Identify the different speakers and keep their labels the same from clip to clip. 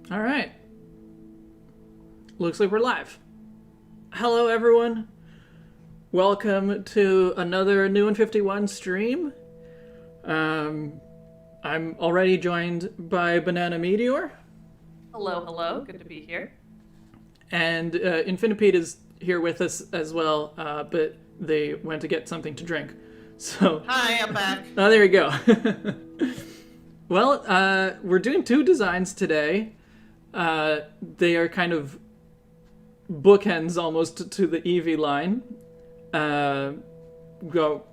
Speaker 1: All right. Looks like we're live. Hello, everyone. Welcome to another New and 51 stream. I'm already joined by Banana Meteor.
Speaker 2: Hello, hello. Good to be here.
Speaker 1: And Infinipede is here with us as well, but they went to get something to drink. So.
Speaker 3: Hi, I'm back.
Speaker 1: Oh, there you go. Well, we're doing two designs today. They are kind of bookends almost to the Eevee line. Go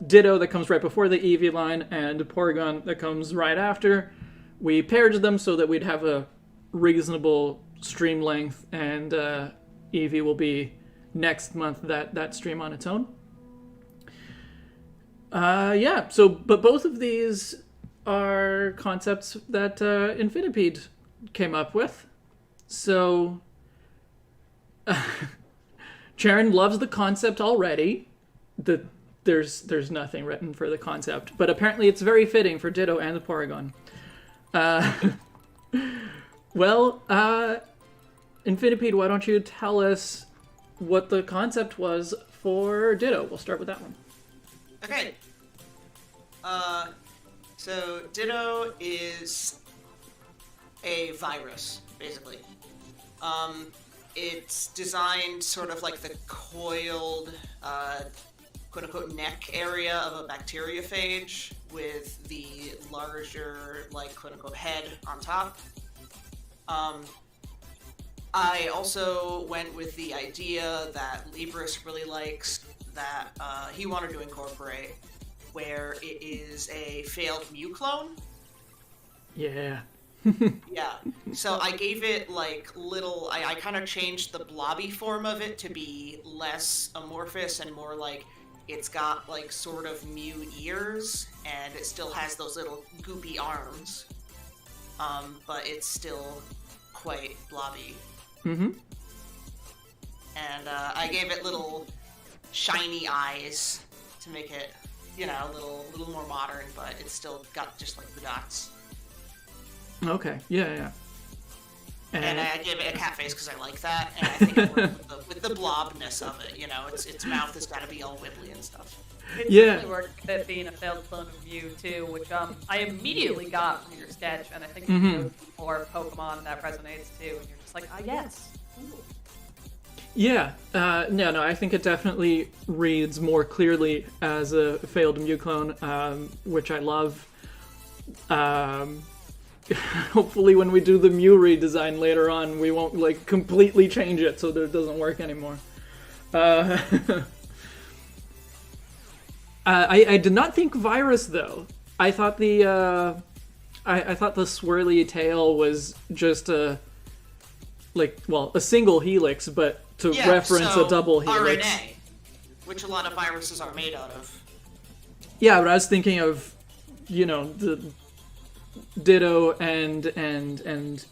Speaker 1: Ditto that comes right before the Eevee line and Porygon that comes right after. We paired them so that we'd have a reasonable stream length, and Eevee will be next month that stream on its own. But both of these are concepts that Infinipede came up with. So Charon loves the concept already. There's nothing written for the concept, but apparently it's very fitting for Ditto and the Porygon. Infinipede, why don't you tell us what the concept was for Ditto? We'll start with that one.
Speaker 3: Okay. So Ditto is a virus, basically. It's designed sort of like the coiled, quote-unquote, neck area of a bacteriophage with the larger, like, quote-unquote, head on top. I also went with the idea that Libris really likes that he wanted to incorporate, where it is a failed Mew clone.
Speaker 1: Yeah.
Speaker 3: Yeah. So I gave it like little. I kind of changed the blobby form of it to be less amorphous and more like it's got like sort of Mew ears, and it still has those little goopy arms. But it's still quite blobby.
Speaker 1: Mm-hmm.
Speaker 3: And I gave it little shiny eyes to make it, a little more modern, but it's still got just like the dots.
Speaker 1: Okay. Yeah.
Speaker 3: And I gave it a cat face because I like that, and I think it worked with the blobness of it. Its mouth has got to be all wibbly and stuff.
Speaker 2: It certainly worked with it being a failed clone of Mew too, which I immediately got from your sketch, and I think for Pokemon that resonates too. And you're just like, yes. Ooh.
Speaker 1: Yeah. No, I think it definitely reads more clearly as a failed Mew clone, which I love. Hopefully when we do the Mew redesign later on, we won't like completely change it so that it doesn't work anymore. I did not think virus though. I thought the I thought the swirly tail was just a single helix, but to reference a double helix.
Speaker 3: RNA, which a lot of viruses are made out of.
Speaker 1: Yeah, but I was thinking of, the Ditto and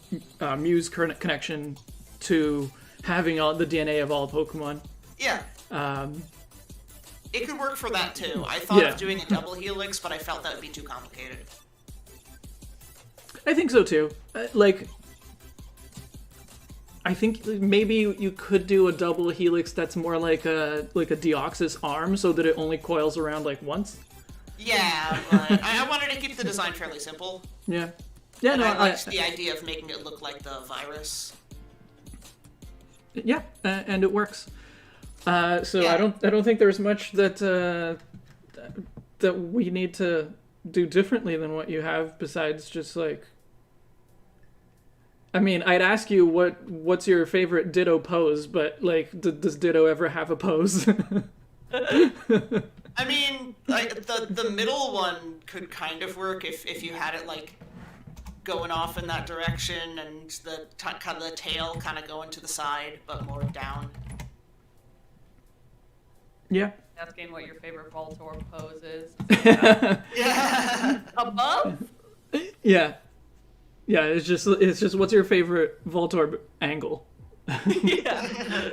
Speaker 1: Mew's current connection to having all the DNA of all Pokemon.
Speaker 3: Yeah. It could work for that too. I thought of doing a double helix, but I felt that would be too complicated.
Speaker 1: I think so too. I think maybe you could do a double helix that's more like a Deoxys arm, so that it only coils around like once.
Speaker 3: Yeah, but I wanted to keep the design fairly simple.
Speaker 1: Yeah.
Speaker 3: And I liked the idea of making it look like the virus.
Speaker 1: Yeah, and it works. I don't think there's much that we need to do differently than what you have, besides just like. I mean, I'd ask you what's your favorite Ditto pose, but like, does Ditto ever have a pose?
Speaker 3: I mean, like, the middle one could kind of work if you had it like going off in that direction and the kind of the tail kind of going to the side, but more down.
Speaker 1: Yeah.
Speaker 2: Asking what your favorite Voltorb pose is.
Speaker 3: Yeah.
Speaker 2: Above?
Speaker 1: Yeah. Yeah, it's just what's your favorite Voltorb angle?
Speaker 2: Yeah.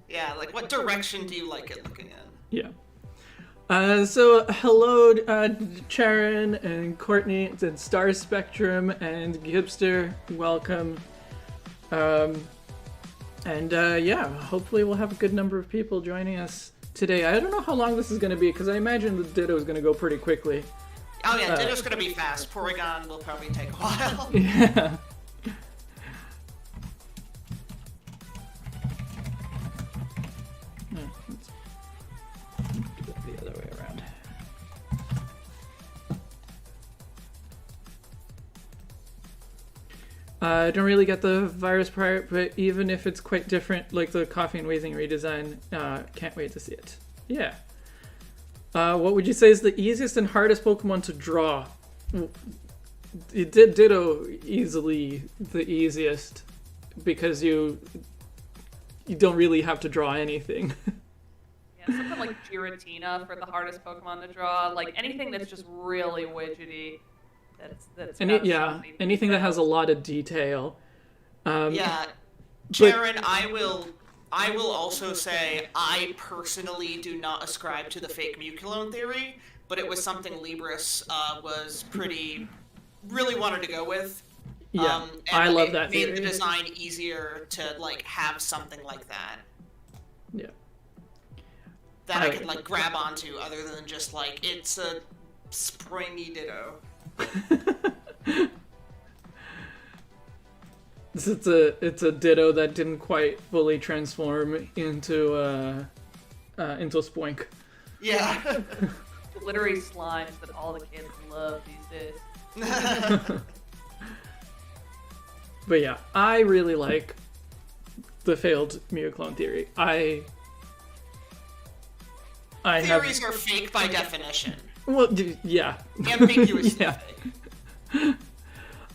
Speaker 3: Yeah, like what direction do you like it looking in?
Speaker 1: Yeah. So hello, Charon and Courtney and Star Spectrum and Gipster. Welcome. Yeah, hopefully we'll have a good number of people joining us today. I don't know how long this is going to be because I imagine the Ditto is going to go pretty quickly.
Speaker 3: Oh yeah, Ditto's gonna be fast. Porygon will probably take a while.
Speaker 1: Yeah. Let's do it the other way around. I don't really get the virus part, but even if it's quite different, like the coffee and wheezing redesign, can't wait to see it. Yeah. What would you say is the easiest and hardest Pokemon to draw? It did Ditto easily the easiest because you don't really have to draw anything.
Speaker 2: Yeah, something like Giratina for the hardest Pokemon to draw. Like anything that's just really widgety.
Speaker 1: Anything that has a lot of detail.
Speaker 3: Yeah, Sharon, I will also say I personally do not ascribe to the fake Mucilone theory, but it was something Libris was really wanted to go with.
Speaker 1: Yeah,
Speaker 3: and
Speaker 1: I love that
Speaker 3: theory.
Speaker 1: It
Speaker 3: made the design easier to like have something like that.
Speaker 1: Yeah.
Speaker 3: That I could like grab onto, other than just like it's a springy Ditto.
Speaker 1: It's a Ditto that didn't quite fully transform into a Spoink.
Speaker 3: Yeah.
Speaker 2: Glittery slimes that all the kids love these days.
Speaker 1: But yeah, I really like the failed Mucilone theory.
Speaker 3: Theories are fake by definition.
Speaker 1: Well, yeah.
Speaker 3: Ambiguously
Speaker 1: Yeah.
Speaker 3: fake.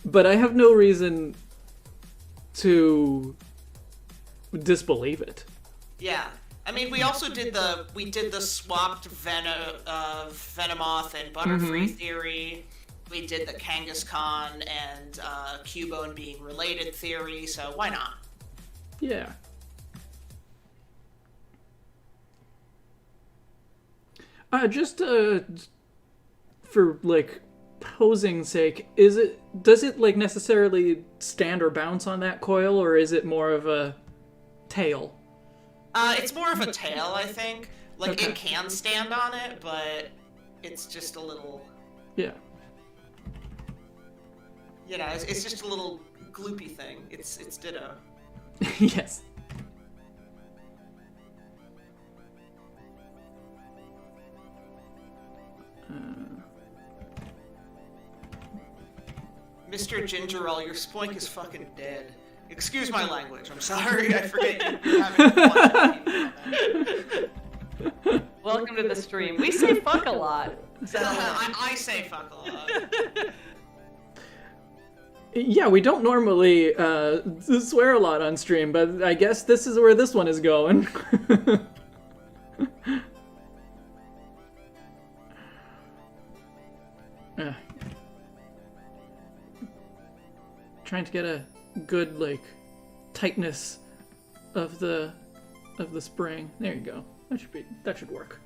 Speaker 1: But I have no reason to disbelieve it.
Speaker 3: Yeah. I mean, we also did the swapped Venomoth and Butterfree theory. We did the Kangaskhan and Cubone being related theory, so why not?
Speaker 1: Yeah. Just for like posing's sake, does it like necessarily stand or bounce on that coil, or is it more of a tail?
Speaker 3: It's more of a tail, I think. Like
Speaker 1: Okay.
Speaker 3: it can stand on it, but it's just a little.
Speaker 1: Yeah.
Speaker 3: You know, it's just a little gloopy thing. It's Ditto.
Speaker 1: Yes.
Speaker 3: Mr. Gingerall, your Spoink is fucking dead. Excuse my language. I'm sorry. I forget you having one.
Speaker 2: Welcome to the stream. We say fuck a lot. So
Speaker 3: I say fuck a lot.
Speaker 1: Yeah, we don't normally swear a lot on stream, but I guess this is where this one is going. Trying to get a good like tightness of the spring. There you go. That should work.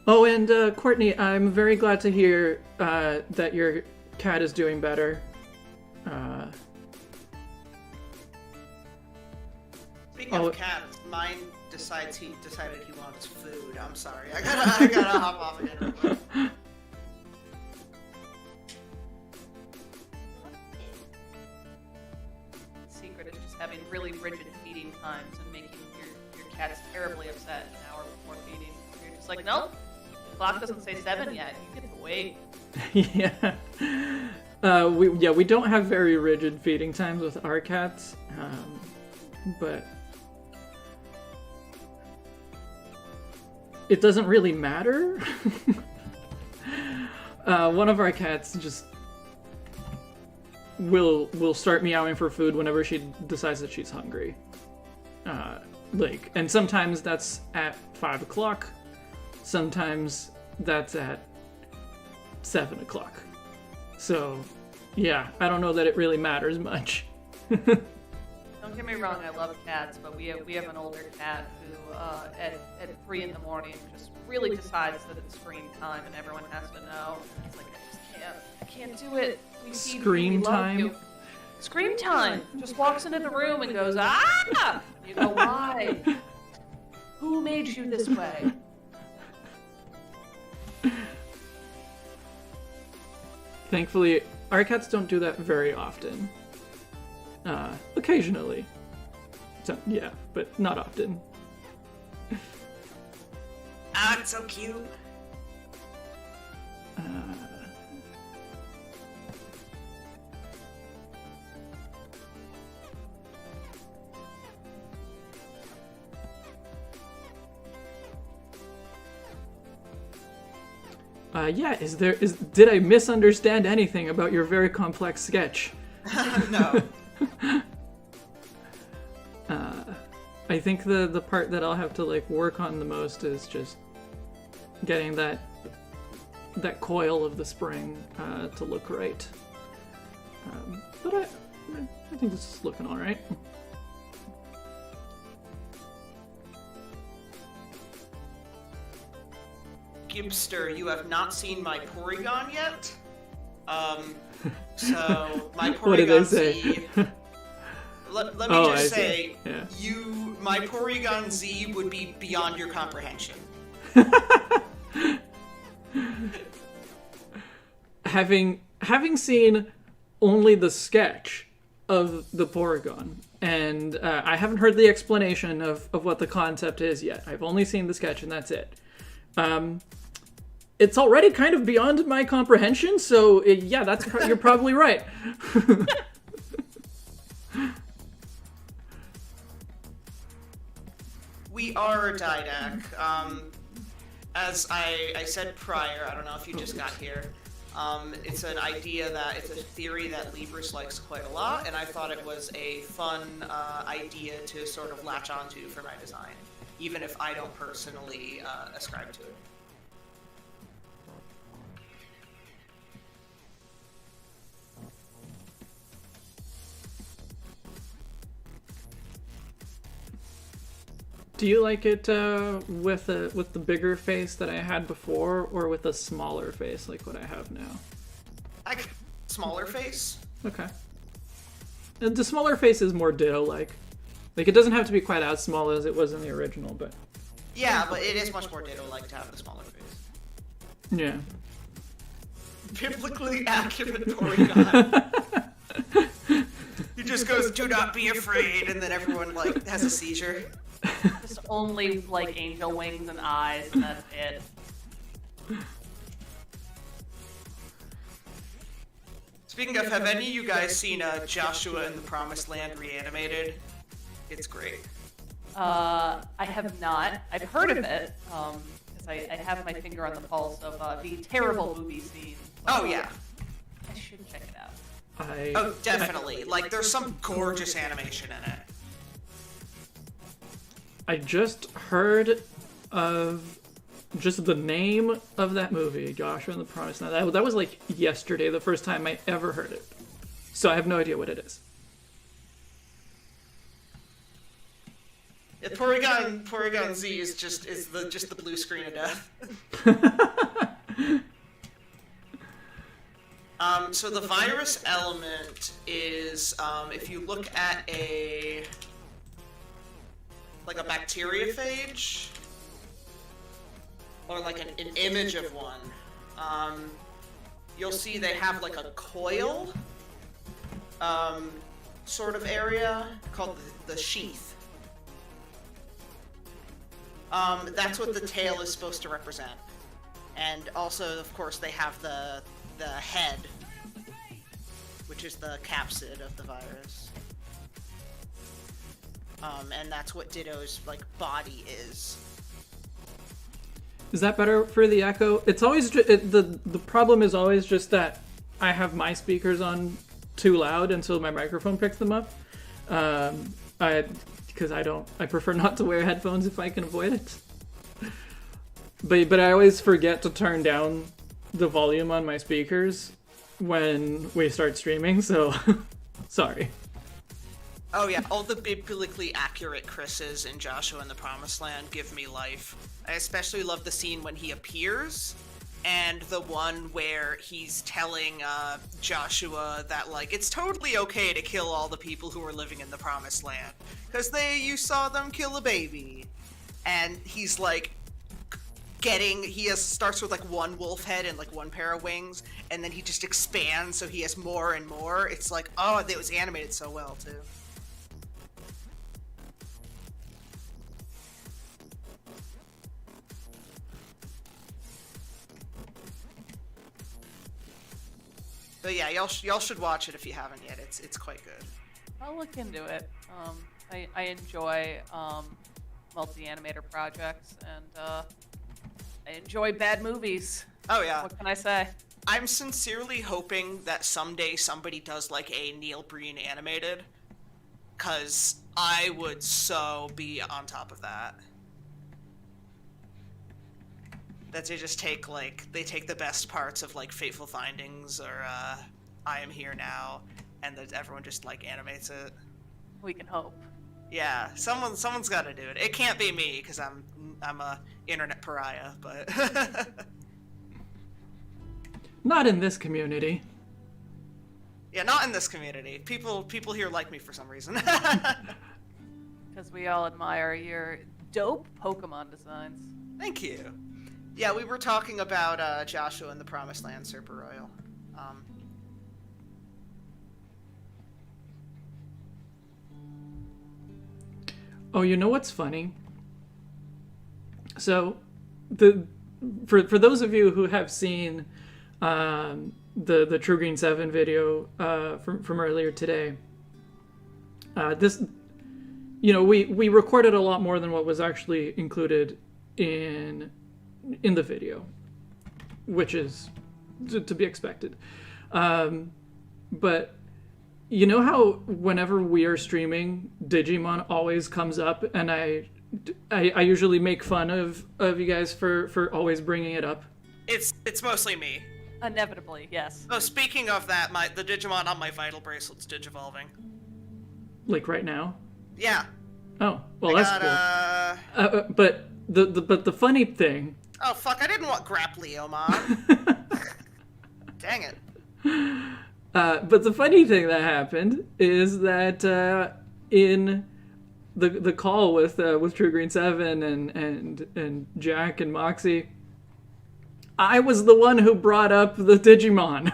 Speaker 1: Oh, and Courtney, I'm very glad to hear that your cat is doing better.
Speaker 3: Speaking of cats, mine decided he wants food. I'm sorry. I gotta hop off again real quick.
Speaker 2: secret is just having really rigid feeding times and making your cats terribly upset an hour before feeding. You're just like, nope, the clock doesn't say 7 yet. You get to wait.
Speaker 1: Yeah. We don't have very rigid feeding times with our cats, but it doesn't really matter. One of our cats just will start meowing for food whenever she decides that she's hungry. And sometimes that's at 5 o'clock. Sometimes that's at 7 o'clock. So, yeah, I don't know that it really matters much.
Speaker 2: Don't don't get me wrong, I love cats, but we have an older cat who at 3 in the morning just really decides that it's screen time and everyone has to know. It's like I can't do it. We feed you,
Speaker 1: Screen
Speaker 2: we love
Speaker 1: time?
Speaker 2: you. Scream time. Just walks into the room and goes, ah! You go, why? Who made you this way?
Speaker 1: Thankfully, our cats don't do that very often. Occasionally. So, yeah, but not often.
Speaker 3: Ah, it's so cute.
Speaker 1: Yeah, did I misunderstand anything about your very complex sketch?
Speaker 3: No.
Speaker 1: I think the part that I'll have to like work on the most is just getting that coil of the spring to look right. But I think this is looking all right.
Speaker 3: Gibster, you have not seen my Porygon yet. So my Porygon
Speaker 1: What did they say?
Speaker 3: Z. Let me
Speaker 1: Oh,
Speaker 3: just
Speaker 1: I
Speaker 3: say,
Speaker 1: see. Yeah.
Speaker 3: my Porygon Z would be beyond your comprehension.
Speaker 1: Having seen only the sketch of the Porygon, and I haven't heard the explanation of what the concept is yet. I've only seen the sketch, and that's it. It's already kind of beyond my comprehension, so yeah, you're probably right.
Speaker 3: We are Didac. As I said prior, I don't know if you just got here. It's an idea it's a theory that Libris likes quite a lot, and I thought it was a fun idea to sort of latch onto for my design, even if I don't personally ascribe to it.
Speaker 1: Do you like it with the bigger face that I had before, or with a smaller face like what I have now?
Speaker 3: Smaller face?
Speaker 1: Okay. And the smaller face is more Ditto-like. Like, it doesn't have to be quite as small as it was in the original, but...
Speaker 3: Yeah, but it is much more Ditto-like to have the smaller face.
Speaker 1: Yeah.
Speaker 3: Biblically accurate Porygon. He just goes, "Do not be afraid," and then everyone, like, has a seizure.
Speaker 2: Just only like angel wings and eyes, and that's it.
Speaker 3: Speaking of, have any of you guys seen Joshua in the Promised Land reanimated? It's great.
Speaker 2: I have not. I've heard of it, because I have my finger on the pulse of the terrible movie scene.
Speaker 3: Oh yeah.
Speaker 2: I should check it out.
Speaker 3: Oh, definitely. Like, there's some gorgeous animation in it.
Speaker 1: I just heard of just the name of that movie, Joshua and the Promised Land. That was like yesterday, the first time I ever heard it. So I have no idea what it is.
Speaker 3: Yeah, Porygon Z is just the blue screen of death. So the virus element is, if you look at a bacteriophage, or like an image of one, you'll see they have like a coil sort of area called the sheath. That's what the tail is supposed to represent. And also, of course, they have the head, which is the capsid of the virus. And that's what Ditto's like body is.
Speaker 1: Is that better for the echo? It's always the problem is always just that I have my speakers on too loud until my microphone picks them up. Because I prefer not to wear headphones if I can avoid it. But I always forget to turn down the volume on my speakers when we start streaming, so sorry.
Speaker 3: Oh yeah, all the biblically accurate Chris's in Joshua and the Promised Land give me life. I especially love the scene when he appears, and the one where he's telling Joshua that, like, it's totally okay to kill all the people who are living in the Promised Land, because you saw them kill a baby. And he's like, starts with like one wolf head and like one pair of wings, and then he just expands so he has more and more. It's like, oh, it was animated so well too. But yeah, y'all should watch it if you haven't yet. It's quite good.
Speaker 2: I'll look into it. I enjoy multi-animator projects, and I enjoy bad movies.
Speaker 3: Oh yeah.
Speaker 2: What can I say?
Speaker 3: I'm sincerely hoping that someday somebody does like a Neil Breen animated, cause I would so be on top of that. That they just take the best parts of like Fateful Findings or I Am Here Now, and that everyone just like animates it.
Speaker 2: We can hope.
Speaker 3: Yeah, someone's got to do it. It can't be me because I'm a internet pariah, but
Speaker 1: Not in this community.
Speaker 3: yeah, not in this community. People here like me for some reason.
Speaker 2: Because we all admire your dope Pokemon designs.
Speaker 3: Thank you. Yeah, we were talking about Joshua and the Promised Land Super Royal.
Speaker 1: Oh, you know what's funny? So, for those of you who have seen the True Green 7 video from earlier today, this, we recorded a lot more than what was actually included in the video, which is to be expected. But you know how whenever we are streaming, Digimon always comes up, and I usually make fun of you guys for always bringing it up.
Speaker 3: It's mostly me.
Speaker 2: Inevitably, yes.
Speaker 3: Oh, speaking of that, the Digimon on my Vital Bracelet's digivolving.
Speaker 1: Like right now?
Speaker 3: Yeah.
Speaker 1: Oh, well, that's cool. But the funny thing.
Speaker 3: Oh fuck! I didn't want Grapleomon. Dang it.
Speaker 1: But the funny thing that happened is that in the call with True Green 7 and Jack and Moxie, I was the one who brought up the Digimon.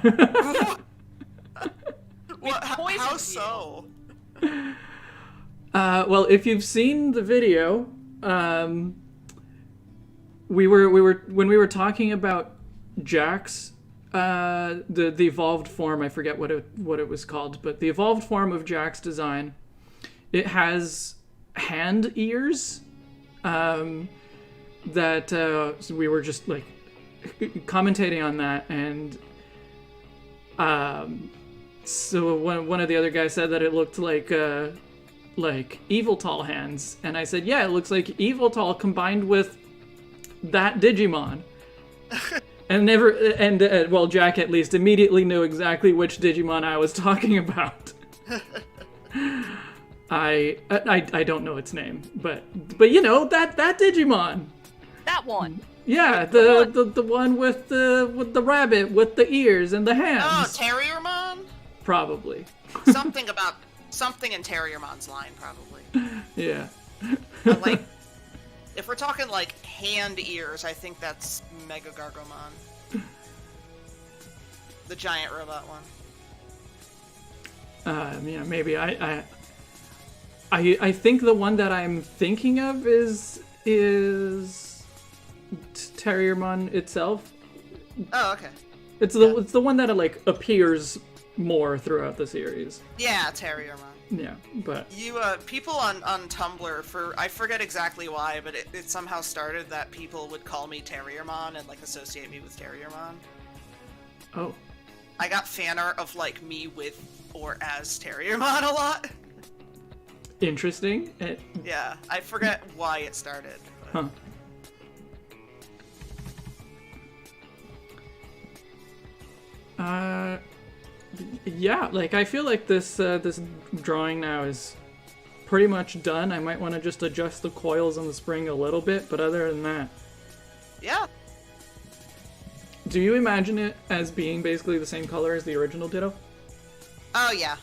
Speaker 3: What? How so?
Speaker 1: Well, if you've seen the video, we were when we were talking about Jack's the evolved form, I forget what it was called, but the evolved form of Jack's design, it has hand ears that so we were just like commentating on that, and so one of the other guys said that it looked like Eviltal hands, and I said, yeah, it looks like Eviltal combined with that Digimon. And well, Jack at least immediately knew exactly which Digimon I was talking about. I don't know its name, but that Digimon.
Speaker 2: That one.
Speaker 1: Yeah, the one with the rabbit with the ears and the hands.
Speaker 3: Oh, Terriermon?
Speaker 1: Probably.
Speaker 3: Something in Terriermon's line, probably.
Speaker 1: Yeah.
Speaker 3: Like, if we're talking like hand ears, I think that's Mega Gargomon. The giant robot one.
Speaker 1: Yeah, maybe I think the one that I'm thinking of is Terriermon itself.
Speaker 3: Oh, okay.
Speaker 1: It's the one that like appears more throughout the series.
Speaker 3: Yeah, Terriermon.
Speaker 1: Yeah, but
Speaker 3: people on Tumblr, I forget exactly why, but it somehow started that people would call me Terriermon and like associate me with Terriermon.
Speaker 1: Oh.
Speaker 3: I got fan art of like me with or as Terriermon a lot.
Speaker 1: Interesting.
Speaker 3: Yeah, I forget why it started. But...
Speaker 1: Huh. Yeah, like I feel like this drawing now is pretty much done. I might want to just adjust the coils on the spring a little bit, but other than that...
Speaker 3: Yeah.
Speaker 1: Do you imagine it as being basically the same color as the original Ditto?
Speaker 3: Oh, yeah.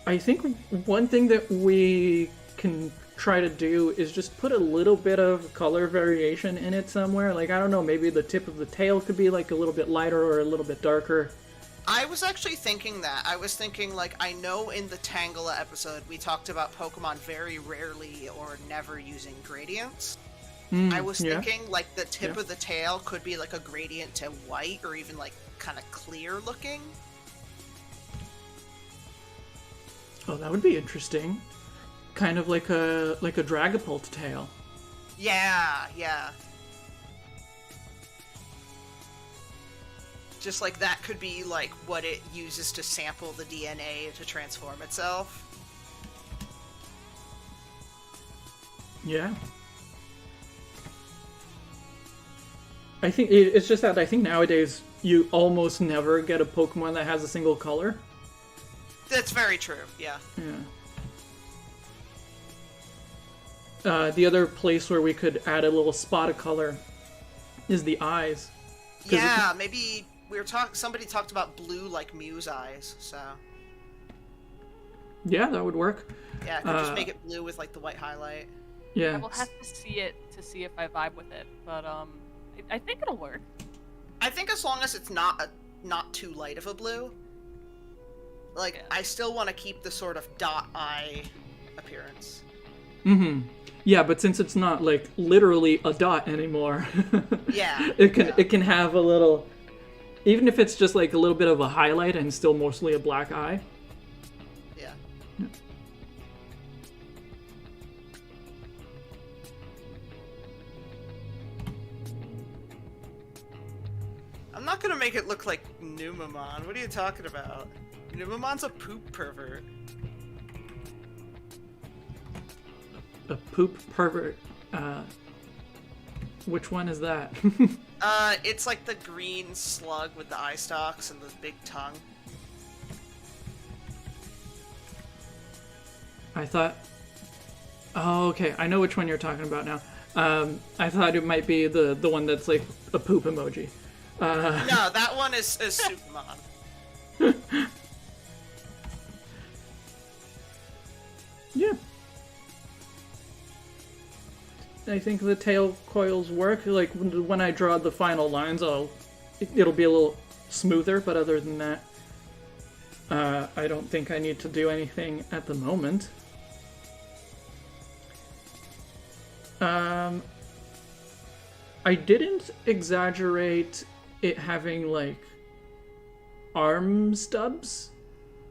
Speaker 1: I think one thing that we can try to do is just put a little bit of color variation in it somewhere. Like, I don't know, maybe the tip of the tail could be like a little bit lighter or a little bit darker.
Speaker 3: I was actually thinking that. I was thinking, like, I know in the Tangela episode we talked about Pokemon very rarely or never using gradients. I was thinking, like, the tip of the tail could be, like, a gradient to white or even, like, kind of clear looking.
Speaker 1: Oh, that would be interesting. Kind of like a Dragapult tail.
Speaker 3: Yeah, yeah. Just like that could be, like, what it uses to sample the DNA to transform itself.
Speaker 1: Yeah. I think it's just that I think nowadays you almost never get a Pokemon that has a single color.
Speaker 3: That's very true, yeah.
Speaker 1: Yeah. The other place where we could add a little spot of color is the eyes.
Speaker 3: Yeah, maybe we were somebody talked about blue like Mew's eyes, so.
Speaker 1: Yeah, that would work.
Speaker 3: Yeah, could just make it blue with like the white highlight.
Speaker 1: Yeah.
Speaker 2: I will have to see it to see if I vibe with it, but I think it'll work.
Speaker 3: I think as long as it's not too light of a blue. Like, yeah. I still want to keep the sort of dot eye appearance.
Speaker 1: Mm-hmm. Yeah, but since it's not like literally a dot anymore,
Speaker 3: yeah,
Speaker 1: it can have a little, even if it's just like a little bit of a highlight and still mostly a black eye.
Speaker 3: Yeah. I'm not gonna make it look like Numemon. What are you talking about? Numemon's a poop pervert.
Speaker 1: A poop pervert? Which one is that?
Speaker 3: It's like the green slug with the eye stalks and the big tongue.
Speaker 1: I thought... Oh, okay. I know which one you're talking about now. I thought it might be the one that's like a poop emoji.
Speaker 3: No, that one is Supermon.
Speaker 1: Yeah. I think the tail coils work. Like, when I draw the final lines, it'll be a little smoother, but other than that, I don't think I need to do anything at the moment. I didn't exaggerate it having, like, arm stubs.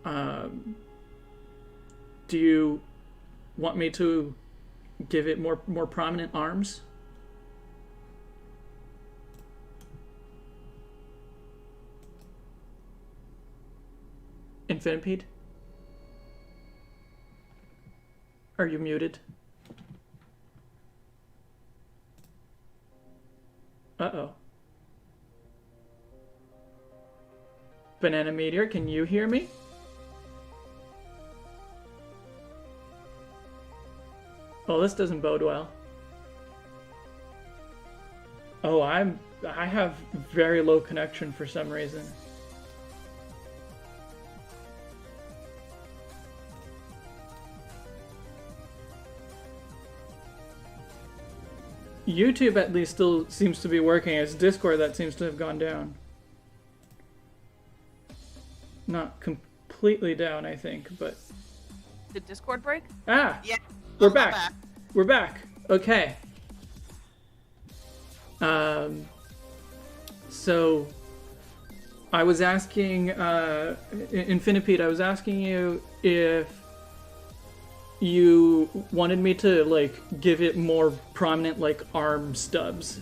Speaker 1: Do you want me to give it more prominent arms? Infinipede? Are you muted? Uh-oh. Banana Meteor, can you hear me? Oh, this doesn't bode well. Oh, I have very low connection for some reason. YouTube at least still seems to be working. It's Discord that seems to have gone down. Not completely down, I think, but...
Speaker 2: Did Discord break?
Speaker 1: Ah!
Speaker 3: Yeah.
Speaker 1: We're back. We're back. Okay. So I was asking Infinipede, I was asking you if you wanted me to like give it more prominent like arm stubs.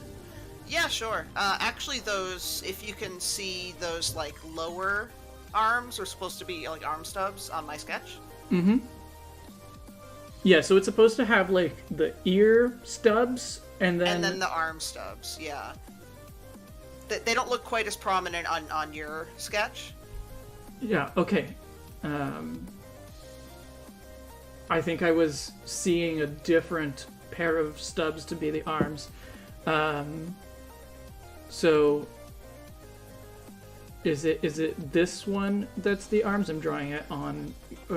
Speaker 3: Yeah, sure. Actually, those, if you can see those like lower arms are supposed to be like arm stubs on my sketch.
Speaker 1: Mm-hmm. Yeah, so it's supposed to have like the ear stubs and then
Speaker 3: the arm stubs. Yeah. They don't look quite as prominent on your sketch.
Speaker 1: Yeah. Okay. I think I was seeing a different pair of stubs to be the arms. So is it this one that's the arms? I'm drawing it on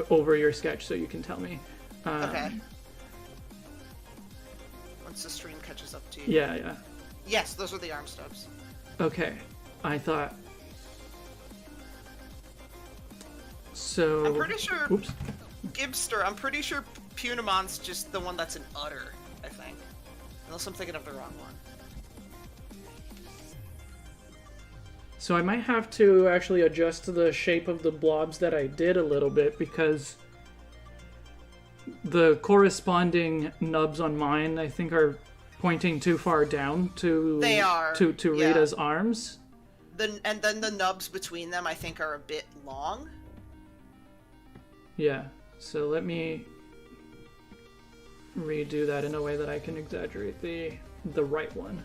Speaker 1: over your sketch so you can tell me.
Speaker 3: Okay. Once the stream catches up to you.
Speaker 1: Yeah.
Speaker 3: Yes, those are the arm stubs.
Speaker 1: Okay. I thought. So.
Speaker 3: I'm pretty sure.
Speaker 1: Oops.
Speaker 3: Gibster, I'm pretty sure Punimon's just the one that's an udder, I think. Unless I'm thinking of the wrong one.
Speaker 1: So I might have to actually adjust the shape of the blobs that I did a little bit because the corresponding nubs on mine I think are pointing too far down to
Speaker 3: they are
Speaker 1: to
Speaker 3: yeah.
Speaker 1: Rita's arms.
Speaker 3: And then the nubs between them I think are a bit long.
Speaker 1: Yeah. So let me redo that in a way that I can exaggerate the right one.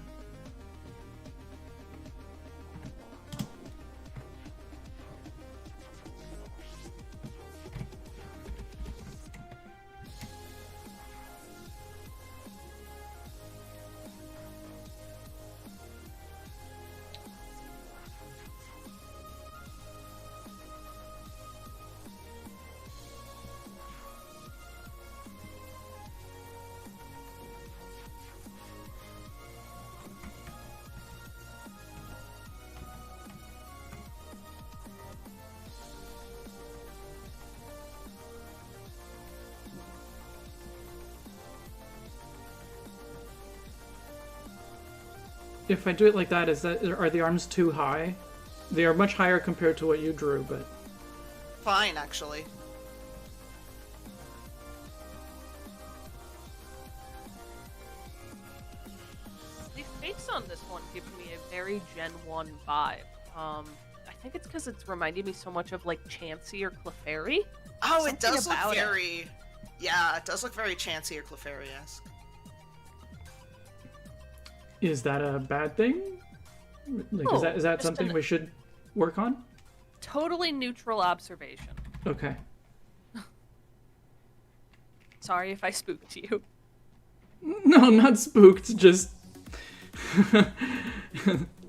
Speaker 1: If I do it like that, are the arms too high? They are much higher compared to what you drew, but...
Speaker 3: Fine, actually.
Speaker 2: The face on this one gives me a very Gen 1 vibe. I think it's because it's reminding me so much of, like, Chansey or Clefairy.
Speaker 3: Oh, it does look very... Yeah, it does look very Chansey or Clefairy-esque.
Speaker 1: Is that a bad thing? Like,
Speaker 2: No,
Speaker 1: is that something we should work on?
Speaker 2: Totally neutral observation.
Speaker 1: Okay.
Speaker 2: Sorry if I spooked you.
Speaker 1: No, I'm not spooked, just...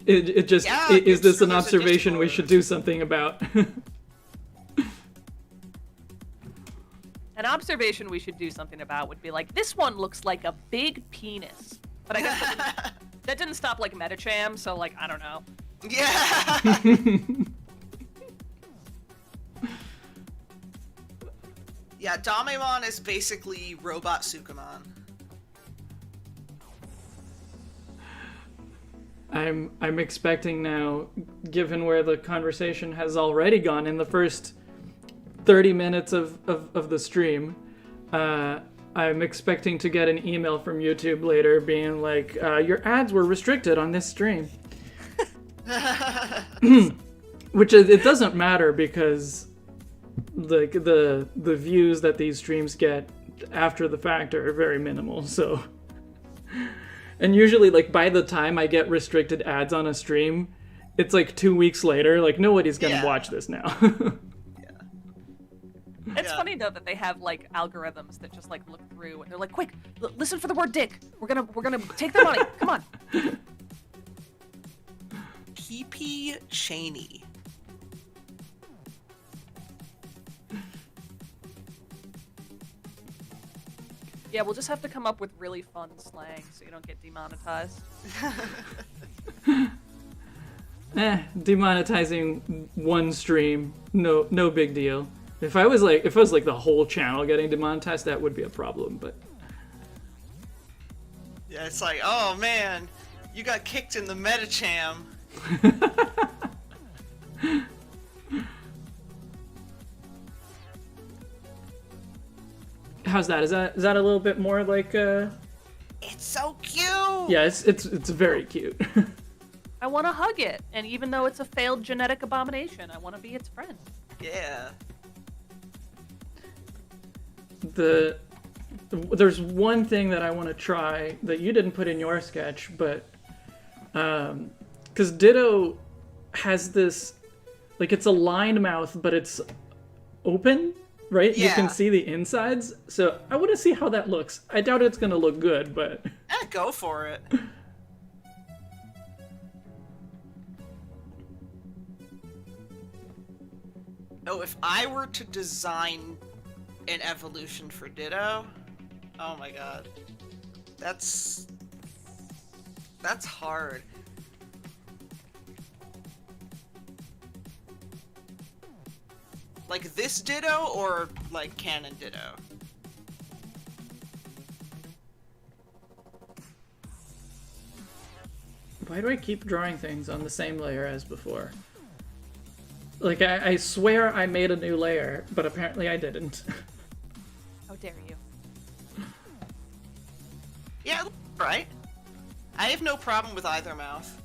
Speaker 1: it just...
Speaker 3: Yeah,
Speaker 1: is this an
Speaker 3: there's a
Speaker 1: observation we
Speaker 3: Discord.
Speaker 1: should do something about?
Speaker 2: An observation we should do something about would be like, this one looks like a big penis. But I guess that didn't stop, like, Metacham, so, like, I don't know.
Speaker 3: Yeah! Yeah, Damemon is basically Robot Sukamon.
Speaker 1: I'm expecting now, given where the conversation has already gone in the first 30 minutes of the stream, I'm expecting to get an email from YouTube later being like, your ads were restricted on this stream. Which it doesn't matter because the views that these streams get after the fact are very minimal, so... And usually, like, by the time I get restricted ads on a stream, it's like 2 weeks later, like, nobody's gonna watch this now.
Speaker 2: It's funny though that they have like algorithms that just like look through and they're like, quick, listen for the word dick. We're gonna take their money. Come on.
Speaker 3: PP Cheney.
Speaker 2: Yeah, we'll just have to come up with really fun slang so you don't get demonetized.
Speaker 1: Demonetizing one stream, no big deal. If I was like the whole channel getting demonetized, that would be a problem, but...
Speaker 3: Yeah, it's like, oh man, you got kicked in the Metacham.
Speaker 1: How's that? Is that a little bit more like
Speaker 3: It's so cute!
Speaker 1: Yeah, it's very cute.
Speaker 2: I want to hug it, and even though it's a failed genetic abomination, I want to be its friend.
Speaker 3: Yeah.
Speaker 1: There's one thing that I want to try that you didn't put in your sketch, but because Ditto has this, like, it's a lined mouth, but it's open right? You
Speaker 3: Yeah.
Speaker 1: can see the insides. So I want to see how that looks. I doubt it's going to look good, but...
Speaker 3: Go for it. Oh, if I were to design an evolution for Ditto, oh my god. That's hard. Like this Ditto or like canon Ditto?
Speaker 1: Why do I keep drawing things on the same layer as before? Like, I swear I made a new layer, but apparently I didn't.
Speaker 2: How dare you?
Speaker 3: Yeah, right. I have no problem with either mouth.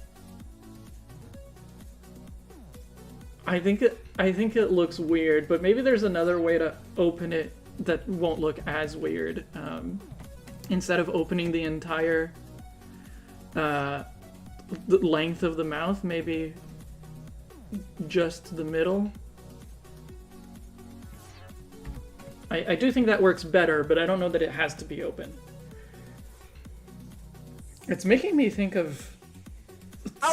Speaker 1: I think it looks weird, but maybe there's another way to open it that won't look as weird. Instead of opening the entire the length of the mouth, maybe just the middle. I do think that works better, but I don't know that it has to be open. It's making me think of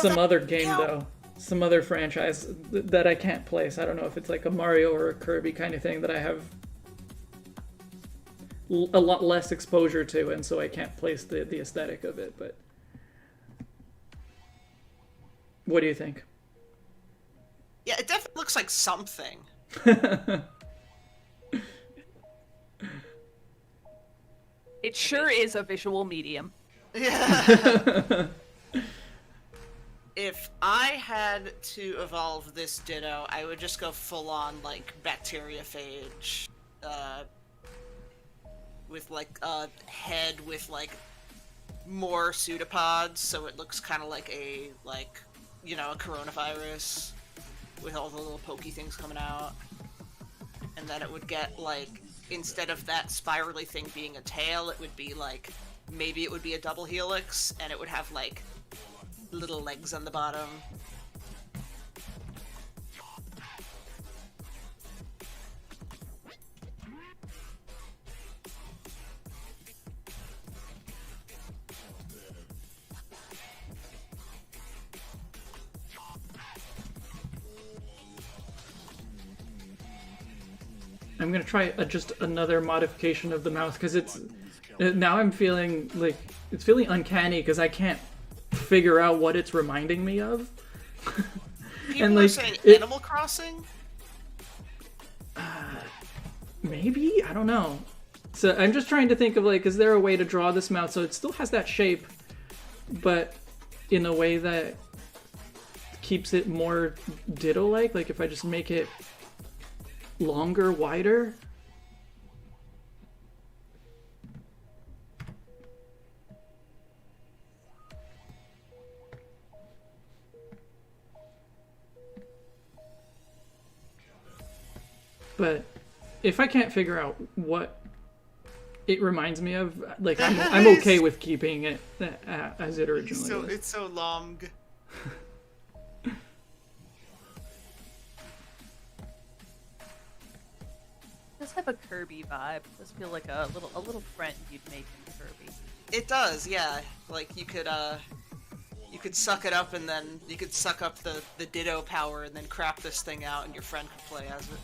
Speaker 1: some other game, though. Some other franchise that I can't place. I don't know if it's like a Mario or a Kirby kind of thing that I have a lot less exposure to, and so I can't place the aesthetic of it, but... What do you think?
Speaker 3: Yeah, it definitely looks like something.
Speaker 2: It sure is a visual medium.
Speaker 3: Yeah. If I had to evolve this Ditto, I would just go full on like bacteriophage, with like a head with like more pseudopods, so it looks kind of like a a coronavirus with all the little pokey things coming out, and then it would get like, instead of that spirally thing being a tail, it would be like, maybe it would be a double helix, and it would have like little legs on the bottom.
Speaker 1: I'm gonna try just another modification of the mouth, because it's... Now I'm feeling like... It's feeling uncanny, because I can't figure out what it's reminding me of.
Speaker 3: People are saying Animal Crossing?
Speaker 1: Maybe? I don't know. So I'm just trying to think of, like, is there a way to draw this mouth so it still has that shape, but in a way that keeps it more Ditto-like? Like, if I just make it longer, wider? But if I can't figure out what it reminds me of, like, I'm okay with keeping it as it originally was.
Speaker 3: It's so long.
Speaker 2: Does have a Kirby vibe. Does feel like a little friend you'd make in Kirby.
Speaker 3: It does, yeah. Like you could suck it up, and then you could suck up the Ditto power and then crap this thing out, and your friend could play as it.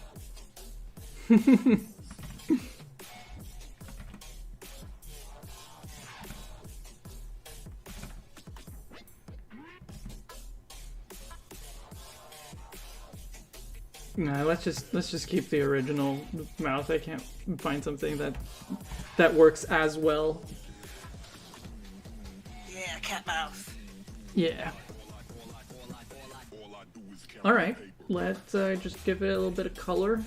Speaker 1: Nah, let's just keep the original mouth. I can't find something that works as well.
Speaker 3: Yeah, cat mouth.
Speaker 1: Yeah. All right, let's just give it a little bit of color.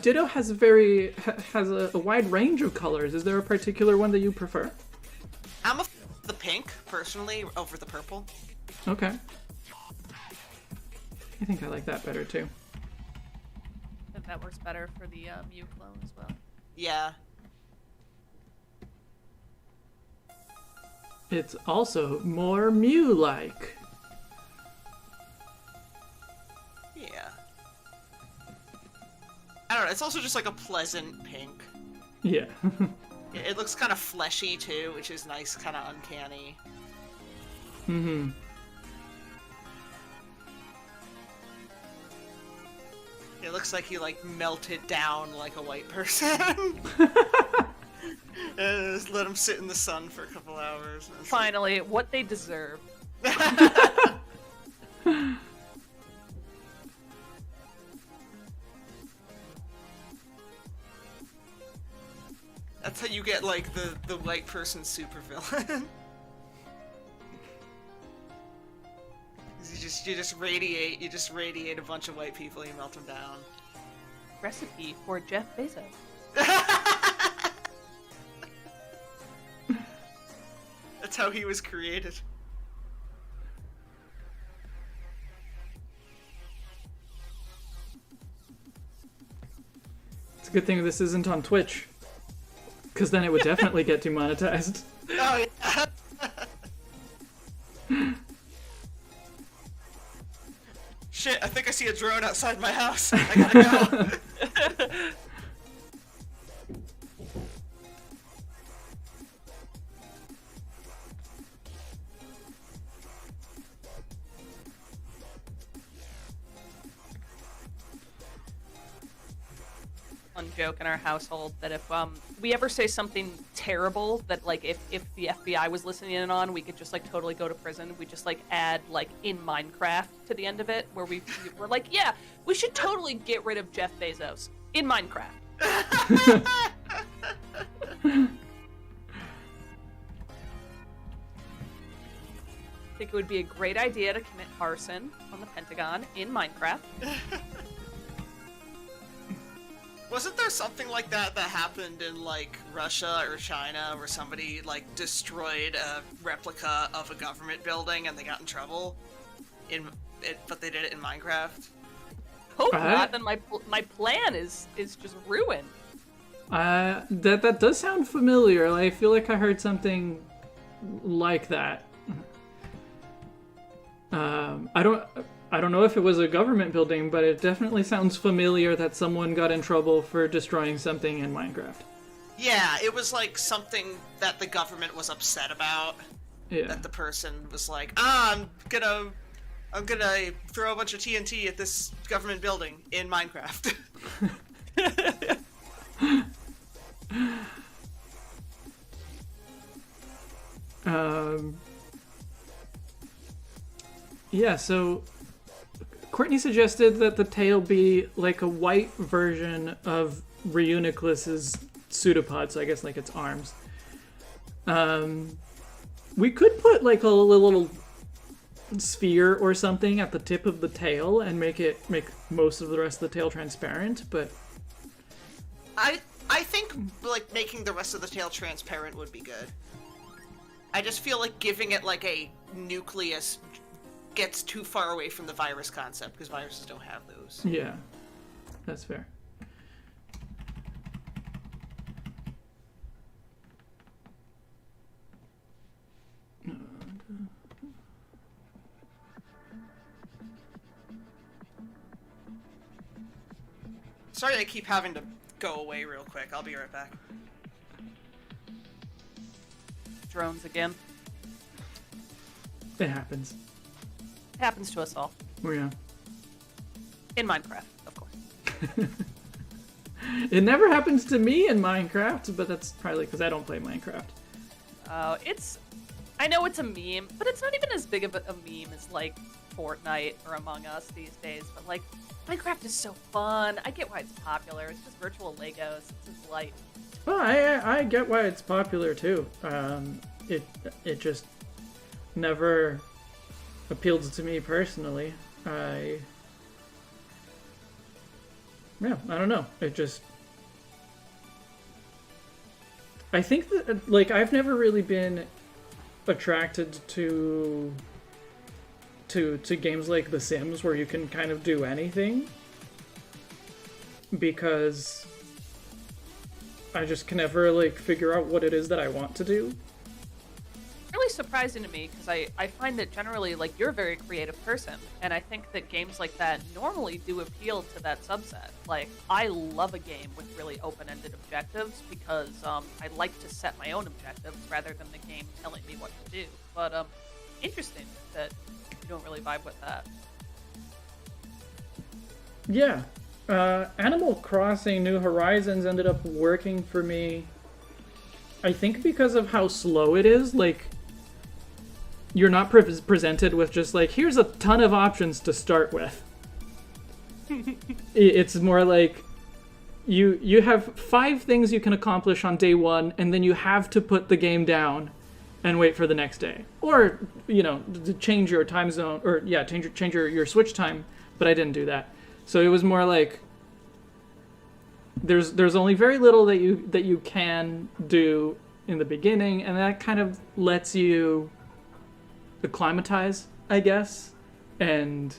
Speaker 1: Ditto has a wide range of colors. Is there a particular one that you prefer?
Speaker 3: I'm the pink, personally, over the purple.
Speaker 1: Okay. I think I like that better too.
Speaker 2: I think that works better for the Mew clone as well.
Speaker 3: Yeah.
Speaker 1: It's also more Mew-like.
Speaker 3: Yeah. I don't know, it's also just like a pleasant pink.
Speaker 1: Yeah.
Speaker 3: It looks kind of fleshy too, which is nice, kind of uncanny.
Speaker 1: Mm-hmm.
Speaker 3: It looks like he like melted down like a white person. And just let him sit in the sun for a couple hours.
Speaker 2: Finally, what they deserve.
Speaker 3: That's how you get like the white person supervillain. You just radiate a bunch of white people and you melt them down.
Speaker 2: Recipe for Jeff Bezos.
Speaker 3: That's how he was created.
Speaker 1: It's a good thing this isn't on Twitch, because then it would definitely get demonetized.
Speaker 3: Oh yeah. Shit, I think I see a drone outside my house. I gotta go.
Speaker 2: One joke in our household that if we ever say something terrible that like if the FBI was listening in on, we could just like totally go to prison. We just like add like in Minecraft to the end of it where we're like, yeah, we should totally get rid of Jeff Bezos in Minecraft. I think it would be a great idea to commit arson on the Pentagon in Minecraft.
Speaker 3: Wasn't there something like that happened in like Russia or China where somebody like destroyed a replica of a government building and they got in trouble? But they did it in Minecraft.
Speaker 2: Hope not. Then my plan is just ruined.
Speaker 1: That does sound familiar. I feel like I heard something like that. I don't know if it was a government building, but it definitely sounds familiar that someone got in trouble for destroying something in Minecraft.
Speaker 3: Yeah, it was like something that the government was upset about.
Speaker 1: Yeah. That
Speaker 3: the person was like, I'm gonna throw a bunch of TNT at this government building in Minecraft.
Speaker 1: Yeah, so Courtney suggested that the tail be like a white version of Reuniclus's pseudopod, so I guess like its arms. We could put like a little sphere or something at the tip of the tail and make most of the rest of the tail transparent, but
Speaker 3: I think like making the rest of the tail transparent would be good. I just feel like giving it like a nucleus gets too far away from the virus concept because viruses don't have those.
Speaker 1: Yeah, that's fair.
Speaker 3: Sorry I keep having to go away real quick. I'll be right back.
Speaker 2: Drones again.
Speaker 1: It happens.
Speaker 2: It happens to us all.
Speaker 1: Oh, yeah.
Speaker 2: In Minecraft, of course.
Speaker 1: It never happens to me in Minecraft, but that's probably because I don't play Minecraft.
Speaker 2: I know it's a meme, but it's not even as big of a meme as like Fortnite or Among Us these days. But like, Minecraft is so fun. I get why it's popular. It's just virtual Legos. It's just light.
Speaker 1: Well, I get why it's popular too. It just never appealed to me personally. I don't know. I think that like I've never really been attracted to games like The Sims where you can kind of do anything, because I just can never like figure out what it is that I want to do.
Speaker 2: Really surprising to me because I find that generally, like, you're a very creative person, and I think that games like that normally do appeal to that subset. Like, I love a game with really open-ended objectives because I like to set my own objectives rather than the game telling me what to do. But interesting that you don't really vibe with that.
Speaker 1: Yeah. Animal Crossing New Horizons ended up working for me, I think because of how slow it is. Like, you're not presented with just like, here's a ton of options to start with. It's more like you have 5 things you can accomplish on day 1, and then you have to put the game down and wait for the next day, or to change your time zone, or change your switch time. But I didn't do that, so it was more like there's only very little that you can do in the beginning, and that kind of lets you acclimatize, I guess, and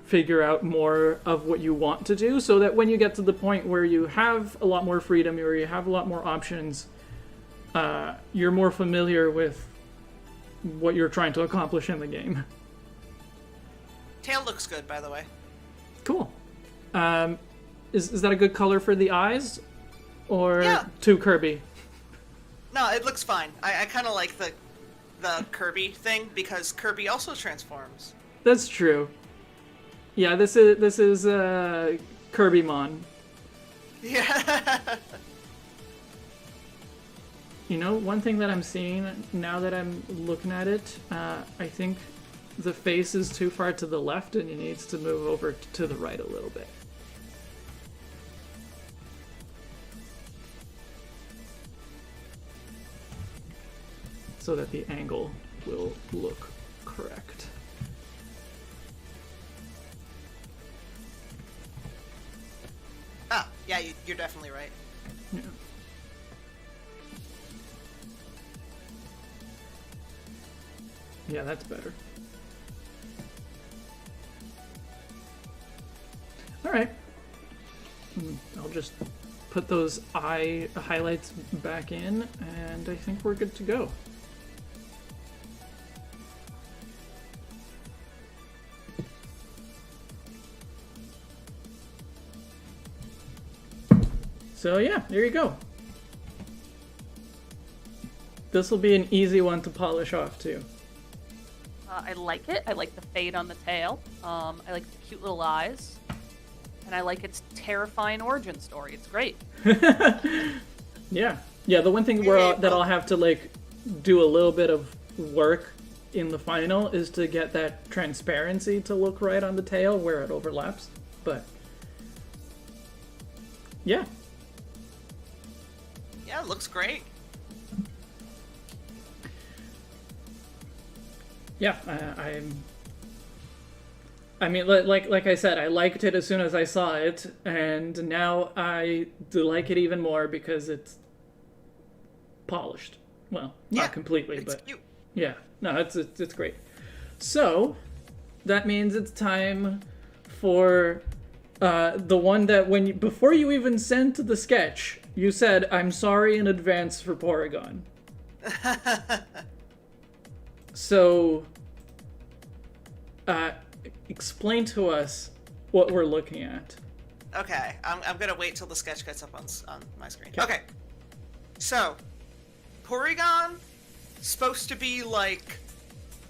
Speaker 1: figure out more of what you want to do, so that when you get to the point where you have a lot more freedom, or you have a lot more options, you're more familiar with what you're trying to accomplish in the game.
Speaker 3: Tail looks good, by the way.
Speaker 1: Cool. Is that a good color for the eyes, or
Speaker 3: Yeah.
Speaker 1: too Kirby?
Speaker 3: No, it looks fine. I kind of like the Kirby thing because Kirby also transforms.
Speaker 1: That's true. Yeah, this is Kirbymon.
Speaker 3: Yeah.
Speaker 1: One thing that I'm seeing now that I'm looking at it, I think the face is too far to the left and it needs to move over to the right a little bit. So that the angle will look correct.
Speaker 3: Ah, yeah, you're definitely right.
Speaker 1: Yeah. Yeah, that's better. All right. I'll just put those eye highlights back in, and I think we're good to go. So yeah, there you go. This will be an easy one to polish off too.
Speaker 2: I like it. I like the fade on the tail. I like the cute little eyes. And I like its terrifying origin story. It's great.
Speaker 1: Yeah. The one thing that I'll have to like do a little bit of work in the final is to get that transparency to look right on the tail where it overlaps. But yeah.
Speaker 3: Yeah, it looks great.
Speaker 1: Yeah, I mean, like I said, I liked it as soon as I saw it, and now I do like it even more because it's polished. Well, not completely, but
Speaker 3: cute.
Speaker 1: Yeah, no, it's great. So that means it's time for the one that before you even sent the sketch, you said, "I'm sorry in advance for Porygon." So, explain to us what we're looking at.
Speaker 3: Okay, I'm gonna wait till the sketch gets up on my screen. Okay, so Porygon supposed to be like,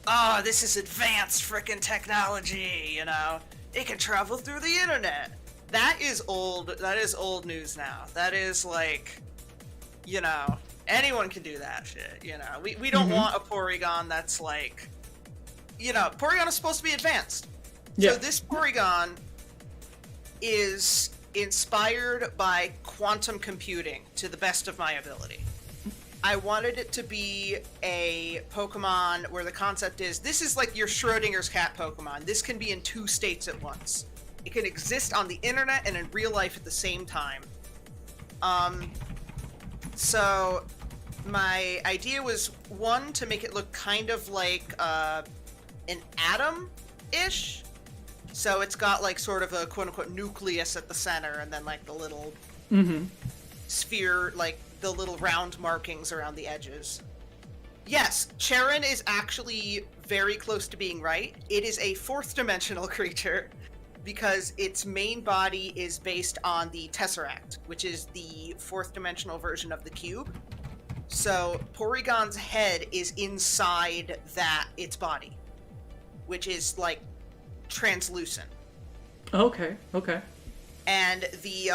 Speaker 3: oh, this is advanced frickin' technology, it can travel through the internet. That is old news now. That is like, anyone can do that shit, We don't want a Porygon that's like, Porygon is supposed to be advanced.
Speaker 1: Yeah.
Speaker 3: So this Porygon is inspired by quantum computing to the best of my ability. I wanted it to be a Pokemon where the concept is, this is like your Schrodinger's cat Pokemon. This can be in 2 states at once. It can exist on the internet and in real life at the same time. So my idea was, one, to make it look kind of like an atom-ish. So it's got like sort of a quote-unquote nucleus at the center, and then like the little sphere, like the little round markings around the edges. Yes, Charon is actually very close to being right. It is a fourth dimensional creature because its main body is based on the Tesseract, which is the fourth dimensional version of the cube. So Porygon's head is inside its body, which is like translucent.
Speaker 1: Okay.
Speaker 3: And the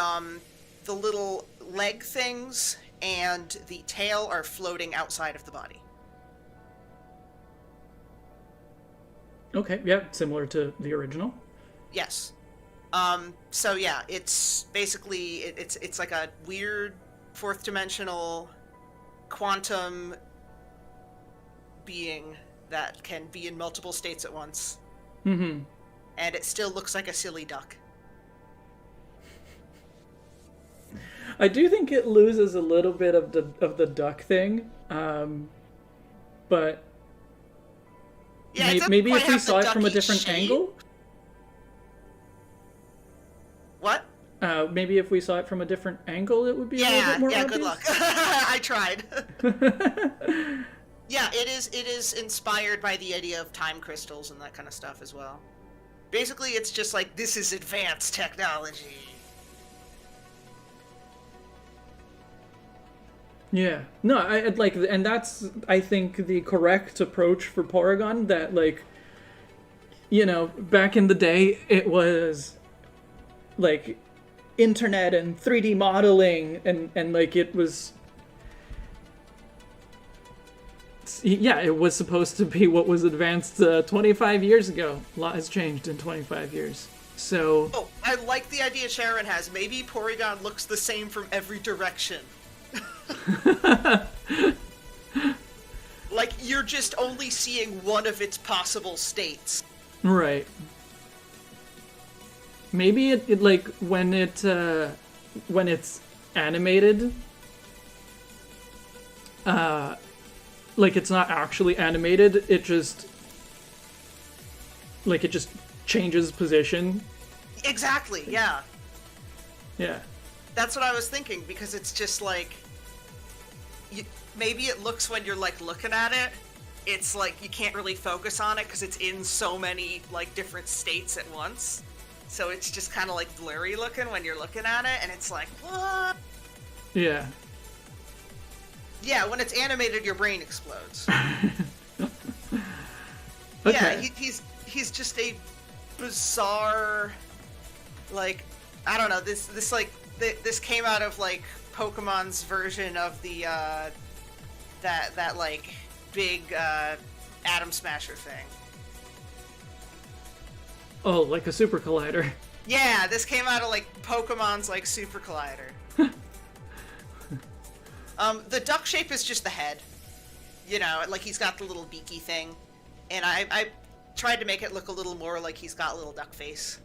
Speaker 3: little leg things and the tail are floating outside of the body.
Speaker 1: Okay, yeah, similar to the original.
Speaker 3: Yes. So yeah, it's basically it's like a weird fourth dimensional quantum being that can be in multiple states at once.
Speaker 1: Mm-hmm.
Speaker 3: And it still looks like a silly duck.
Speaker 1: I do think it loses a little bit of the duck thing, but
Speaker 3: Yeah,
Speaker 1: maybe if we saw it from a different angle.
Speaker 3: What?
Speaker 1: Maybe if we saw it from a different angle, it would be a little bit more obvious.
Speaker 3: Good luck. I tried. Yeah, it is inspired by the idea of time crystals and that kind of stuff as well. Basically, it's just like, this is advanced technology.
Speaker 1: Yeah. No, I like, and that's, I think, the correct approach for Porygon, that, like, you know, back in the day, it was, like, internet and 3D modeling, and like, it was... Yeah, it was supposed to be what was advanced 25 years ago. A lot has changed in 25 years. So...
Speaker 3: Oh, I like the idea Sharon has. Maybe Porygon looks the same from every direction. Like, you're just only seeing one of its possible states.
Speaker 1: Right. Maybe it like, when it's animated, like, it's not actually animated, it just changes position.
Speaker 3: Exactly, yeah.
Speaker 1: Yeah.
Speaker 3: That's what I was thinking, because it's just like, maybe it looks, when you're like looking at it, it's like you can't really focus on it because it's in so many like different states at once. So it's just kind of like blurry looking when you're looking at it, and it's like, what?
Speaker 1: Yeah.
Speaker 3: Yeah, when it's animated, your brain explodes.
Speaker 1: Okay.
Speaker 3: Yeah, he's just a bizarre, like, I don't know, this came out of like Pokemon's version of the that like big Atom Smasher thing.
Speaker 1: Oh, like a super collider.
Speaker 3: Yeah, this came out of like Pokemon's like Super Collider. The duck shape is just the head. You know, like he's got the little beaky thing. And I tried to make it look a little more like he's got a little duck face.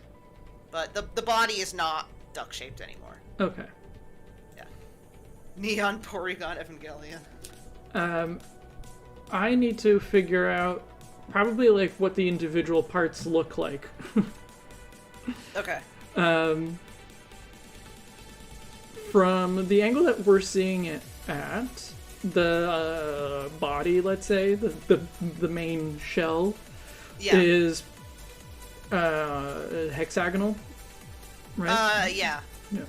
Speaker 3: But the body is not duck shaped anymore.
Speaker 1: Okay.
Speaker 3: Yeah. Neon Porygon Evangelion.
Speaker 1: I need to figure out probably like what the individual parts look like.
Speaker 3: Okay.
Speaker 1: From the angle that we're seeing it at, the body, let's say, the main shell,
Speaker 3: Yeah.
Speaker 1: is hexagonal, right?
Speaker 3: Yeah.
Speaker 1: Yeah.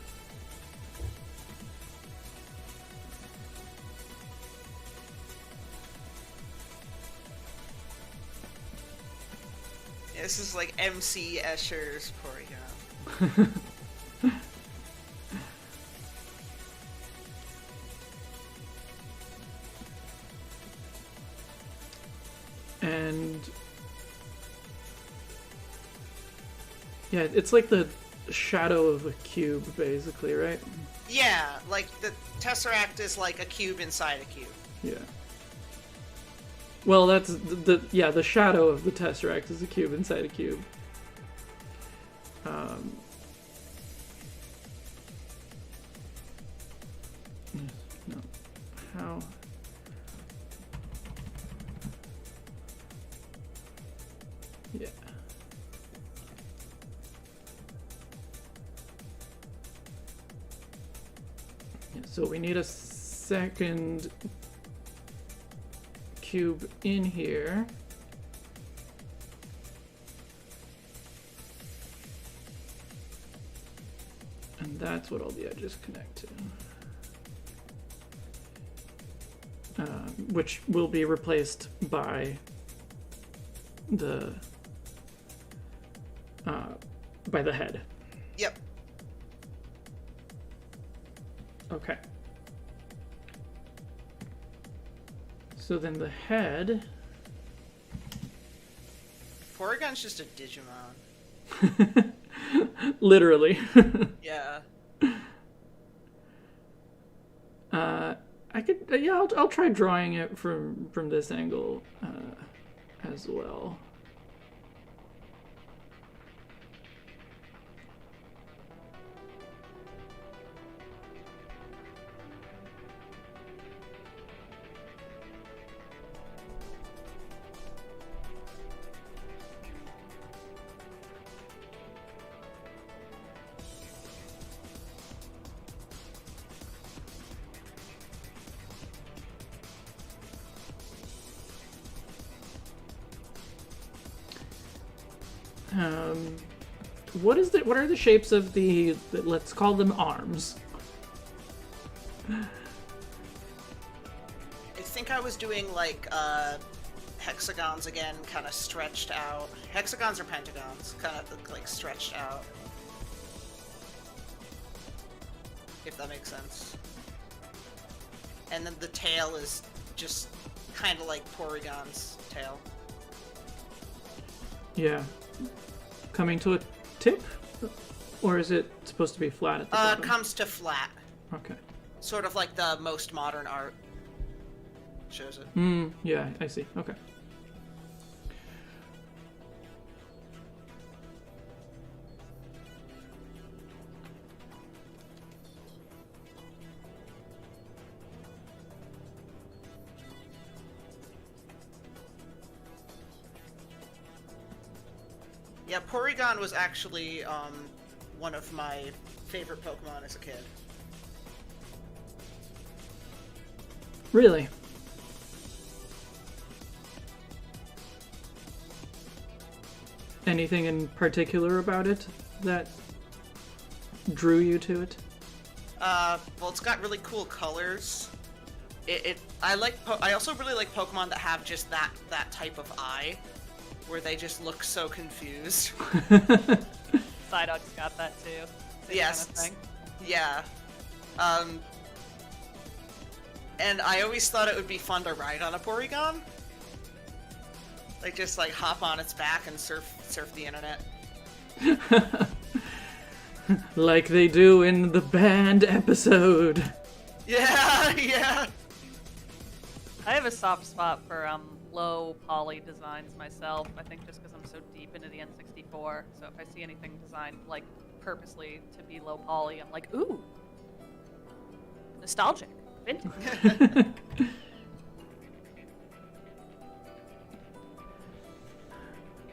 Speaker 3: This is like MC Escher's Porygon.
Speaker 1: And yeah, it's like the shadow of a cube, basically, right?
Speaker 3: Yeah, like the Tesseract is like a cube inside a cube.
Speaker 1: Yeah. Well, that's the shadow of the Tesseract is a cube inside a cube. No. How? Yeah. Yeah, so we need a second cube in here. And that's what all the edges connect to. Which will be replaced by the head.
Speaker 3: Yep.
Speaker 1: Okay. So then the head.
Speaker 3: Porygon's just a Digimon.
Speaker 1: Literally.
Speaker 3: Yeah.
Speaker 1: I could, yeah, I'll try drawing it from this angle as well. What are the shapes of the, let's call them arms?
Speaker 3: I think I was doing like hexagons again, kind of stretched out. Hexagons or pentagons, kind of like stretched out. If that makes sense. And then the tail is just kind of like Porygon's tail.
Speaker 1: Yeah. Coming to a tip? Or is it supposed to be flat at the bottom?
Speaker 3: Comes to flat.
Speaker 1: Okay.
Speaker 3: Sort of like the most modern art shows it.
Speaker 1: Yeah, I see. Okay.
Speaker 3: Yeah, Porygon was actually one of my favorite Pokemon as a kid.
Speaker 1: Really? Anything in particular about it that drew you to it?
Speaker 3: Well, it's got really cool colors. I also really like Pokemon that have just that type of eye, where they just look so confused.
Speaker 2: Psyduck's got that too. Same
Speaker 3: Yes.
Speaker 2: kind of thing.
Speaker 3: Yeah. And I always thought it would be fun to ride on a Porygon. Like just like hop on its back and surf the internet.
Speaker 1: Like they do in the band episode.
Speaker 3: Yeah, yeah.
Speaker 2: I have a soft spot for low poly designs myself. I think just because I'm so deep into the N64. So if I see anything designed like purposely to be low poly, I'm like, ooh, nostalgic, vintage.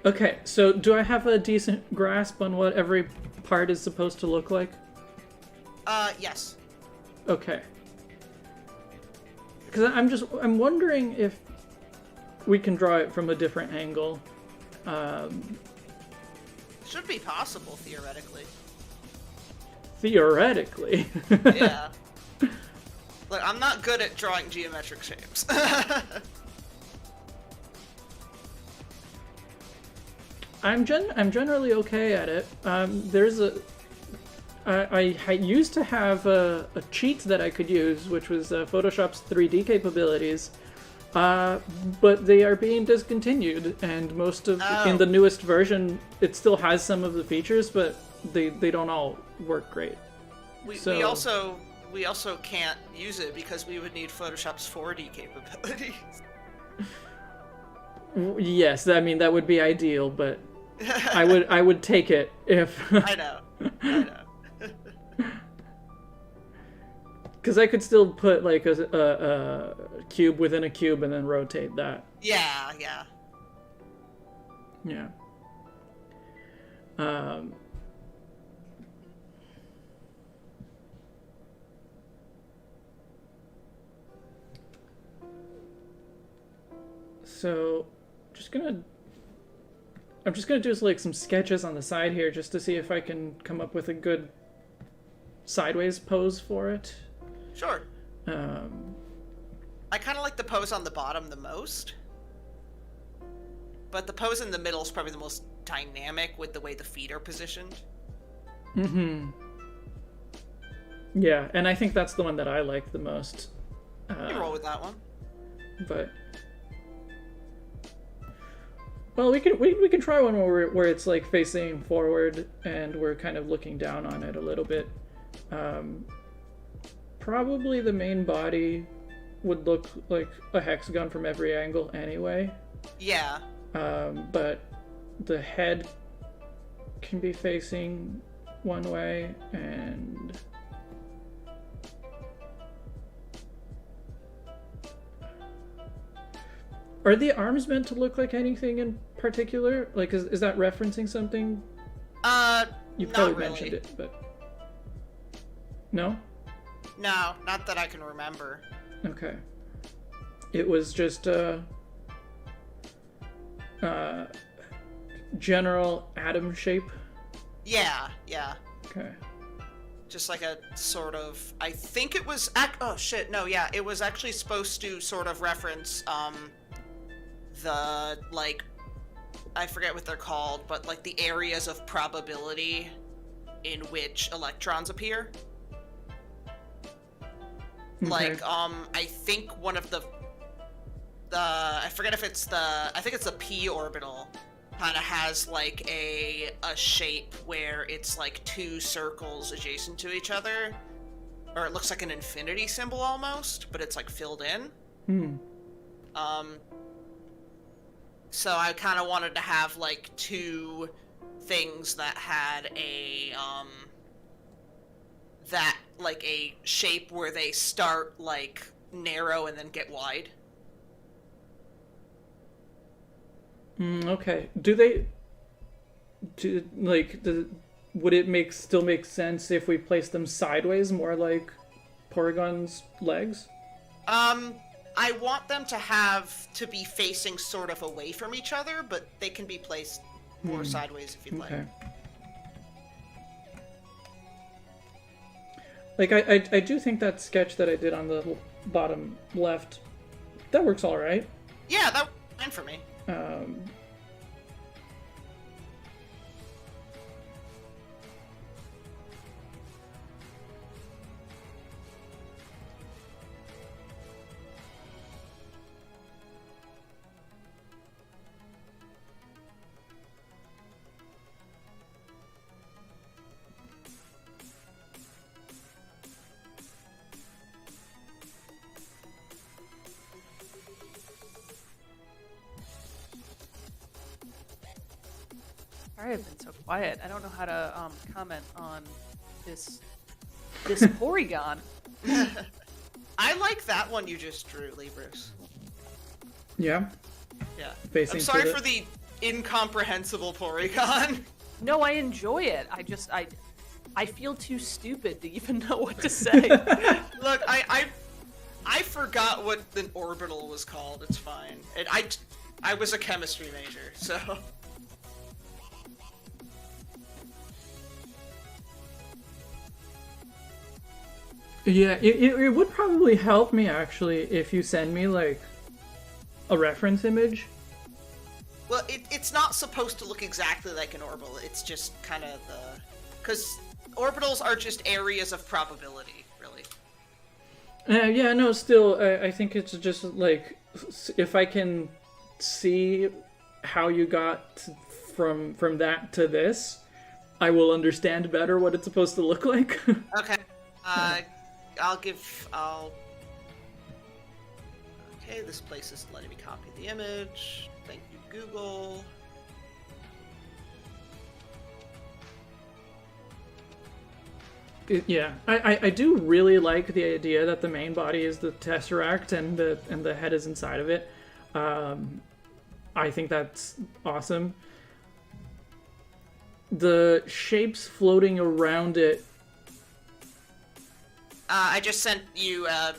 Speaker 1: Okay, so do I have a decent grasp on what every part is supposed to look like?
Speaker 3: Yes.
Speaker 1: Okay. Because I'm wondering if we can draw it from a different angle.
Speaker 3: Should be possible, theoretically.
Speaker 1: Theoretically.
Speaker 3: Yeah. Look, I'm not good at drawing geometric shapes.
Speaker 1: I'm generally okay at it. I used to have a cheat that I could use, which was Photoshop's 3D capabilities, but they are being discontinued, and most of in the newest version, it still has some of the features, but they don't all work great.
Speaker 3: We also can't use it because we would need Photoshop's 4D capabilities.
Speaker 1: Yes, I mean that would be ideal, but I would take it if
Speaker 3: I know.
Speaker 1: Because I could still put like a cube within a cube and then rotate that.
Speaker 3: Yeah.
Speaker 1: Yeah. So, I'm just gonna do like some sketches on the side here just to see if I can come up with a good sideways pose for it.
Speaker 3: Sure. I kind of like the pose on the bottom the most. But the pose in the middle is probably the most dynamic with the way the feet are positioned.
Speaker 1: Mm-hmm. Yeah, and I think that's the one that I like the most.
Speaker 3: You can roll with that one.
Speaker 1: But well, we can try one where it's like facing forward and we're kind of looking down on it a little bit. Probably the main body would look like a hexagon from every angle anyway.
Speaker 3: Yeah.
Speaker 1: But the head can be facing one way, and are the arms meant to look like anything in particular? Like, is that referencing something? You probably
Speaker 3: not really.
Speaker 1: mentioned it, but no?
Speaker 3: No, not that I can remember.
Speaker 1: Okay. It was just general atom shape.
Speaker 3: Yeah, yeah.
Speaker 1: Okay.
Speaker 3: Just like a sort of, I think it was, oh shit, no, yeah, it was actually supposed to sort of reference, the, like, I forget what they're called, but like the areas of probability in which electrons appear.
Speaker 1: Okay.
Speaker 3: Like, I think one of the, I forget if it's the, I think it's the p orbital, kind of has like a shape where it's like two circles adjacent to each other, or it looks like an infinity symbol almost, but it's like filled in. So I kind of wanted to have like two things that had a that like a shape where they start like narrow and then get wide.
Speaker 1: Okay. Would it still make sense if we place them sideways, more like Porygon's legs?
Speaker 3: I want them to be facing sort of away from each other, but they can be placed more sideways if you'd like.
Speaker 1: Like, I do think that sketch that I did on the bottom left, that works all right.
Speaker 3: Yeah, that was fine for me.
Speaker 2: Sorry I've been so quiet. I don't know how to comment on this Porygon.
Speaker 3: I like that one you just drew, Libris.
Speaker 1: Yeah?
Speaker 3: Yeah.
Speaker 1: Facing
Speaker 3: I'm sorry
Speaker 1: to the-
Speaker 3: for the incomprehensible Porygon.
Speaker 2: No, I enjoy it. I feel too stupid to even know what to say.
Speaker 3: Look, I forgot what an orbital was called. It's fine. And I was a chemistry major, so.
Speaker 1: Yeah, it would probably help me, actually, if you send me, like, a reference image.
Speaker 3: Well, it's not supposed to look exactly like an orbital. It's just kind of the... Because orbitals are just areas of probability, really.
Speaker 1: Yeah, no, still, I think it's just, like, if I can see how you got from that to this, I will understand better what it's supposed to look like.
Speaker 3: Okay. Okay, this place is letting me copy the image. Thank you, Google.
Speaker 1: Yeah, I do really like the idea that the main body is the Tesseract and the head is inside of it. I think that's awesome. The shapes floating around it.
Speaker 3: I just sent you the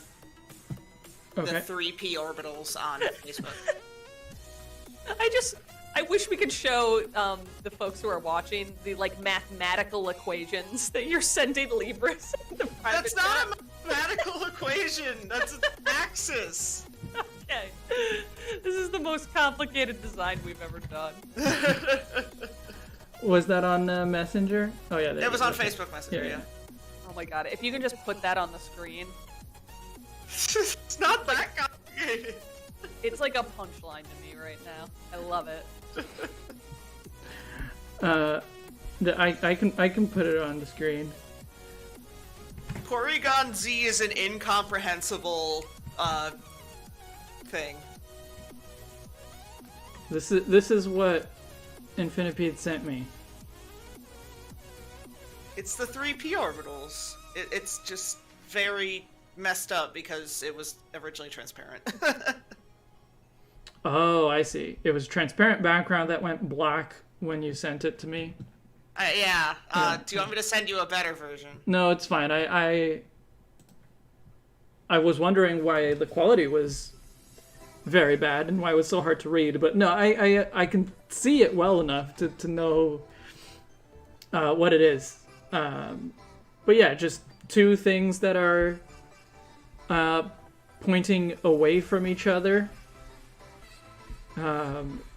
Speaker 1: Okay.
Speaker 3: 3P orbitals on Facebook.
Speaker 2: I wish we could show the folks who are watching the like mathematical equations that you're sending Libris.
Speaker 3: That's not a mathematical equation. That's an axis.
Speaker 2: Okay. This is the most complicated design we've ever done.
Speaker 1: Was that on Messenger? Oh yeah,
Speaker 3: It was on Facebook Messenger. Yeah.
Speaker 2: Oh my god! If you can just put that on the screen,
Speaker 3: It's not that complicated.
Speaker 2: it's like a punchline to me right now. I love it.
Speaker 1: I can put it on the screen.
Speaker 3: Porygon Z is an incomprehensible thing.
Speaker 1: This is what Infinipede sent me.
Speaker 3: It's the 3p orbitals. It's just very messed up because it was originally transparent.
Speaker 1: Oh, I see. It was transparent background that went black when you sent it to me.
Speaker 3: Yeah. Do you want me to send you a better version?
Speaker 1: No, it's fine. I was wondering why the quality was very bad and why it was so hard to read, but no, I can see it well enough to know what it is. But yeah, just two things that are pointing away from each other.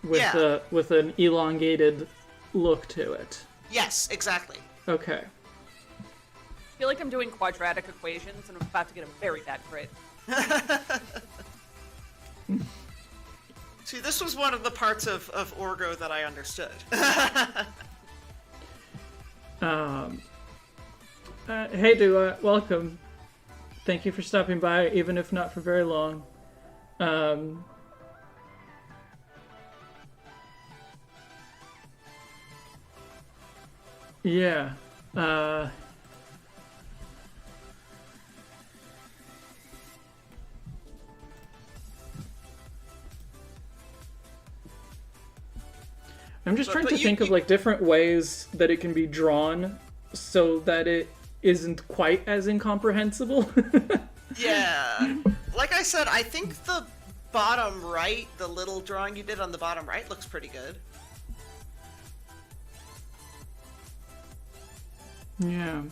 Speaker 1: With an elongated look to it.
Speaker 3: Yes, exactly.
Speaker 1: Okay.
Speaker 2: I feel like I'm doing quadratic equations and I'm about to get a very bad grade.
Speaker 3: See, this was one of the parts of Orgo that I understood.
Speaker 1: Hey, Dua, welcome. Thank you for stopping by, even if not for very long. Yeah. I'm just trying to think of like different ways that it can be drawn so that it isn't quite as incomprehensible.
Speaker 3: Yeah. Like I said, I think the bottom right, the little drawing you did on the bottom right looks pretty good.
Speaker 1: Yeah.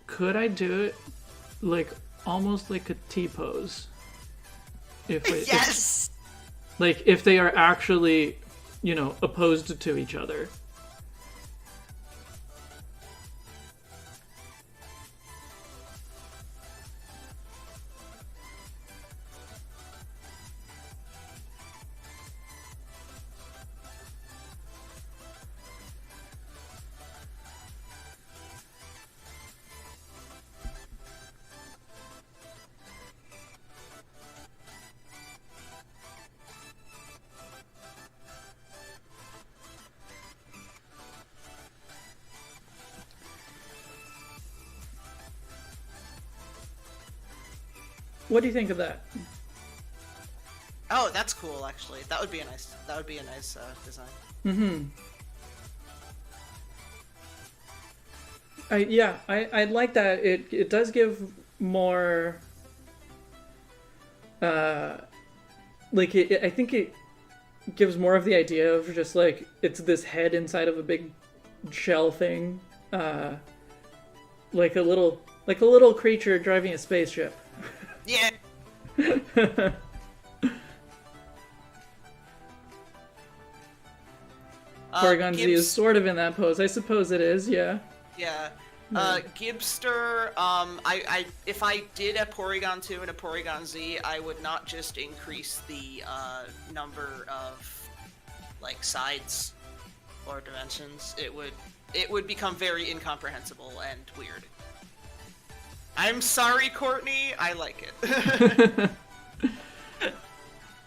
Speaker 1: Could I do it like almost like a T-pose?
Speaker 3: Yes!
Speaker 1: If they are actually, opposed to each other. What do you think of that?
Speaker 3: Oh, that's cool. Actually, that would be a nice design.
Speaker 1: Mm-hmm. I like that. It does give more. I think it gives more of the idea of just like it's this head inside of a big shell thing, like a little creature driving a spaceship.
Speaker 3: Yeah.
Speaker 1: Porygon Z is sort of in that pose. I suppose it is, yeah.
Speaker 3: Yeah. Gibster, if I did a Porygon 2 and a Porygon Z, I would not just increase the number of like sides or dimensions. It would become very incomprehensible and weird. I'm sorry, Courtney. I like it.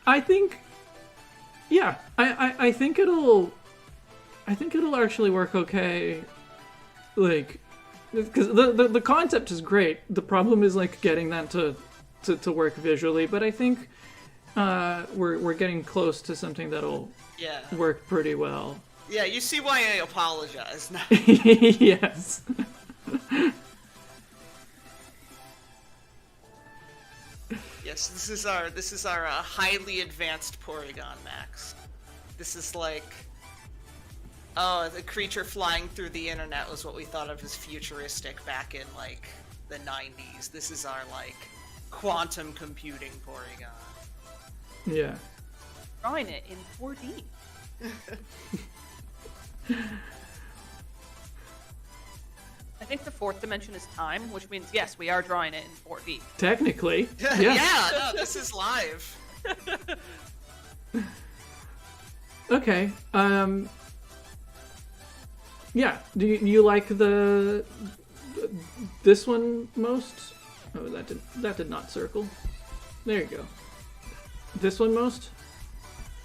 Speaker 1: I think, yeah, I think it'll actually work okay. Like, because the concept is great. The problem is like getting that to work visually. But I think we're getting close to something that'll work pretty well.
Speaker 3: Yeah, you see why I apologize now.
Speaker 1: Yes.
Speaker 3: Yeah, Yes, this is our highly advanced Porygon Max. This is like, oh, the creature flying through the internet was what we thought of as futuristic back in like the 90s. This is our like quantum computing Porygon.
Speaker 1: Yeah.
Speaker 2: Drawing it in 4D. I think the fourth dimension is time, which means yes, we are drawing it in 4D.
Speaker 1: Technically. Yeah.
Speaker 3: Yeah, no, this is live.
Speaker 1: Okay. Yeah. Do you like this one most? Oh, that did not circle. There you go. This one most?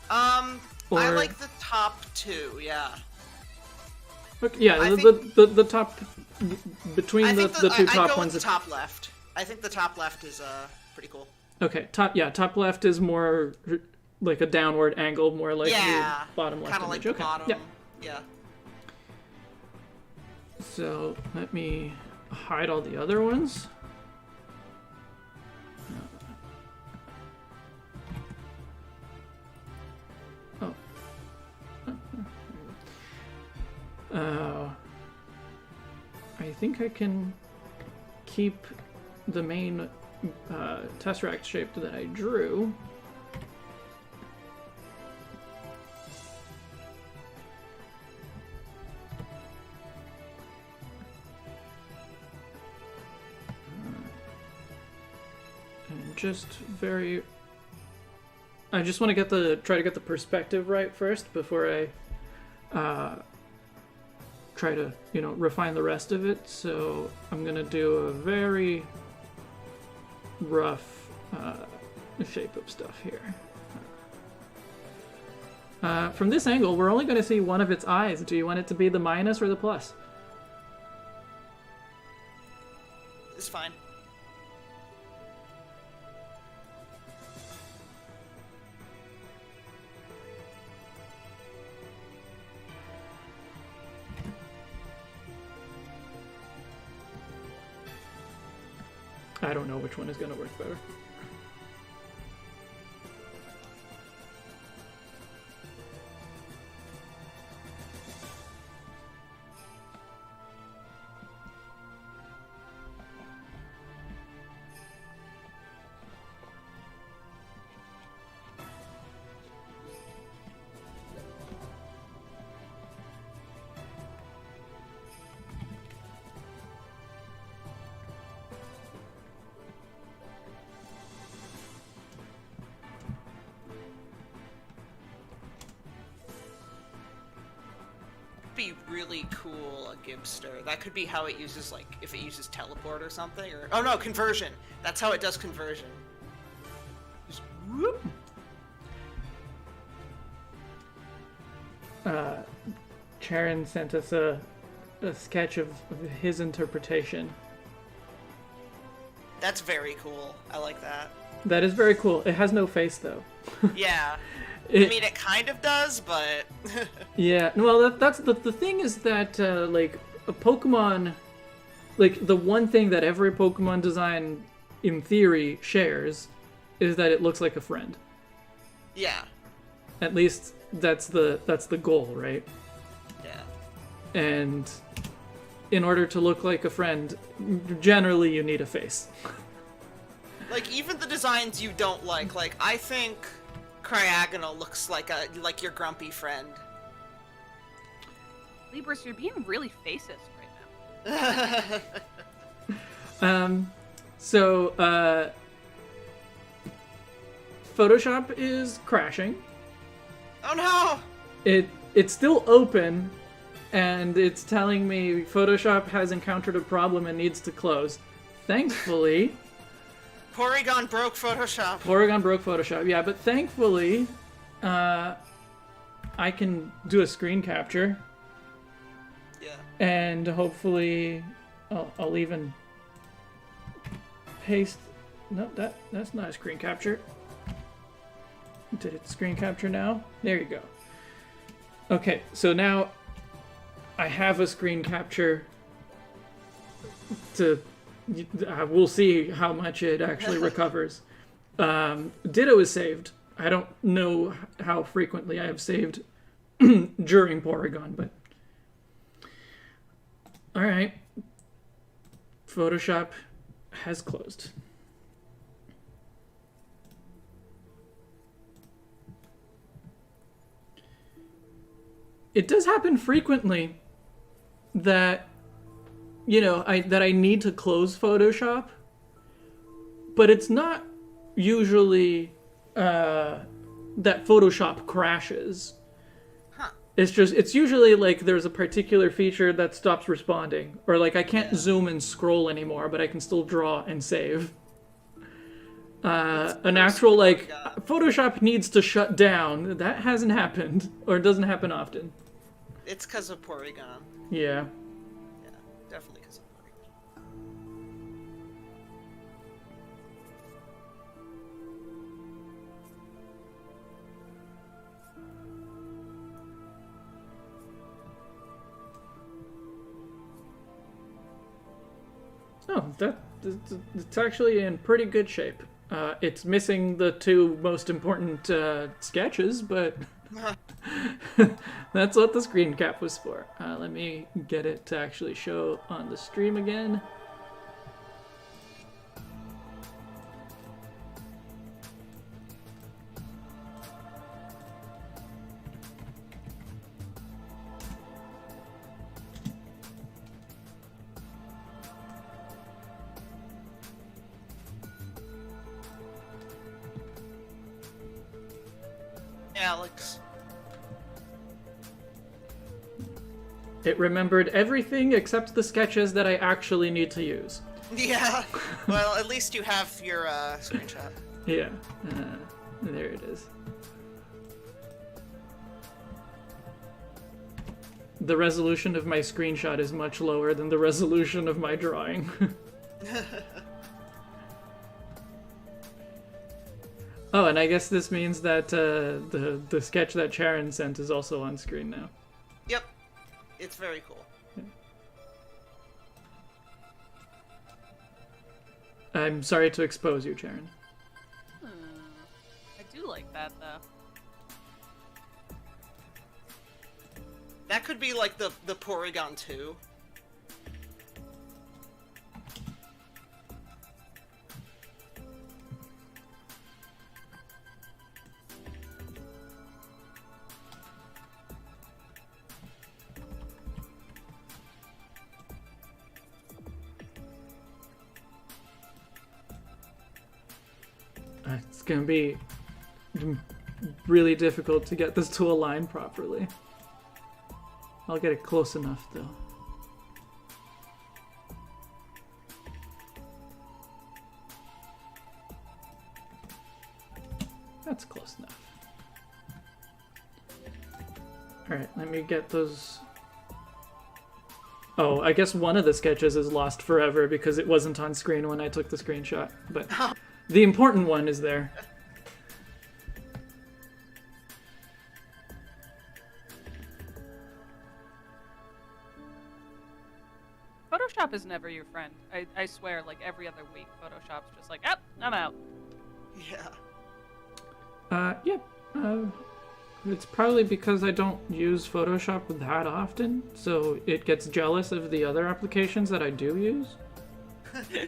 Speaker 3: I
Speaker 1: Or-
Speaker 3: like the top two, yeah.
Speaker 1: Okay, yeah,
Speaker 3: I
Speaker 1: the top between
Speaker 3: I
Speaker 1: the
Speaker 3: think
Speaker 1: two
Speaker 3: I'd
Speaker 1: top
Speaker 3: go
Speaker 1: ones.
Speaker 3: with the top left. I think the top left is pretty cool.
Speaker 1: Okay, top left is more like a downward angle, more like
Speaker 3: Yeah,
Speaker 1: the bottom left
Speaker 3: kind of
Speaker 1: image.
Speaker 3: like the
Speaker 1: Okay,
Speaker 3: bottom.
Speaker 1: yeah.
Speaker 3: Yeah.
Speaker 1: So let me hide all the other ones. Oh. I think I can keep the main tesseract shape that I drew. And just very... I just want to try to get the perspective right first before I try to, refine the rest of it. So I'm gonna do a very rough shape of stuff here. From this angle, we're only going to see one of its eyes. Do you want it to be the minus or the plus?
Speaker 3: It's fine.
Speaker 1: I don't know which one is going to work better.
Speaker 3: Be really cool, a Gibster. That could be how it uses, like, if it uses teleport or something, or... Oh no, conversion! That's how it does conversion. Just whoop!
Speaker 1: Charon sent us a sketch of his interpretation.
Speaker 3: That's very cool. I like that.
Speaker 1: That is very cool. It has no face, though.
Speaker 3: Yeah. I mean, it kind of does, but...
Speaker 1: Yeah, well, that's the thing is that, like, a Pokemon... Like, the one thing that every Pokemon design, in theory, shares is that it looks like a friend.
Speaker 3: Yeah.
Speaker 1: At least that's the goal, right?
Speaker 3: Yeah.
Speaker 1: And in order to look like a friend, generally you need a face.
Speaker 3: Like, even the designs you don't like, I think... Cryogonal looks like your grumpy friend.
Speaker 2: Libris, you're being really facist right now.
Speaker 1: So, Photoshop is crashing.
Speaker 3: Oh no!
Speaker 1: It's still open, and it's telling me Photoshop has encountered a problem and needs to close. Thankfully...
Speaker 3: Porygon broke Photoshop.
Speaker 1: Porygon broke Photoshop, yeah, but thankfully, I can do a screen capture.
Speaker 3: Yeah.
Speaker 1: And hopefully, I'll even paste... No, that's not a screen capture. Did it screen capture now? There you go. Okay, so now I have a screen capture to... we'll see how much it actually recovers. Ditto is saved. I don't know how frequently I have saved during Porygon, but... Alright. Photoshop has closed. It does happen frequently that, you know, that I need to close Photoshop, but it's not usually that Photoshop crashes.
Speaker 3: Huh.
Speaker 1: It's usually like there's a particular feature that stops responding, or like I can't zoom and scroll anymore, but I can still draw and save. An actual like Photoshop needs to shut down. That hasn't happened, or it doesn't happen often.
Speaker 3: It's because of Porygon.
Speaker 1: Yeah.
Speaker 3: Yeah, definitely because of Porygon.
Speaker 1: Oh, it's actually in pretty good shape. It's missing the two most important sketches, but that's what the screen cap was for. Let me get it to actually show on the stream again.
Speaker 3: Alex.
Speaker 1: It remembered everything except the sketches that I actually need to use.
Speaker 3: Yeah. Well, at least you have your screenshot.
Speaker 1: Yeah. There it is. The resolution of my screenshot is much lower than the resolution of my drawing. Oh, and I guess this means that the sketch that Sharon sent is also on screen now.
Speaker 3: Yep. It's very cool.
Speaker 1: I'm sorry to expose you, Sharon.
Speaker 2: I do like that, though.
Speaker 3: That could be like the Porygon 2.
Speaker 1: It's gonna be really difficult to get this to align properly. I'll get it close enough, though. That's close enough. Alright, let me get those... Oh, I guess one of the sketches is lost forever because it wasn't on screen when I took the screenshot, but the important one is there.
Speaker 2: Photoshop is never your friend. I swear, like every other week, Photoshop's just like, I'm out.
Speaker 3: Yeah.
Speaker 1: It's probably because I don't use Photoshop that often, so it gets jealous of the other applications that I do use.
Speaker 2: It's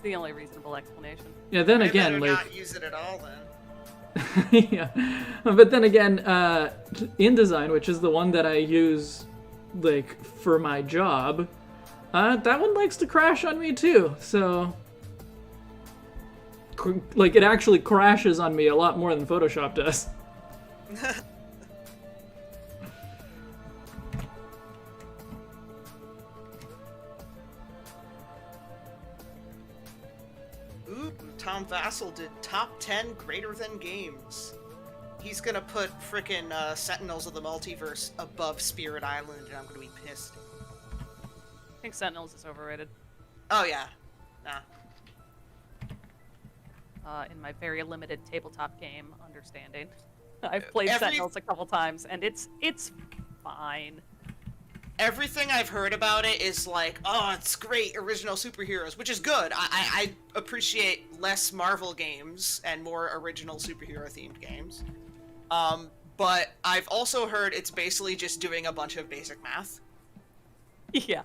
Speaker 2: the only reasonable explanation.
Speaker 1: Yeah, then
Speaker 3: I
Speaker 1: again,
Speaker 3: better
Speaker 1: like...
Speaker 3: not use it at all, then.
Speaker 1: Yeah, but then again, InDesign, which is the one that I use, like, for my job, that one likes to crash on me too, so... Like, it actually crashes on me a lot more than Photoshop does.
Speaker 3: Ooh, Tom Vassell did top 10 greater than games. He's gonna put frickin' Sentinels of the Multiverse above Spirit Island, and I'm gonna be pissed.
Speaker 2: I think Sentinels is overrated.
Speaker 3: Oh, yeah. Nah.
Speaker 2: In my very limited tabletop game understanding, I've played Sentinels a couple times, and it's fine.
Speaker 3: everything I've heard about it is like, oh, it's great, original superheroes, which is good. I appreciate less Marvel games and more original superhero-themed games. But I've also heard it's basically just doing a bunch of basic math.
Speaker 4: Yeah.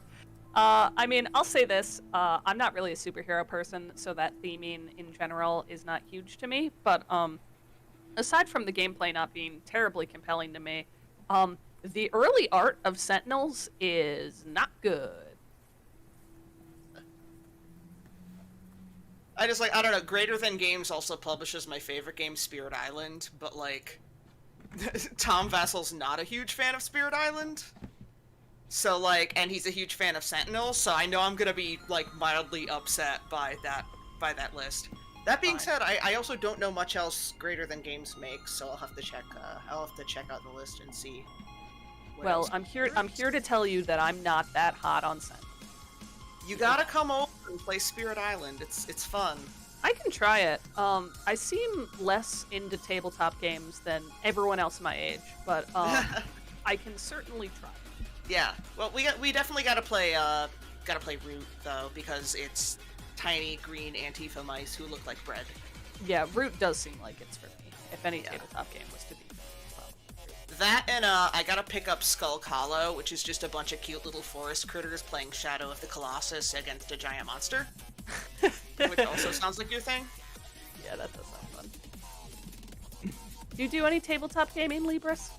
Speaker 4: I mean, I'll say this. I'm not really a superhero person, so that theming in general is not huge to me. But aside from the gameplay not being terribly compelling to me, the early art of Sentinels is not good.
Speaker 3: I don't know, Greater Than Games also publishes my favorite game, Spirit Island, but like, Tom Vassel's not a huge fan of Spirit Island. So like, and he's a huge fan of Sentinels, so I know I'm gonna be like mildly upset by that list. That being said, I also don't know much else Greater Than Games makes, so I'll have to check out the list and see.
Speaker 4: Well, I'm here to tell you that I'm not that hot on Sentinels.
Speaker 3: You gotta come over and play Spirit Island. It's fun.
Speaker 4: I can try it. I seem less into tabletop games than everyone else my age, but I can certainly try.
Speaker 3: Yeah. Well, we definitely gotta play Root though, because it's tiny green Antifa mice who look like bread.
Speaker 4: Yeah, Root does seem like it's for me. If any tabletop game was to be.
Speaker 3: That and I gotta pick up Skull Hollow, which is just a bunch of cute little forest critters playing Shadow of the Colossus against a giant monster. Which also sounds like your thing.
Speaker 4: Yeah, that does sound fun. Do you do any tabletop gaming, Libris?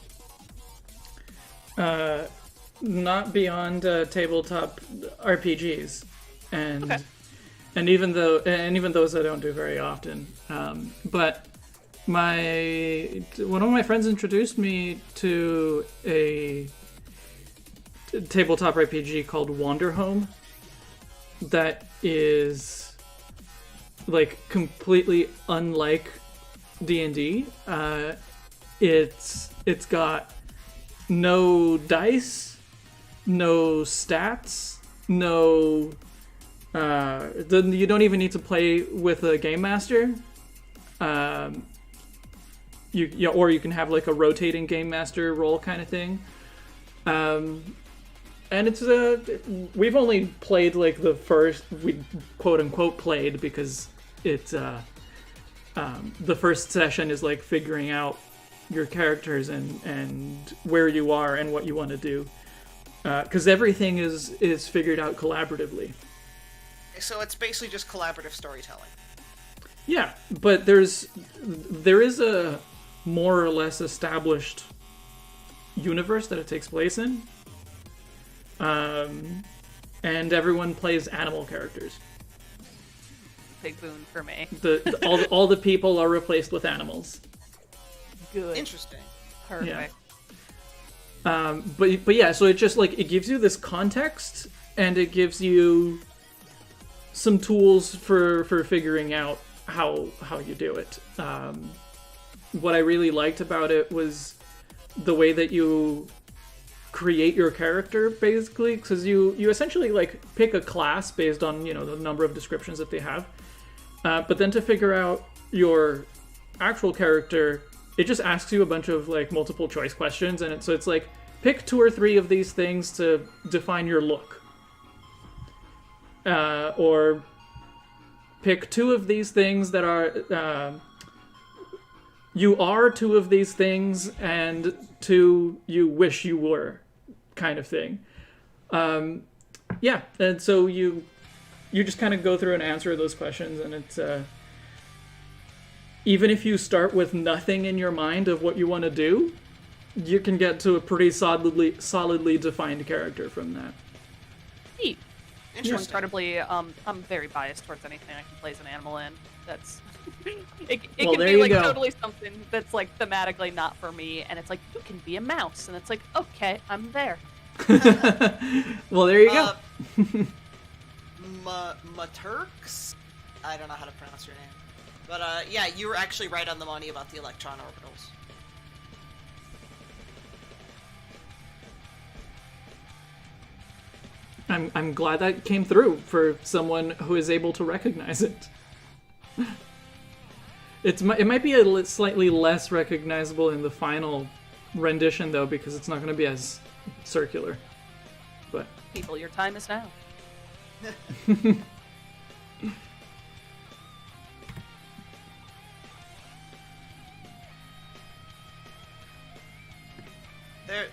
Speaker 1: Not beyond tabletop RPGs, and
Speaker 4: Okay.
Speaker 1: and even those I don't do very often. But one of my friends introduced me to a tabletop RPG called Wanderhome that is like completely unlike D&D. It's got no dice, no stats, no you don't even need to play with a game master. Or you can have like a rotating game master role kind of thing. And it's we've only played like the first, we quote unquote played, because it's the first session is like figuring out your characters and where you are and what you want to do, because everything is figured out collaboratively.
Speaker 3: So it's basically just collaborative storytelling.
Speaker 1: Yeah, but there is a more or less established universe that it takes place in, and everyone plays animal characters.
Speaker 4: Big boon for me.
Speaker 1: All the people are replaced with animals.
Speaker 4: Good.
Speaker 3: Interesting.
Speaker 4: Perfect.
Speaker 1: Yeah. But yeah, so it just like it gives you this context, and it gives you some tools for figuring out how you do it. What I really liked about it was the way that you create your character, basically, because you essentially like pick a class based on the number of descriptions that they have, but then to figure out your actual character, it just asks you a bunch of like multiple choice questions, and so it's like pick 2 or 3 of these things to define your look, or pick 2 of these things that are you are 2 of these things, and 2 you wish you were, kind of thing. Yeah, and so you just kind of go through and answer those questions, and it's even if you start with nothing in your mind of what you want to do, you can get to a pretty solidly defined character from that.
Speaker 4: Neat.
Speaker 3: Interesting.
Speaker 4: Incredibly, I'm very biased towards anything I can play as an animal in. That's it
Speaker 1: Well,
Speaker 4: can
Speaker 1: there
Speaker 4: be
Speaker 1: you
Speaker 4: like
Speaker 1: go.
Speaker 4: totally something that's like thematically not for me, and it's like you can be a mouse, and it's like okay, I'm there.
Speaker 1: Well, there you go.
Speaker 3: Maturks? I don't know how to pronounce your name. But yeah, you were actually right on the money about the electron orbitals.
Speaker 1: I'm glad that came through for someone who is able to recognize it. It might be slightly less recognizable in the final rendition, though, because it's not going to be as circular.
Speaker 4: people, your time is now.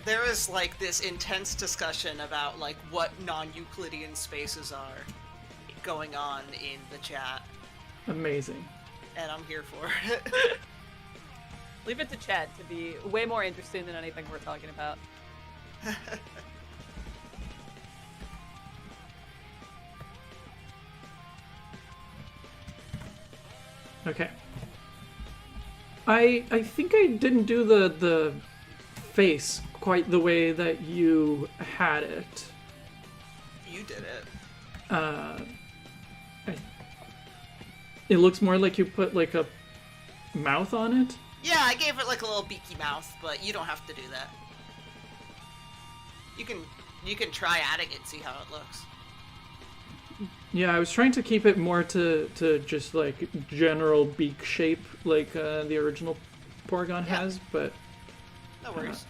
Speaker 3: There is like this intense discussion about like what non-Euclidean spaces are going on in the chat,
Speaker 1: Amazing.
Speaker 3: and I'm here for it.
Speaker 4: Leave it to chat to be way more interesting than anything we're talking about.
Speaker 1: Okay. I think I didn't do the face quite the way that you had it.
Speaker 3: You did it.
Speaker 1: It looks more like you put like a mouth on it.
Speaker 3: Yeah, I gave it like a little beaky mouth, but you don't have to do that. You can try adding it, see how it looks.
Speaker 1: Yeah, I was trying to keep it more to just like general beak shape like the original Porygon
Speaker 3: Yeah.
Speaker 1: has, but
Speaker 3: No worries.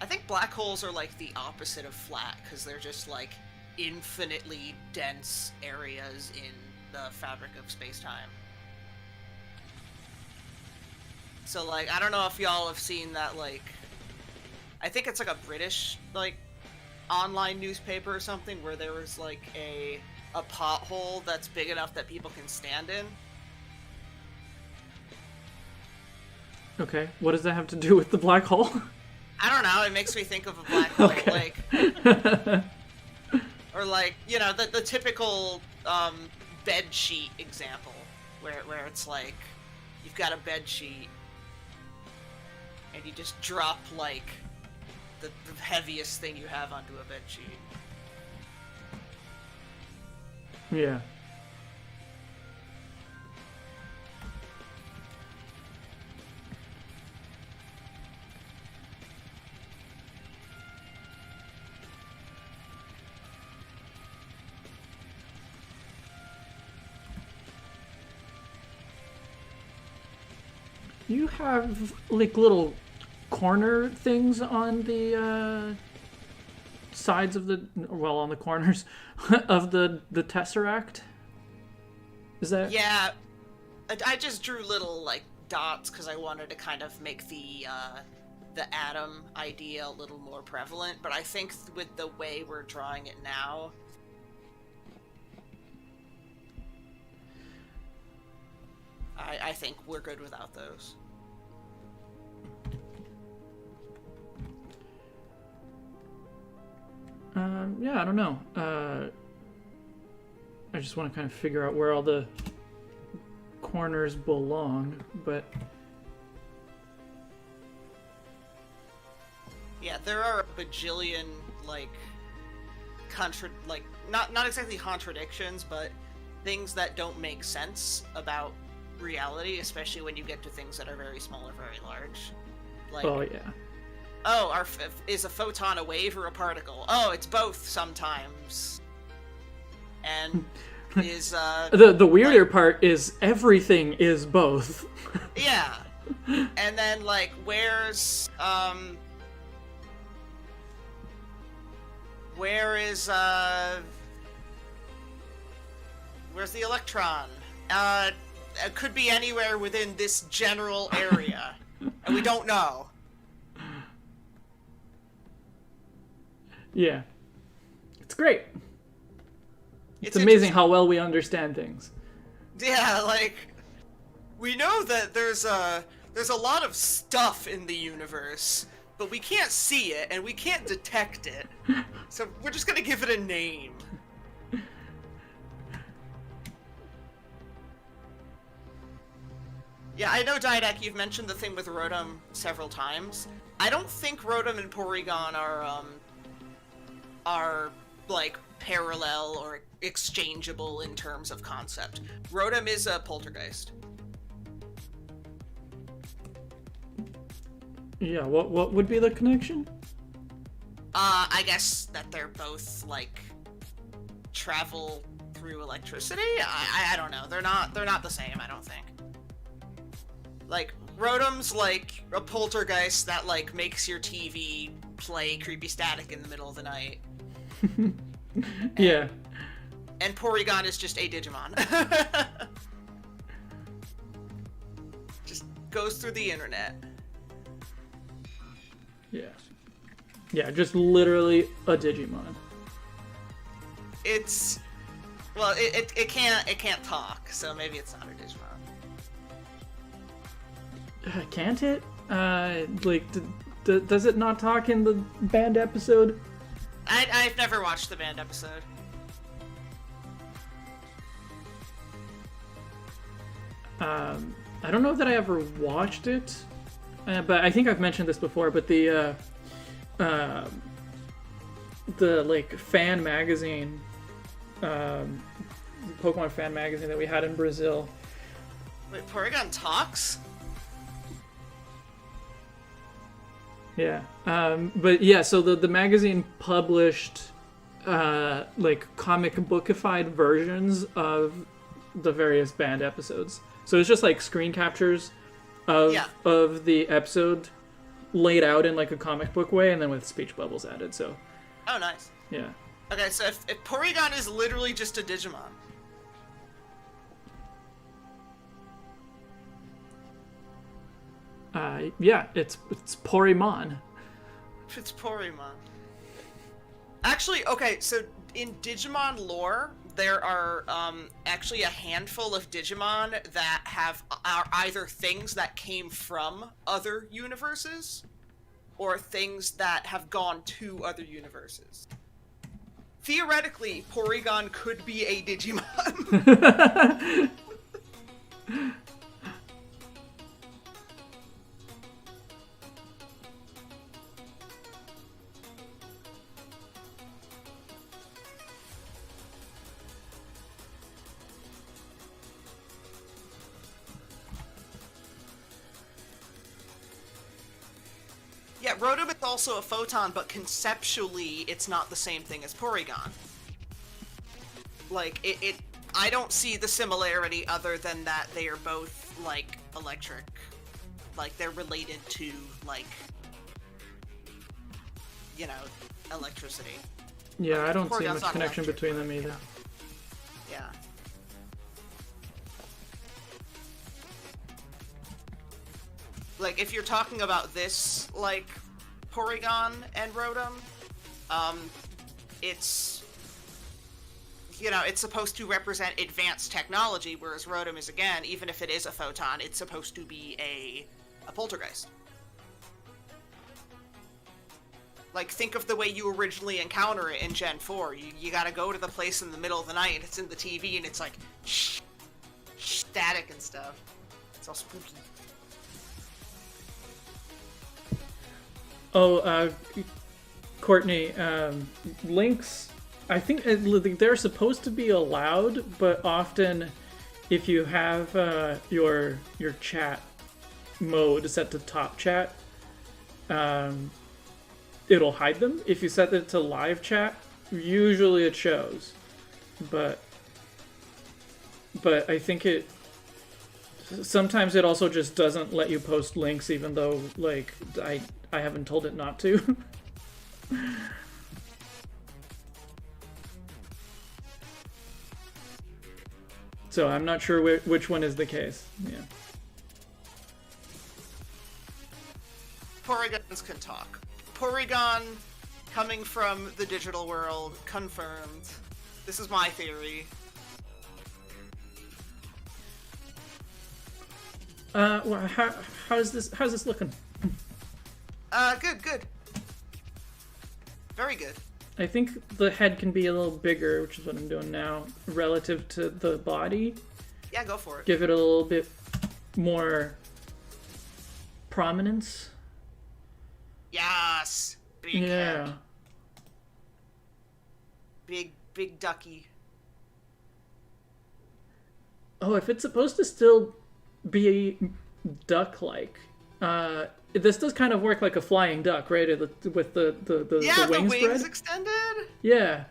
Speaker 3: I think black holes are like the opposite of flat because they're just like infinitely dense areas in the fabric of space-time. So like, I don't know if y'all have seen that, like, I think it's like a British like online newspaper or something where there was like a pothole that's big enough that people can stand in.
Speaker 1: okay. What does that have to do with the black hole?
Speaker 3: I don't know, it makes me think of a black hole,
Speaker 1: Okay.
Speaker 3: like, or like, you know, the typical bed sheet example, where it's like, you've got a bed sheet, and you just drop, like, the heaviest thing you have onto a bed sheet.
Speaker 1: Yeah. You have like little corner things on the sides of the, well, on the corners of the Tesseract. Is that?
Speaker 3: Yeah, I just drew little, like, dots because I wanted to kind of make the atom idea a little more prevalent, but I think with the way we're drawing it now, I think we're good without those.
Speaker 1: Yeah, I don't know. I just want to kind of figure out where all the corners belong, but
Speaker 3: Yeah, there are a bajillion, like, not exactly contradictions, but things that don't make sense about reality, especially when you get to things that are very small or very large. Like,
Speaker 1: oh yeah.
Speaker 3: oh, is a photon a wave or a particle? Oh, it's both sometimes. And is
Speaker 1: The weirder part is everything is both.
Speaker 3: yeah. And then like where's the electron? It could be anywhere within this general area. And we don't know.
Speaker 1: Yeah. It's great. It's
Speaker 3: It's
Speaker 1: amazing how well we understand things.
Speaker 3: Yeah, like we know that there's a lot of stuff in the universe, but we can't see it and we can't detect it. So we're just gonna give it a name. Yeah, I know, Didac, you've mentioned the thing with Rotom several times. I don't think Rotom and Porygon are like parallel or exchangeable in terms of concept. Rotom is a poltergeist.
Speaker 1: Yeah, what would be the connection?
Speaker 3: I guess that they're both like travel through electricity. I don't know. They're not the same. I don't think. Like Rotom's like a poltergeist that like makes your TV play creepy static in the middle of the night.
Speaker 1: Yeah.
Speaker 3: And Porygon is just a Digimon. Just goes through the internet.
Speaker 1: Yeah. Yeah, just literally a Digimon.
Speaker 3: It's well, it can't talk, so maybe it's not a Digimon.
Speaker 1: Can't it? Like, does it not talk in the band episode?
Speaker 3: I've never watched the band episode.
Speaker 1: I don't know that I ever watched it, but I think I've mentioned this before. But the like fan magazine, Pokemon fan magazine that we had in Brazil.
Speaker 3: Wait, Porygon talks?
Speaker 1: Yeah, but yeah, so the magazine published like comic bookified versions of the various band episodes. So it's just like screen captures of the episode laid out in like a comic book way, and then with speech bubbles added. So
Speaker 3: Oh, nice.
Speaker 1: yeah,
Speaker 3: Okay, so if Porygon is literally just a Digimon.
Speaker 1: yeah, it's Porymon.
Speaker 3: It's Porymon. Actually, okay, so in Digimon lore, there are actually a handful of Digimon that are either things that came from other universes, or things that have gone to other universes. Theoretically, Porygon could be a Digimon. Yeah, Rotom is also a photon, but conceptually, it's not the same thing as Porygon. Like, I don't see the similarity other than that they are both, like, electric. Like, they're related to, like, you know, electricity.
Speaker 1: Yeah, I don't see
Speaker 3: Porygons
Speaker 1: much
Speaker 3: not
Speaker 1: connection
Speaker 3: electric,
Speaker 1: between them
Speaker 3: but,
Speaker 1: either.
Speaker 3: Yeah. Like, if you're talking about this, like, Porygon and Rotom, it's, you know, it's supposed to represent advanced technology, whereas Rotom is, again, even if it is a photon, it's supposed to be a poltergeist. Like, think of the way you originally encounter it in Gen 4. You gotta go to the place in the middle of the night, and it's in the TV, and it's like, static and stuff. It's all spooky.
Speaker 1: Oh, Courtney, links, I think they're supposed to be allowed, but often if you have your chat mode set to top chat, it'll hide them. If you set it to live chat, usually it shows. But I think sometimes it also just doesn't let you post links, even though, like, I haven't told it not to. So I'm not sure which one is the case. Yeah.
Speaker 3: Porygons can talk. Porygon, coming from the digital world, confirmed. This is my theory.
Speaker 1: Well, how's this looking?
Speaker 3: Good. Very good.
Speaker 1: I think the head can be a little bigger, which is what I'm doing now, relative to the body.
Speaker 3: Yeah, go for it.
Speaker 1: Give it a little bit more prominence.
Speaker 3: Yes! Big
Speaker 1: Yeah.
Speaker 3: head. big ducky.
Speaker 1: Oh, if it's supposed to still be duck-like, this does kind of work like a flying duck, right? With the
Speaker 3: Yeah, the
Speaker 1: wing
Speaker 3: wings
Speaker 1: spread.
Speaker 3: extended.
Speaker 1: Yeah.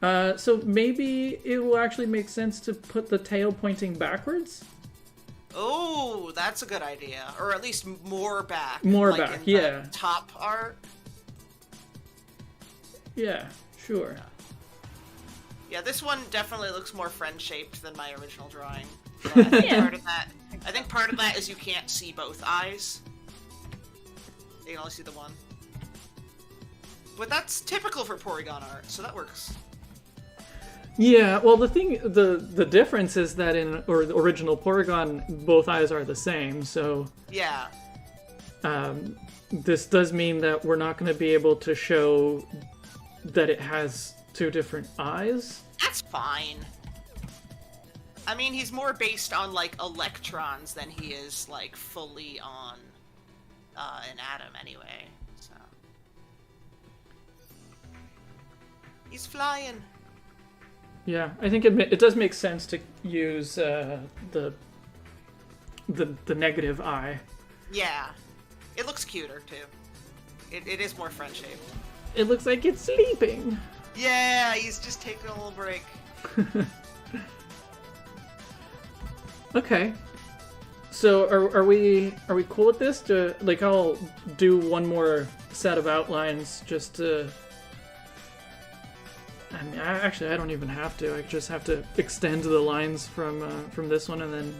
Speaker 1: So maybe it will actually make sense to put the tail pointing backwards.
Speaker 3: Oh, that's a good idea. Or at least more back.
Speaker 1: More
Speaker 3: like
Speaker 1: back,
Speaker 3: in the
Speaker 1: yeah.
Speaker 3: top art.
Speaker 1: Yeah, sure.
Speaker 3: Yeah, this one definitely looks more friend-shaped than my original drawing. But I think part of that is you can't see both eyes. You can only see the one. But that's typical for Porygon art, so that works.
Speaker 1: Yeah, well, the difference is that in original Porygon, both eyes are the same, so
Speaker 3: Yeah.
Speaker 1: this does mean that we're not going to be able to show that it has two different eyes.
Speaker 3: That's fine. I mean, he's more based on, like, electrons than he is, like, fully on an atom anyway, so. He's flying.
Speaker 1: Yeah, I think it does make sense to use the negative eye.
Speaker 3: Yeah. It looks cuter, too. It is more friend-shaped.
Speaker 1: It looks like it's sleeping.
Speaker 3: Yeah, he's just taking a little break.
Speaker 1: Okay. So are we cool with this? Like, I'll do one more set of outlines just to. I mean, actually, I don't even have to. I just have to extend the lines from this one and then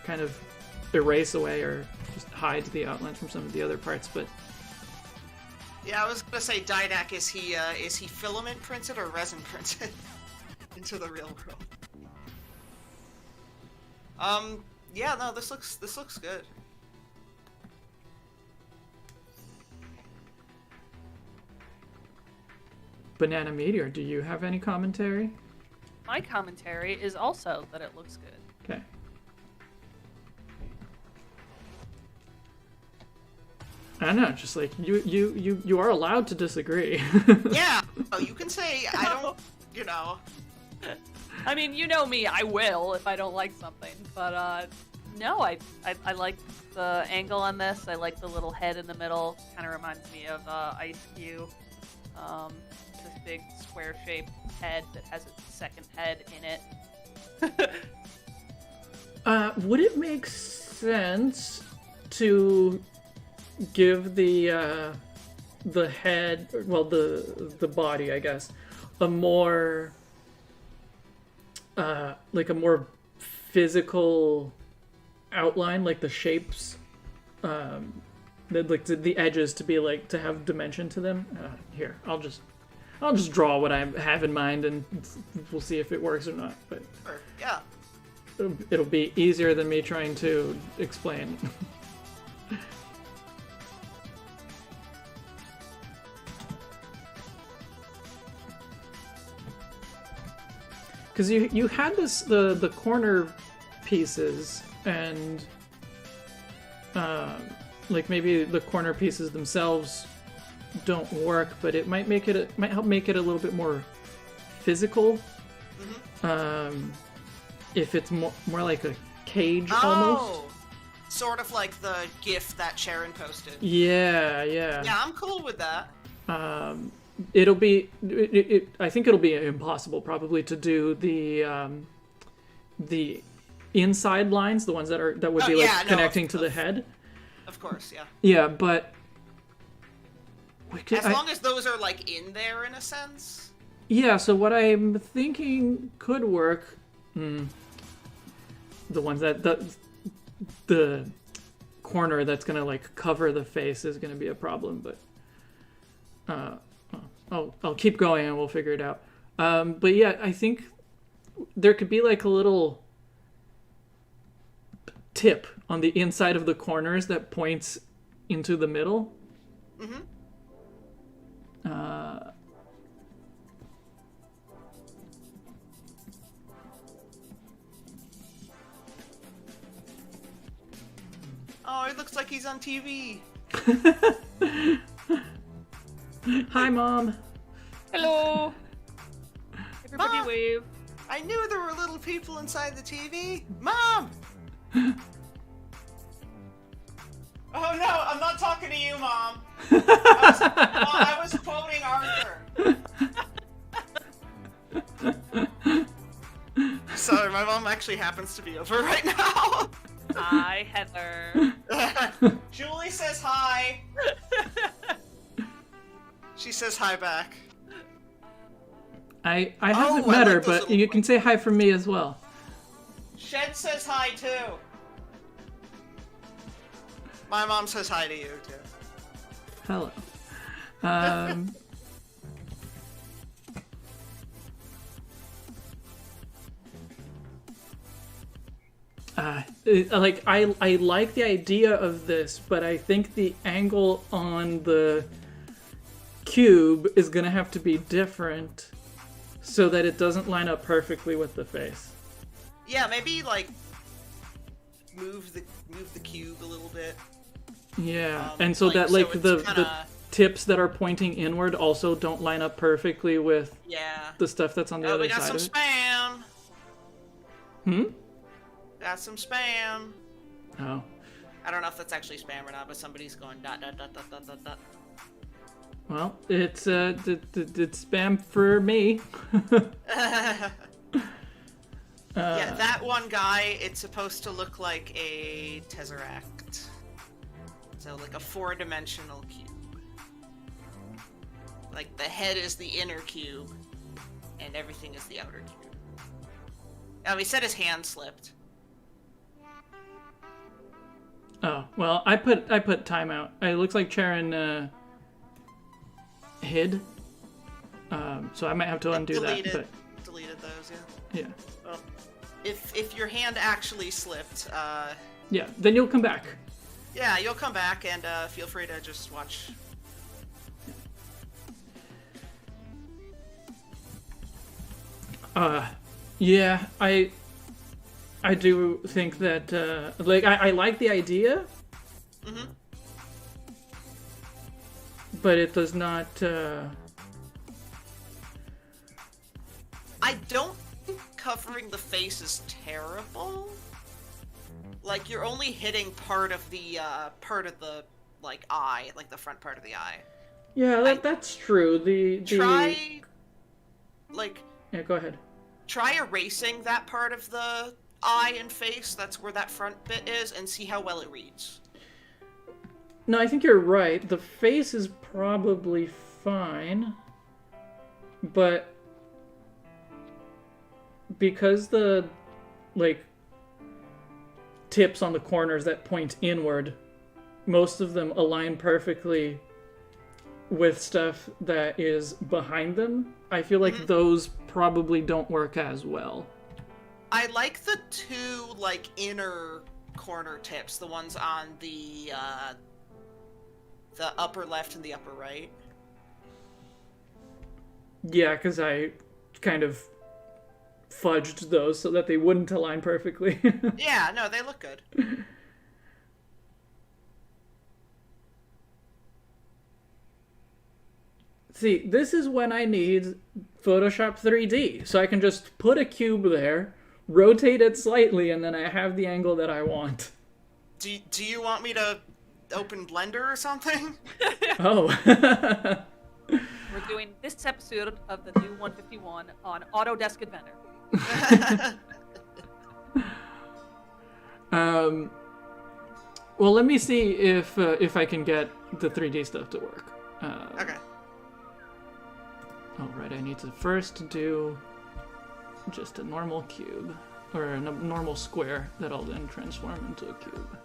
Speaker 1: kind of erase away or just hide the outlines from some of the other parts. But
Speaker 3: Yeah, I was gonna say, Didac, is he filament printed or resin printed into the real world? Yeah, no, this looks good.
Speaker 1: Banana Meteor, do you have any commentary?
Speaker 4: My commentary is also that it looks good.
Speaker 1: Okay. I don't know, just like you are allowed to disagree.
Speaker 3: Yeah, oh, you can say I don't, you know.
Speaker 4: I mean, you know me, I will if I don't like something. But no, I like the angle on this. I like the little head in the middle. Kind of reminds me of Ice Cube. This big square-shaped head that has a second head in it.
Speaker 1: Would it make sense to give the head, well, the body, I guess, a more like a more physical outline, like the shapes, like the edges to be like to have dimension to them? Here, I'll just draw what I have in mind, and we'll see if it works or not. But
Speaker 3: Sure, yeah.
Speaker 1: it'll be easier than me trying to explain. Because you had the corner pieces, and like maybe the corner pieces themselves don't work, but it might help make it a little bit more physical.
Speaker 3: Mm-hmm.
Speaker 1: If it's more like a cage almost.
Speaker 3: Sort of like the GIF that Sharon posted.
Speaker 1: Yeah.
Speaker 3: Yeah, I'm cool with that.
Speaker 1: It'll be. I think it'll be impossible probably to do the inside lines, the ones that would be connecting to the head.
Speaker 3: Of course, yeah.
Speaker 1: Yeah, but we could,
Speaker 3: as long as those are like in there in a sense.
Speaker 1: Yeah. So what I'm thinking could work. The ones that the corner that's gonna like cover the face is gonna be a problem, but. I'll keep going and we'll figure it out. But yeah, I think there could be like a little tip on the inside of the corners that points into the middle.
Speaker 3: Mm-hmm. Oh, it looks like he's on TV.
Speaker 1: Hi, Mom.
Speaker 4: Hello. Everybody
Speaker 3: Mom!
Speaker 4: wave.
Speaker 3: I knew there were little people inside the TV. Mom! Oh no, I'm not talking to you, Mom. I was quoting Arthur. Sorry, my mom actually happens to be over right now.
Speaker 4: Hi, Heather.
Speaker 3: Julie says hi. She says hi back.
Speaker 1: I haven't met her, but you can say hi from me as well.
Speaker 3: Shed says hi too. My mom says hi to you too.
Speaker 1: Hello. I like the idea of this, but I think the angle on the cube is gonna have to be different so that it doesn't line up perfectly with the face.
Speaker 3: Yeah, maybe like move the cube a little bit.
Speaker 1: Yeah, and so that like the tips that are pointing inward also don't line up perfectly with the stuff that's on the other side of it.
Speaker 3: We got some spam.
Speaker 1: Hmm?
Speaker 3: Got some spam.
Speaker 1: Oh.
Speaker 3: I don't know if that's actually spam or not, but somebody's going dot dot dot dot dot dot dot.
Speaker 1: Well, it's spam for me.
Speaker 3: Yeah, that one guy, it's supposed to look like a tesseract. So like a 4-dimensional cube. Like the head is the inner cube, and everything is the outer cube. Oh, he said his hand slipped.
Speaker 1: Oh, well, I put timeout. It looks like Charon hid. So I might have to undo that. But...
Speaker 3: Deleted those,
Speaker 1: yeah. Yeah.
Speaker 3: Well, if your hand actually slipped,
Speaker 1: yeah, then you'll come back.
Speaker 3: Yeah, you'll come back and feel free to just watch.
Speaker 1: Yeah, I do think that like I like the idea.
Speaker 3: Mm-hmm.
Speaker 1: But it does not
Speaker 3: I don't think covering the face is terrible. Like you're only hitting part of the like eye, like the front part of the eye.
Speaker 1: Yeah, that's true.
Speaker 3: Try like
Speaker 1: yeah, go ahead.
Speaker 3: Try erasing that part of the eye and face, that's where that front bit is, and see how well it reads.
Speaker 1: No, I think you're right. The face is probably fine. But because the like tips on the corners that point inward, most of them align perfectly with stuff that is behind them, I feel like those probably don't work as well.
Speaker 3: I like the two like inner corner tips, the ones on the upper left and the upper right.
Speaker 1: Yeah, because I kind of fudged those so that they wouldn't align perfectly.
Speaker 3: Yeah, no, they look good.
Speaker 1: See, this is when I need Photoshop 3D, so I can just put a cube there, rotate it slightly, and then I have the angle that I want.
Speaker 3: Do you want me to open Blender or something?
Speaker 1: Oh.
Speaker 4: We're doing this episode of the new 151 on Autodesk Inventor.
Speaker 1: Well, let me see if I can get the 3D stuff to work.
Speaker 3: Okay.
Speaker 1: Oh, right, I need to first do just a normal cube, or a normal square that I'll then transform into a cube.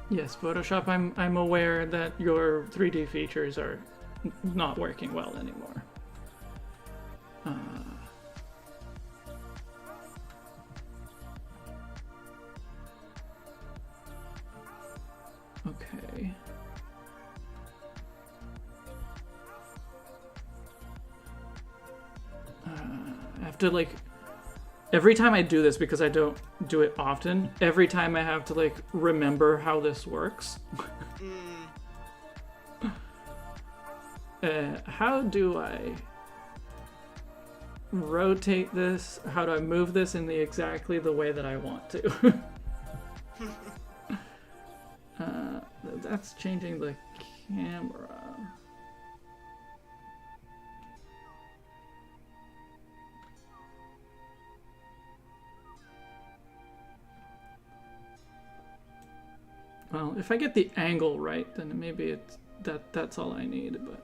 Speaker 1: Yes, Photoshop, I'm aware that your 3D features are not working well anymore. have to like every time I do this, because I don't do it often, every time I have to like remember how this works. How do I rotate this? How do I move this in exactly the way that I want to? That's changing the camera. Well, if I get the angle right, then maybe it's that's all I need, but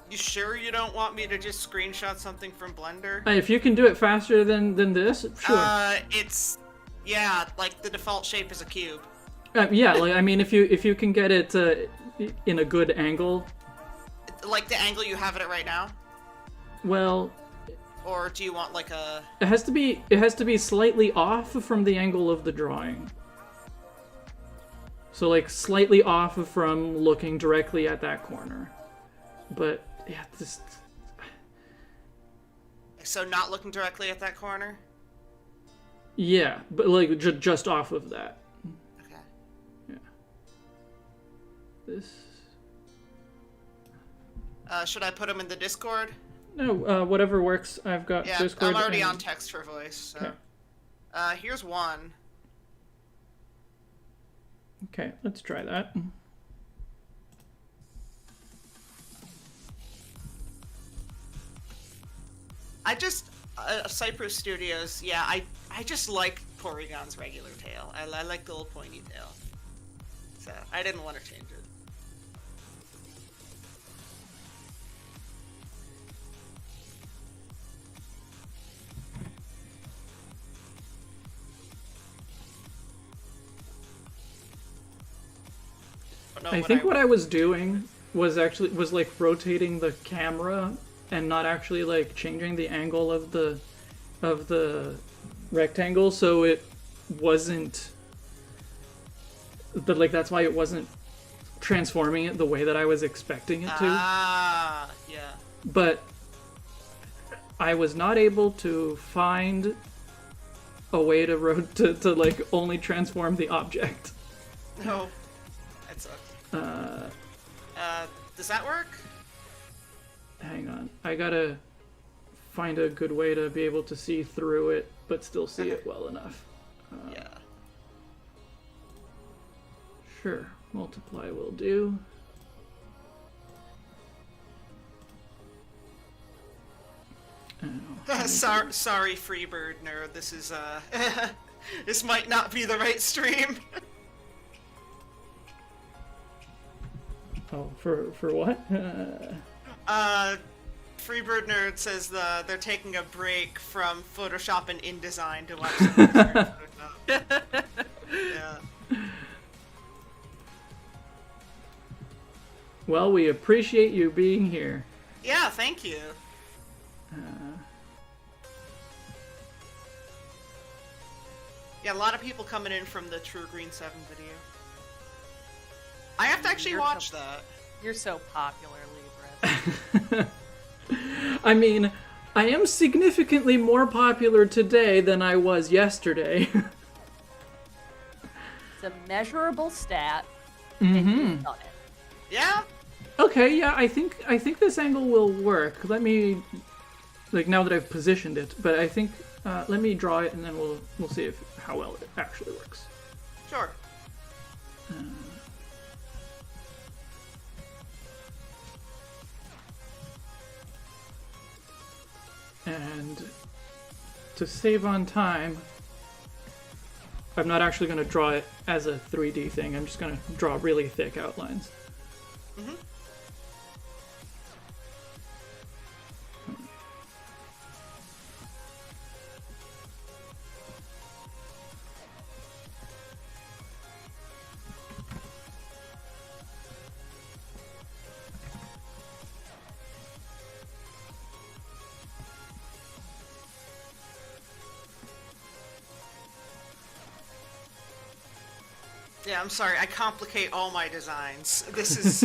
Speaker 3: You sure you don't want me to just screenshot something from Blender?
Speaker 1: if you can do it faster than this, sure.
Speaker 3: It's yeah, like the default shape is a cube.
Speaker 1: Yeah, like I mean, if you can get it in a good angle.
Speaker 3: Like the angle you have it at right now?
Speaker 1: Well,
Speaker 3: or do you want like a?
Speaker 1: It has to be slightly off from the angle of the drawing. So like slightly off from looking directly at that corner. But yeah, this.
Speaker 3: So not looking directly at that corner?
Speaker 1: Yeah, but like just off of that.
Speaker 3: Okay.
Speaker 1: Yeah. This.
Speaker 3: Should I put them in the Discord?
Speaker 1: No, whatever works. I've got
Speaker 3: Yeah,
Speaker 1: Discord.
Speaker 3: I'm already
Speaker 1: and...
Speaker 3: on text for voice. So.
Speaker 1: Okay.
Speaker 3: Here's one.
Speaker 1: Okay, let's try that.
Speaker 3: Cypress Studios, yeah, I just like Porygon's regular tail. I like the little pointy tail. So, I didn't want to change it.
Speaker 1: I think what I was doing was like rotating the camera and not actually like changing the angle of the rectangle, so it wasn't like that's why it wasn't transforming it the way that I was expecting it to.
Speaker 3: Ah, yeah.
Speaker 1: But I was not able to find a way to like only transform the object.
Speaker 3: No. That sucks. Does that work?
Speaker 1: Hang on. I gotta find a good way to be able to see through it, but still see it well enough.
Speaker 3: Yeah.
Speaker 1: Sure. Multiply will do.
Speaker 3: Sorry, Freebird nerd. This is this might not be the right stream.
Speaker 1: Oh, for what?
Speaker 3: Freebird nerd says they're taking a break from Photoshop and InDesign to watch some Photoshop. Yeah.
Speaker 1: Well, we appreciate you being here.
Speaker 3: Yeah, thank you. Yeah, a lot of people coming in from the True Green 7 video. I have to actually watch that.
Speaker 4: You're so popular, Libra.
Speaker 1: I mean, I am significantly more popular today than I was yesterday.
Speaker 4: It's a measurable stat,
Speaker 1: Mm-hmm.
Speaker 4: and you've done it.
Speaker 3: Yeah?
Speaker 1: Okay, yeah, I think this angle will work. Let me, like, now that I've positioned it, but I think let me draw it and then we'll see how well it actually works.
Speaker 3: Sure.
Speaker 1: And to save on time, I'm not actually going to draw it as a 3D thing. I'm just going to draw really thick outlines.
Speaker 3: Mm-hmm. Yeah, I'm sorry. I complicate all my designs. This is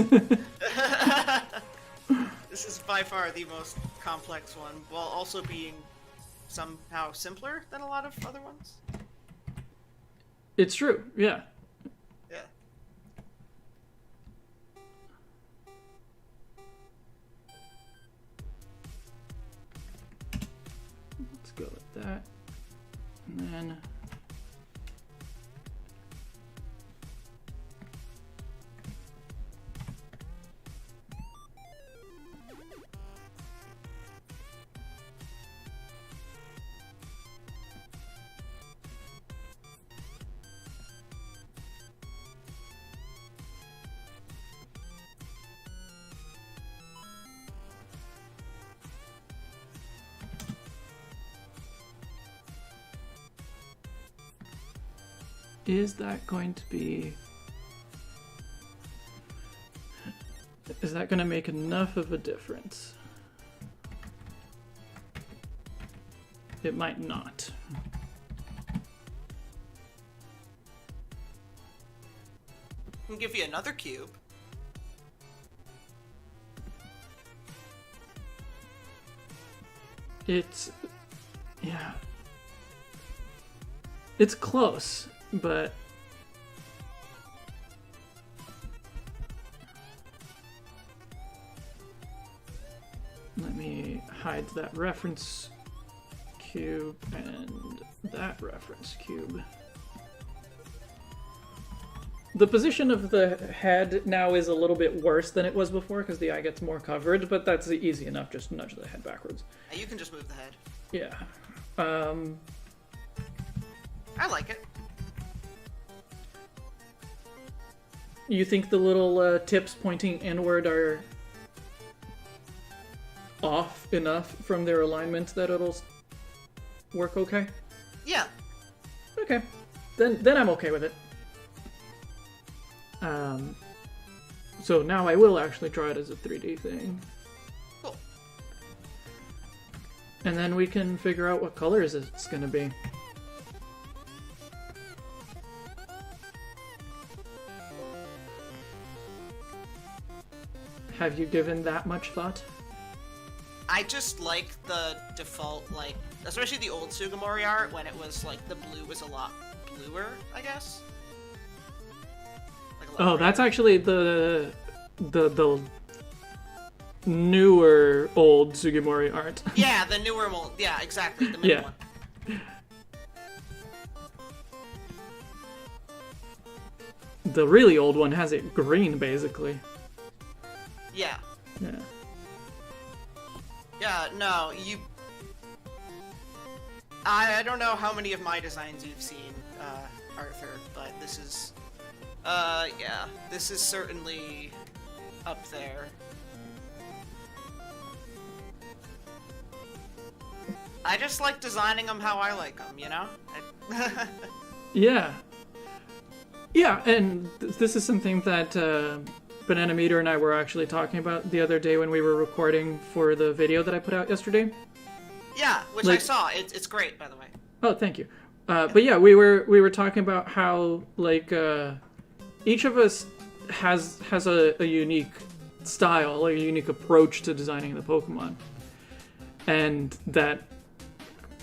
Speaker 3: this is by far the most complex one, while also being somehow simpler than a lot of other ones.
Speaker 1: It's true, yeah.
Speaker 3: Yeah.
Speaker 1: Let's go with that. And then is that going to be... Is that going to make enough of a difference? It might not.
Speaker 3: I can give you another cube.
Speaker 1: It's... yeah. It's close, but... let me hide that reference cube and that reference cube. The position of the head now is a little bit worse than it was before because the eye gets more coverage, but that's easy enough, just nudge the head backwards.
Speaker 3: You can just move the head.
Speaker 1: Yeah.
Speaker 3: I like it.
Speaker 1: You think the little tips pointing inward are off enough from their alignment that it'll work okay?
Speaker 3: Yeah.
Speaker 1: Okay. Then I'm okay with it. So now I will actually try it as a 3D thing.
Speaker 3: Cool.
Speaker 1: And then we can figure out what colors it's gonna be. Have you given that much thought?
Speaker 3: I just like the default, like, especially the old Sugimori art when it was like the blue was a lot bluer, I guess. Like a lot
Speaker 1: Oh, that's actually the newer old Sugimori art.
Speaker 3: Yeah, the newer mold. Yeah, exactly. The middle one.
Speaker 1: The really old one has it green, basically.
Speaker 3: Yeah.
Speaker 1: Yeah.
Speaker 3: Yeah, no, you... I don't know how many of my designs you've seen, Arthur, but this is... yeah. This is certainly up there. I just like designing them how I like them, you know?
Speaker 1: Yeah. Yeah, and this is something that Banana Meter and I were actually talking about the other day when we were recording for the video that I put out yesterday.
Speaker 3: Yeah, which I saw. It's great, by the way.
Speaker 1: Oh, thank you. But yeah, we were talking about how like each of us has a unique style, like a unique approach to designing the Pokemon, and that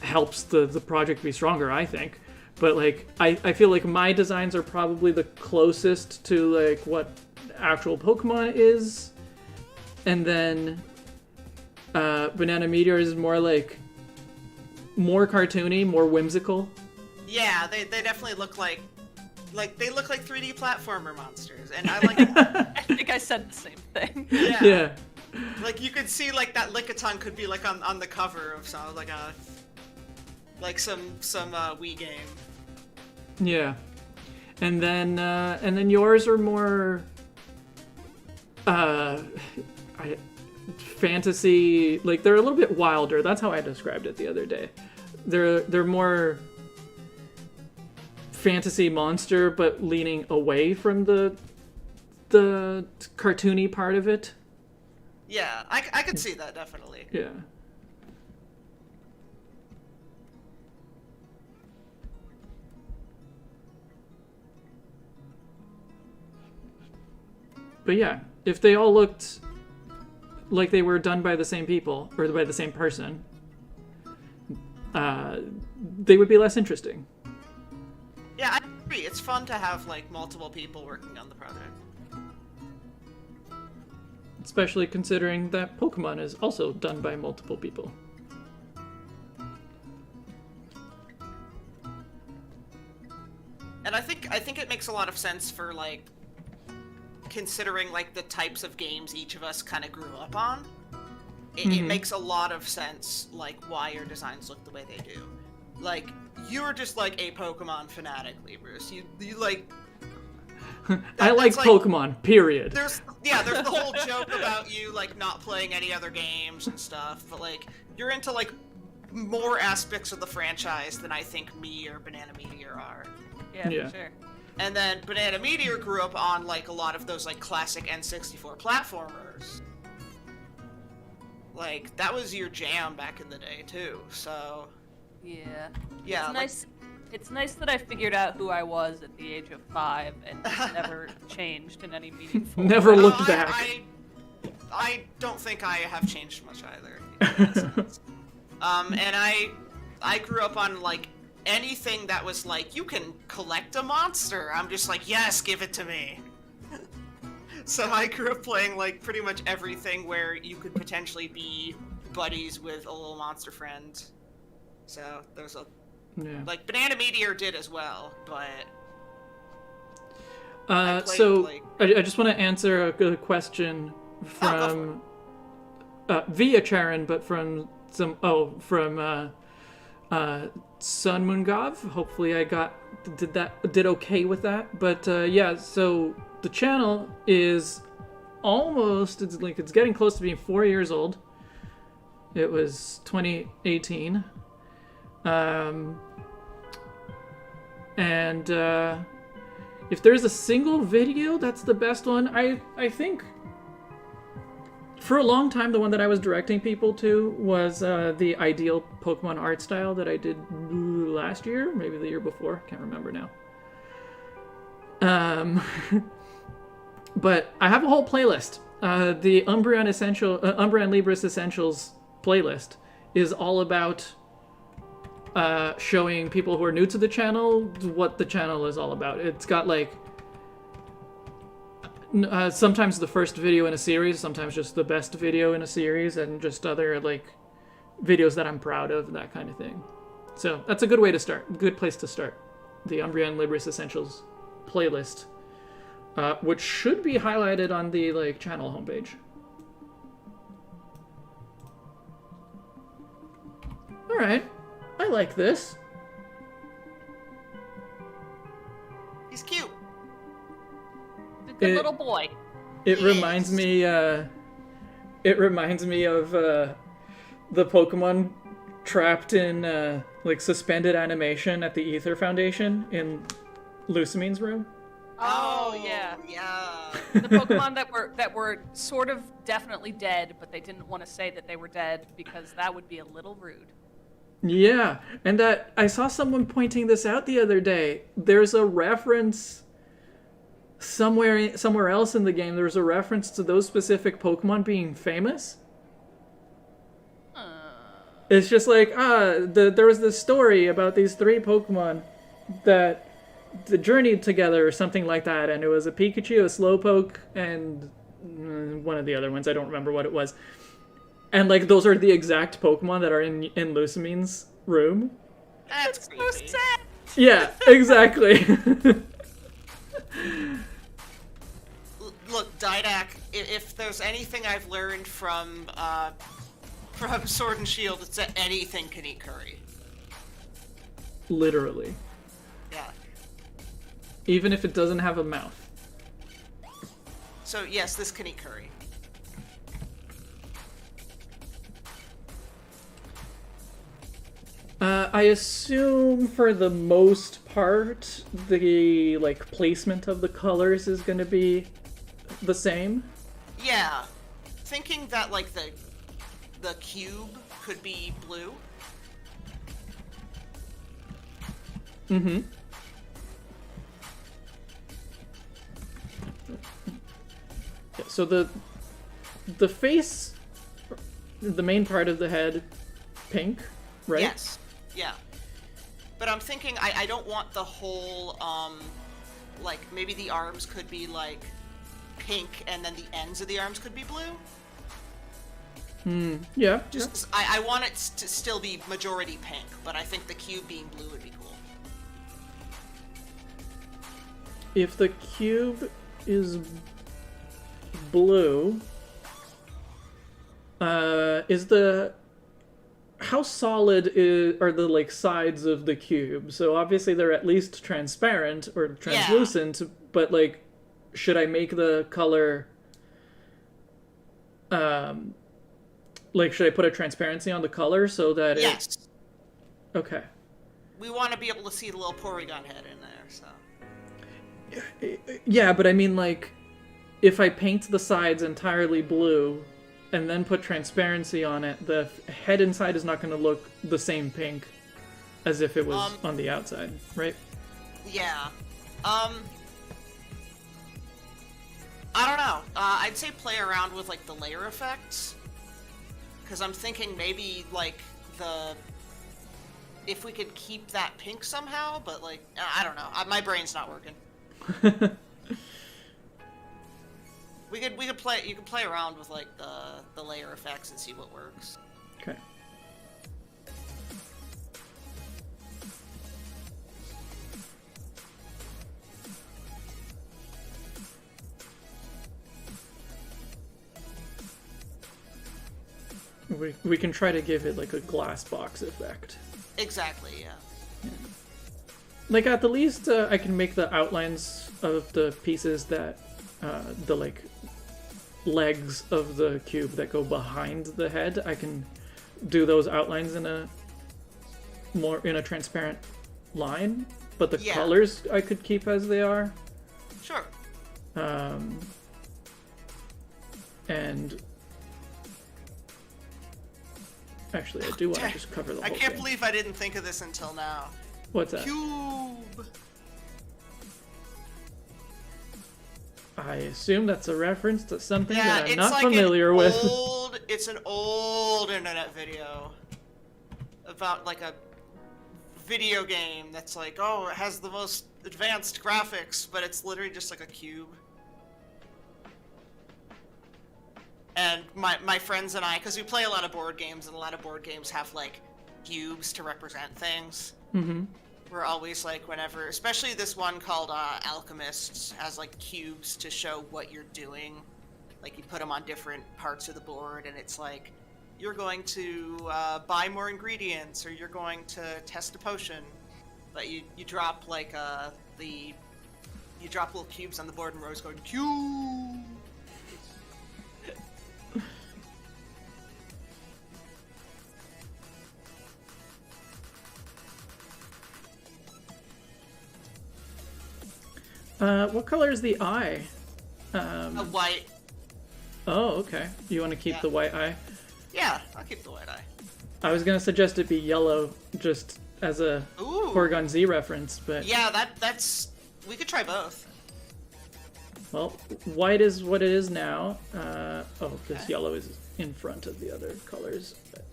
Speaker 1: helps the project be stronger, I think. But like I feel like my designs are probably the closest to like what actual Pokemon is, and then Banana Meteor is more cartoony, more whimsical.
Speaker 3: Yeah, they definitely look like they look like 3D platformer monsters, and I like it.
Speaker 4: I think I said the same thing.
Speaker 3: Yeah.
Speaker 1: Yeah.
Speaker 3: Like you could see like that Lickitung could be like on the cover of some some Wii game.
Speaker 1: Yeah. And then yours are more fantasy, like they're a little bit wilder. That's how I described it the other day. They're more fantasy monster, but leaning away from the cartoony part of it.
Speaker 3: Yeah, I could see that definitely.
Speaker 1: Yeah. But yeah, if they all looked like they were done by the same people, or by the same person, they would be less interesting.
Speaker 3: Yeah, I agree. It's fun to have, like, multiple people working on the project.
Speaker 1: Especially considering that Pokemon is also done by multiple people.
Speaker 3: And I think it makes a lot of sense for, like, considering, like, the types of games each of us kind of grew up on. It makes a lot of sense, like, why your designs look the way they do. Like, you're just, like, a Pokemon fanatic, Bruce. You like...
Speaker 1: I like Pokemon, period.
Speaker 3: There's the whole joke about you, like, not playing any other games and stuff, but, like, you're into, like, more aspects of the franchise than I think me or Banana Meteor are.
Speaker 4: Yeah, for sure.
Speaker 3: And then Banana Meteor grew up on, like, a lot of those, like, classic N64 platformers. Like, that was your jam back in the day, too, so...
Speaker 4: Yeah.
Speaker 3: Yeah,
Speaker 4: It's nice. It's nice that I figured out who I was at the age of 5 and never changed in any meaningful way.
Speaker 1: Never looked back.
Speaker 3: I don't think I have changed much either. And I grew up on, like, anything that was like, you can collect a monster. I'm just like, yes, give it to me. So I grew up playing, like, pretty much everything where you could potentially be buddies with a little monster friend. So there's a...
Speaker 1: Yeah.
Speaker 3: Like, Banana Meteor did as well, but...
Speaker 1: I just want to answer a good question from... via Charon, but from some... Sun Moongov. Hopefully I did okay with that. But, yeah, so the channel is almost... It's getting close to being 4 years old. It was 2018. If there's a single video that's the best one, I think for a long time the one that I was directing people to was the ideal Pokemon art style that I did last year, maybe the year before, can't remember now. But I have a whole playlist. The Umbreon Libris Essentials playlist is all about showing people who are new to the channel what the channel is all about. It's got, like, sometimes the first video in a series, sometimes just the best video in a series, and just other, like, videos that I'm proud of, that kind of thing. So that's a good way to start, good place to start. The Umbreon Libris Essentials playlist, which should be highlighted on the, like, channel homepage. All right. I like this.
Speaker 3: He's cute.
Speaker 4: He's a good little boy.
Speaker 1: It reminds me. It reminds me of the Pokemon trapped in like suspended animation at the Ether Foundation in Lucimine's room.
Speaker 4: Oh yeah.
Speaker 3: Yeah.
Speaker 4: The Pokemon that were sort of definitely dead, but they didn't want to say that they were dead because that would be a little rude.
Speaker 1: Yeah, and that I saw someone pointing this out the other day. There's a reference somewhere else in the game. There's a reference to those specific Pokemon being famous. It's just like, there was this story about these 3 Pokemon that journeyed together or something like that, and it was a Pikachu, a Slowpoke, and one of the other ones. I don't remember what it was. And, like, those are the exact Pokemon that are in Lucimine's room.
Speaker 3: That's
Speaker 4: So sad.
Speaker 1: Yeah, exactly.
Speaker 3: Look, Didac, if there's anything I've learned from Sword and Shield, it's that anything can eat curry.
Speaker 1: Literally.
Speaker 3: Yeah.
Speaker 1: Even if it doesn't have a mouth.
Speaker 3: So, yes, this can eat curry.
Speaker 1: I assume for the most part, the, like, placement of the colors is going to be the same.
Speaker 3: Yeah. Thinking that, like, the cube could be blue.
Speaker 1: Mm-hmm. So the face, the main part of the head, pink, right?
Speaker 3: Yes. Yeah. But I'm thinking I don't want the whole, like, maybe the arms could be, like, pink, and then the ends of the arms could be blue.
Speaker 1: Yeah.
Speaker 3: Just, I want it to still be majority pink, but I think the cube being blue would be cool.
Speaker 1: If the cube is blue, how solid are the like sides of the cube? So obviously they're at least transparent or translucent, but like, should I make the color, like, should I put a transparency on the color so that
Speaker 3: Yes.
Speaker 1: Okay.
Speaker 3: We want to be able to see the little Porygon head in there, so.
Speaker 1: Yeah, but I mean, like, if I paint the sides entirely blue and then put transparency on it, the head inside is not going to look the same pink as if it was on the outside, right?
Speaker 3: Yeah. I don't know. I'd say play around with, like, the layer effects. Because I'm thinking maybe, like, if we could keep that pink somehow, but, like, I don't know. My brain's not working. You could play around with, like, the layer effects and see what works.
Speaker 1: Okay. We can try to give it like a glass box effect.
Speaker 3: Exactly, yeah.
Speaker 1: Like, at the least, I can make the outlines of the pieces that, the, like, legs of the cube that go behind the head. I can do those outlines in a transparent line, but the colors I could keep as they are.
Speaker 3: Sure.
Speaker 1: And actually, I do want to just cover the whole
Speaker 3: I can't
Speaker 1: thing.
Speaker 3: believe I didn't think of this until now.
Speaker 1: What's that?
Speaker 3: Cube!
Speaker 1: I assume that's a reference to something
Speaker 3: Yeah,
Speaker 1: that I'm
Speaker 3: it's
Speaker 1: not
Speaker 3: like
Speaker 1: familiar with.
Speaker 3: It's an old internet video about, like, a video game that's like, oh, it has the most advanced graphics, but it's literally just like a cube. And my friends and I, because we play a lot of board games, and a lot of board games have, like, cubes to represent things.
Speaker 1: Mm-hmm.
Speaker 3: We're always, like, whenever, especially this one called Alchemists, has, like, cubes to show what you're doing. Like, you put them on different parts of the board, and it's like, you're going to buy more ingredients, or you're going to test a potion. But you drop, like, you drop little cubes on the board, and Rose going, cube!
Speaker 1: What color is the eye?
Speaker 3: A white.
Speaker 1: Oh, okay. You want to keep the white eye?
Speaker 3: Yeah, I'll keep the white eye.
Speaker 1: I was gonna suggest it be yellow, just as a Porygon Z reference, but
Speaker 3: yeah, that's we could try both.
Speaker 1: Well, white is what it is now. Because yellow is in front of the other colors. But...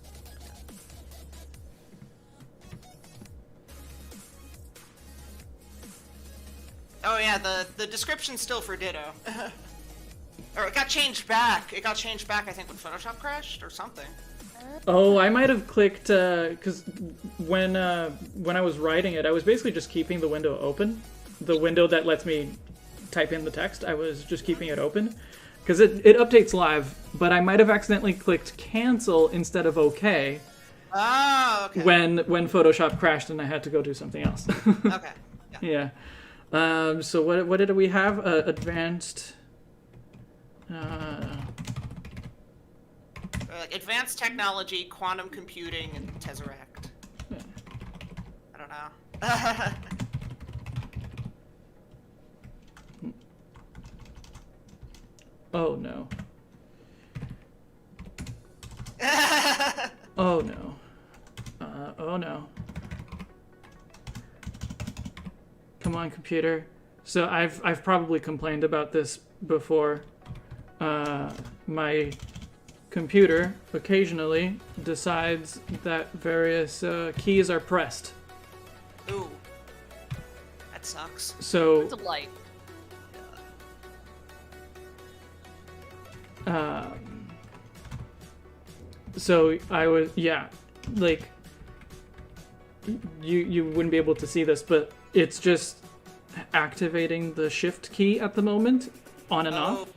Speaker 3: Oh yeah, the description's still for Ditto. Or it got changed back. It got changed back, I think, when Photoshop crashed or something.
Speaker 1: Oh, I might have clicked, because when I was writing it, I was basically just keeping the window open. The window that lets me type in the text, I was just keeping it open. Because it updates live, but I might have accidentally clicked cancel instead of OK.
Speaker 3: Oh, okay.
Speaker 1: When Photoshop crashed and I had to go do something else.
Speaker 3: Okay.
Speaker 1: Yeah. So what did we have? Advanced...
Speaker 3: like advanced technology, quantum computing, and Tesseract.
Speaker 1: Yeah.
Speaker 3: I don't know.
Speaker 1: Oh no. Oh no. Oh no. Come on, computer. So I've probably complained about this before. my computer occasionally decides that various keys are pressed.
Speaker 3: Ooh. That sucks.
Speaker 1: So
Speaker 4: Delight.
Speaker 1: so I was, yeah, like, you wouldn't be able to see this, but it's just activating the shift key at the moment, on and off.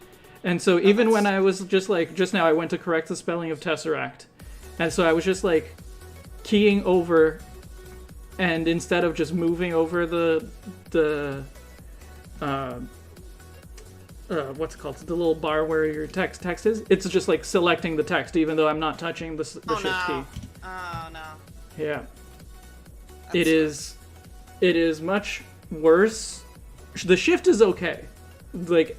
Speaker 1: And so even when I was just now I went to correct the spelling of Tesseract, and so I was just like keying over, and instead of just moving over the what's it called, the little bar where your text is, it's just like selecting the text even though I'm not touching the shift key.
Speaker 3: Oh no.
Speaker 1: Yeah. It is much worse. The shift is okay. Like,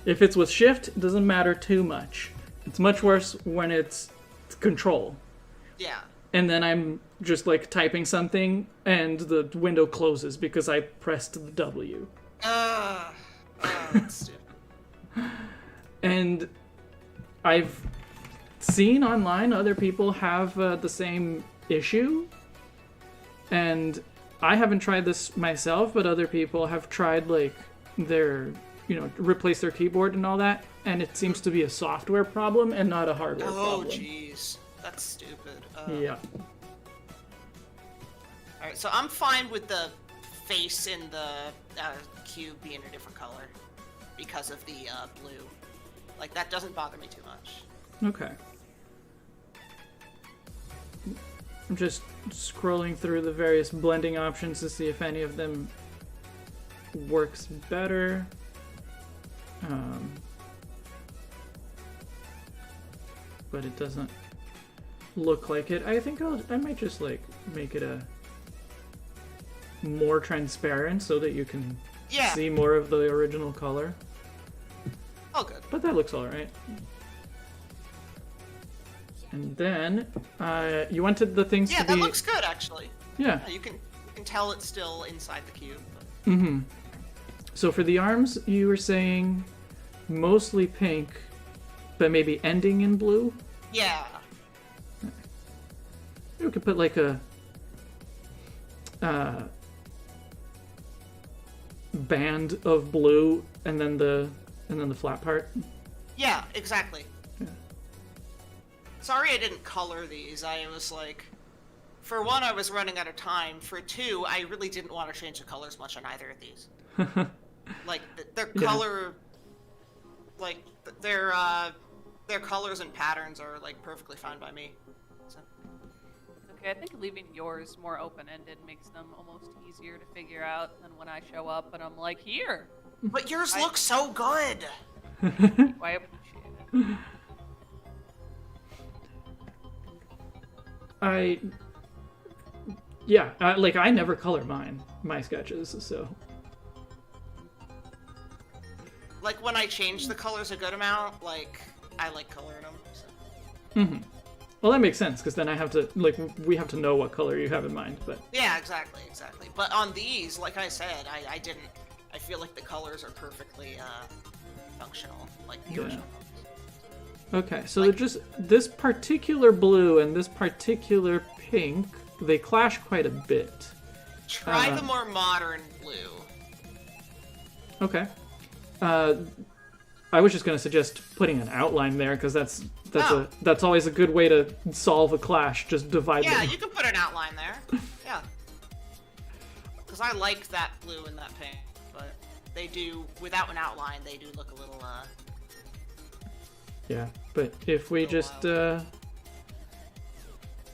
Speaker 1: if it's with shift, it doesn't matter too much. It's much worse when it's control.
Speaker 3: Yeah.
Speaker 1: And then I'm just like typing something and the window closes because I pressed the W.
Speaker 3: That's stupid.
Speaker 1: And I've seen online other people have the same issue. And I haven't tried this myself, but other people have tried, like, replace their keyboard and all that, and it seems to be a software problem and not a hardware problem.
Speaker 3: Oh, jeez. That's stupid.
Speaker 1: Yeah.
Speaker 3: Alright, so I'm fine with the face in the cube being a different color because of the blue. Like, that doesn't bother me too much.
Speaker 1: Okay. I'm just scrolling through the various blending options to see if any of them works better. But it doesn't look like it. I think I might just like make it a more transparent so that you can see more of the original color.
Speaker 3: Oh, good.
Speaker 1: But that looks alright. And then, you wanted the things to be...
Speaker 3: Yeah, that looks good, actually.
Speaker 1: Yeah.
Speaker 3: You can tell it's still inside the cube. But...
Speaker 1: Mm-hmm. So for the arms, you were saying mostly pink, but maybe ending in blue?
Speaker 3: Yeah.
Speaker 1: You could put like a... band of blue, and then the flat part.
Speaker 3: Yeah, exactly. Sorry I didn't color these. I was like, for one, I was running out of time. For two, I really didn't want to change the colors much on either of these. Like, their color, like, their colors and patterns are, like, perfectly fine by me. So.
Speaker 4: Okay, I think leaving yours more open-ended makes them almost easier to figure out than when I show up and I'm like, here!
Speaker 3: But yours looks so good!
Speaker 4: I appreciate it.
Speaker 1: I never color my sketches, so.
Speaker 3: Like, when I change the colors a good amount, like, I like coloring them, so.
Speaker 1: Mm-hmm. Well, that makes sense, because then I have to, like, we have to know what color you have in mind, but...
Speaker 3: Yeah, exactly. But on these, like I said, I feel like the colors are perfectly, functional, like the original colors.
Speaker 1: Okay, so they're just, this particular blue and this particular pink, they clash quite a bit.
Speaker 3: Try the more modern blue.
Speaker 1: Okay. I was just gonna suggest putting an outline there, because that's always a good way to solve a clash. Just divide them.
Speaker 3: Yeah, you can put an outline there. Yeah. Because I like that blue and that pink, but they do, without an outline, they do look a little,
Speaker 1: Yeah, but if we just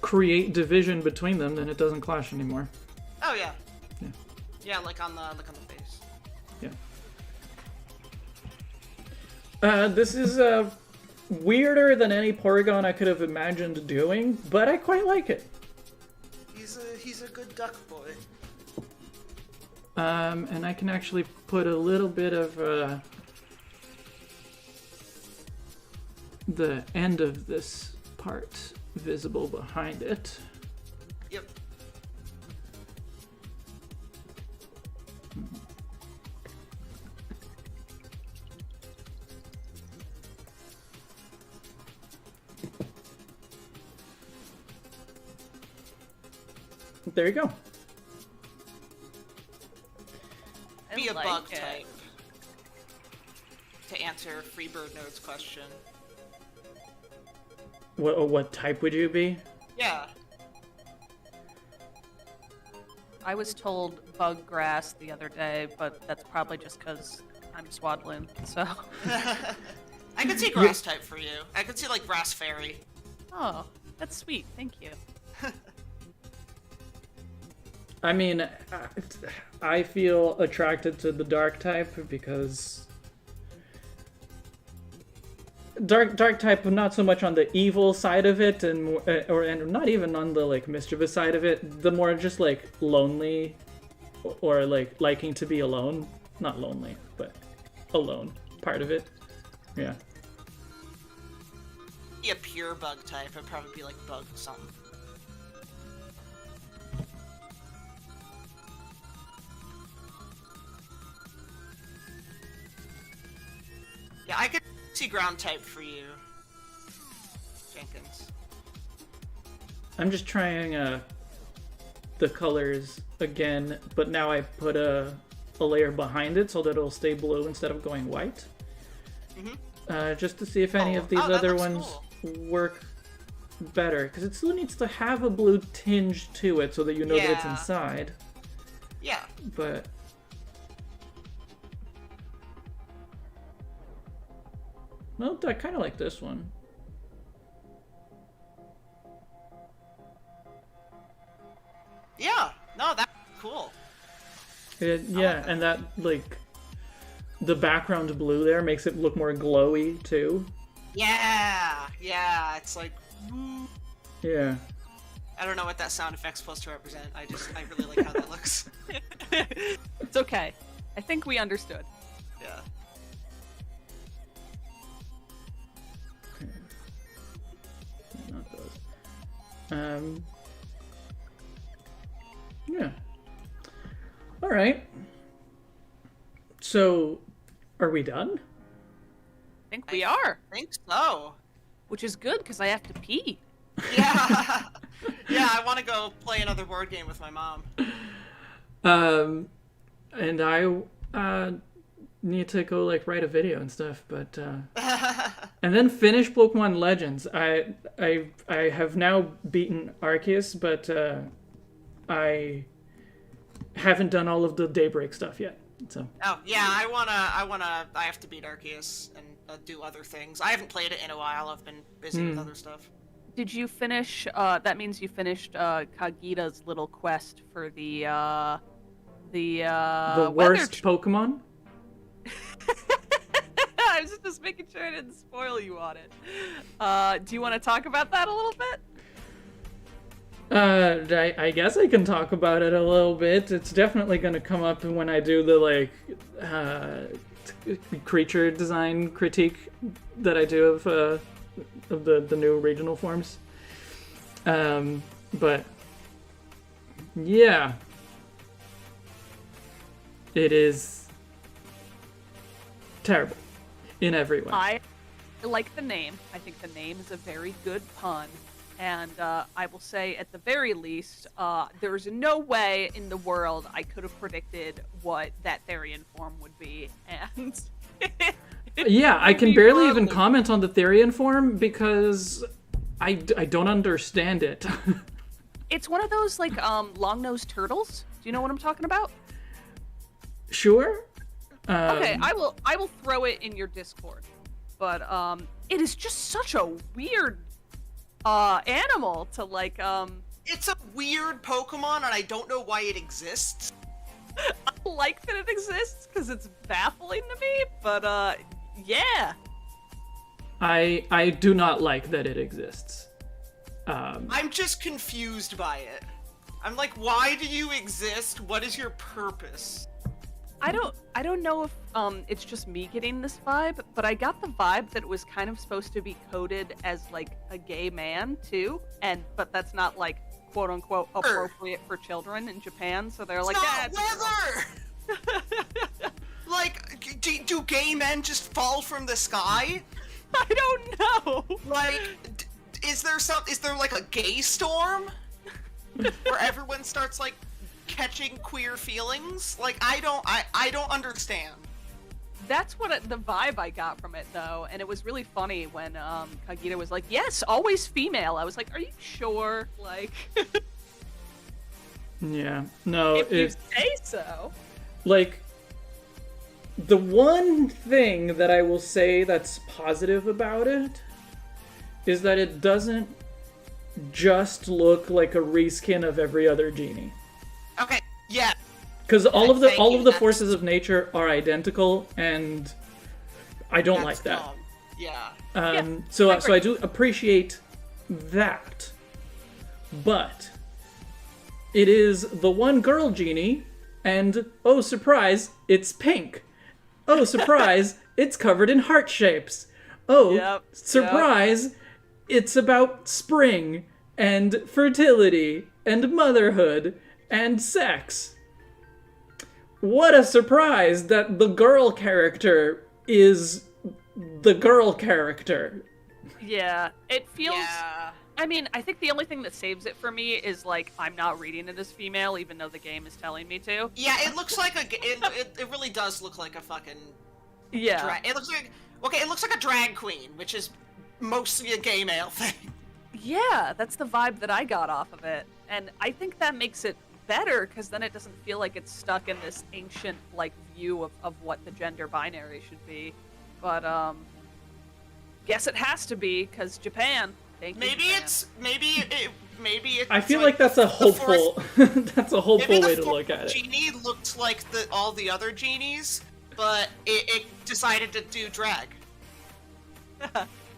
Speaker 1: create division between them, then it doesn't clash anymore.
Speaker 3: Oh yeah.
Speaker 1: Yeah.
Speaker 3: Yeah, like on the face.
Speaker 1: Yeah. This is weirder than any Porygon I could have imagined doing, but I quite like it.
Speaker 3: He's a good duck boy.
Speaker 1: And I can actually put a little bit of the end of this part visible behind it.
Speaker 3: Yep.
Speaker 1: there you go.
Speaker 4: I
Speaker 3: Be a
Speaker 4: like
Speaker 3: bug
Speaker 4: it.
Speaker 3: type. To answer Freebird Node's question.
Speaker 1: What type would you be?
Speaker 3: Yeah.
Speaker 4: I was told bug grass the other day, but that's probably just because I'm swaddling, so...
Speaker 3: I could see grass type for you. I could see like grass fairy.
Speaker 4: Oh, that's sweet, thank you.
Speaker 1: I mean, I feel attracted to the dark type because dark type, not so much on the evil side of it, and not even on the like mischievous side of it. The more just like lonely, or like liking to be alone. Not lonely, but alone part of it. Yeah.
Speaker 3: Be a pure bug type. It'd probably be like bug something. Yeah, I could see ground type for you, Jenkins.
Speaker 1: I'm just trying the colors again, but now I put a layer behind it so that it'll stay blue instead of going white. Just to see if any of these
Speaker 3: that
Speaker 1: other
Speaker 3: looks
Speaker 1: ones
Speaker 3: cool.
Speaker 1: work better, because it still needs to have a blue tinge to it so that you know that it's
Speaker 3: Yeah.
Speaker 1: inside.
Speaker 3: Yeah.
Speaker 1: But well, I kind of like this one.
Speaker 3: Yeah. No, that's cool.
Speaker 1: Yeah, and that like the background blue there makes it look more glowy too.
Speaker 3: Yeah. Yeah. It's like.
Speaker 1: Yeah.
Speaker 3: I don't know what that sound effect's supposed to represent. I really like how that looks.
Speaker 4: It's okay. I think we understood.
Speaker 3: Yeah.
Speaker 1: Not those. Yeah. All right. So, are we done?
Speaker 4: I think we are,
Speaker 3: I think so.
Speaker 4: which is good because I have to pee.
Speaker 3: Yeah. Yeah, I want to go play another board game with my mom.
Speaker 1: And I need to go like write a video and stuff, but and then finish Pokemon Legends. I have now beaten Arceus, but I haven't done all of the Daybreak stuff yet. So
Speaker 3: Oh, yeah, I have to beat Arceus and do other things. I haven't played it in a while. I've been busy with other stuff.
Speaker 4: Did you finish, that means you finished Kagita's little quest for the
Speaker 1: the
Speaker 4: weather
Speaker 1: worst Pokemon.
Speaker 4: I was just making sure I didn't spoil you on it. Do you want to talk about that a little bit?
Speaker 1: I guess I can talk about it a little bit. It's definitely going to come up when I do the like creature design critique that I do of the new regional forms. But yeah, it is terrible in every way.
Speaker 4: I like the name. I think the name is a very good pun. And I will say, at the very least, there's no way in the world I could have predicted what that Therian form would be. And
Speaker 1: Yeah, I can
Speaker 4: be
Speaker 1: barely even
Speaker 4: horrible.
Speaker 1: comment on the Therian form because I don't understand it.
Speaker 4: it's one of those like long-nosed turtles. Do you know what I'm talking about?
Speaker 1: Sure.
Speaker 4: Okay, I will throw it in your Discord. But it is just such a weird animal to like
Speaker 3: It's a weird Pokemon, and I don't know why it exists.
Speaker 4: I like that it exists because it's baffling to me, but yeah.
Speaker 1: I do not like that it exists.
Speaker 3: I'm just confused by it. I'm like, why do you exist? What is your purpose?
Speaker 4: I don't know if it's just me getting this vibe, but I got the vibe that it was kind of supposed to be coded as like a gay man too, but that's not like quote unquote appropriate for children in Japan, so they're like,
Speaker 3: Not
Speaker 4: it's a girl."
Speaker 3: weather! Like, do gay men just fall from the sky?
Speaker 4: I don't know.
Speaker 3: Like, is there like a gay storm? where everyone starts like catching queer feelings. Like I don't understand.
Speaker 4: That's what the vibe I got from it, though, and it was really funny when Kagita was like, "Yes, always female." I was like, "Are you sure?" Like,
Speaker 1: Yeah. No,
Speaker 4: if you say so.
Speaker 1: like, the one thing that I will say that's positive about it is that it doesn't just look like a reskin of every other genie.
Speaker 3: Okay, yeah.
Speaker 1: Because all of the
Speaker 3: thank you, that's-
Speaker 1: forces of nature are identical, and I don't
Speaker 3: That's
Speaker 1: like that.
Speaker 3: dumb. Yeah.
Speaker 1: So
Speaker 4: I agree.
Speaker 1: I do appreciate that, but it is the one girl genie, and oh surprise, it's pink. Oh surprise, it's covered in heart shapes. Oh
Speaker 4: Yep,
Speaker 1: surprise, it's about spring and fertility and motherhood and sex. What a surprise that the girl character is the girl character.
Speaker 4: Yeah, it feels.
Speaker 3: Yeah.
Speaker 4: I mean, I think the only thing that saves it for me is like I'm not reading it as female, even though the game is telling me to.
Speaker 3: Yeah, it looks like it really does look like a fucking
Speaker 4: Yeah.
Speaker 3: it looks like a drag queen, which is mostly a gay male thing.
Speaker 4: Yeah, that's the vibe that I got off of it, and I think that makes it better because then it doesn't feel like it's stuck in this ancient like view of what the gender binary should be. But guess it has to be because Japan. Thank you,
Speaker 3: Maybe
Speaker 4: Japan.
Speaker 3: maybe it's.
Speaker 1: I feel like that's a hopeful that's a hopeful
Speaker 3: Maybe
Speaker 1: way
Speaker 3: the
Speaker 1: to look at it.
Speaker 3: genie looked like all the other genies, but it decided to do drag.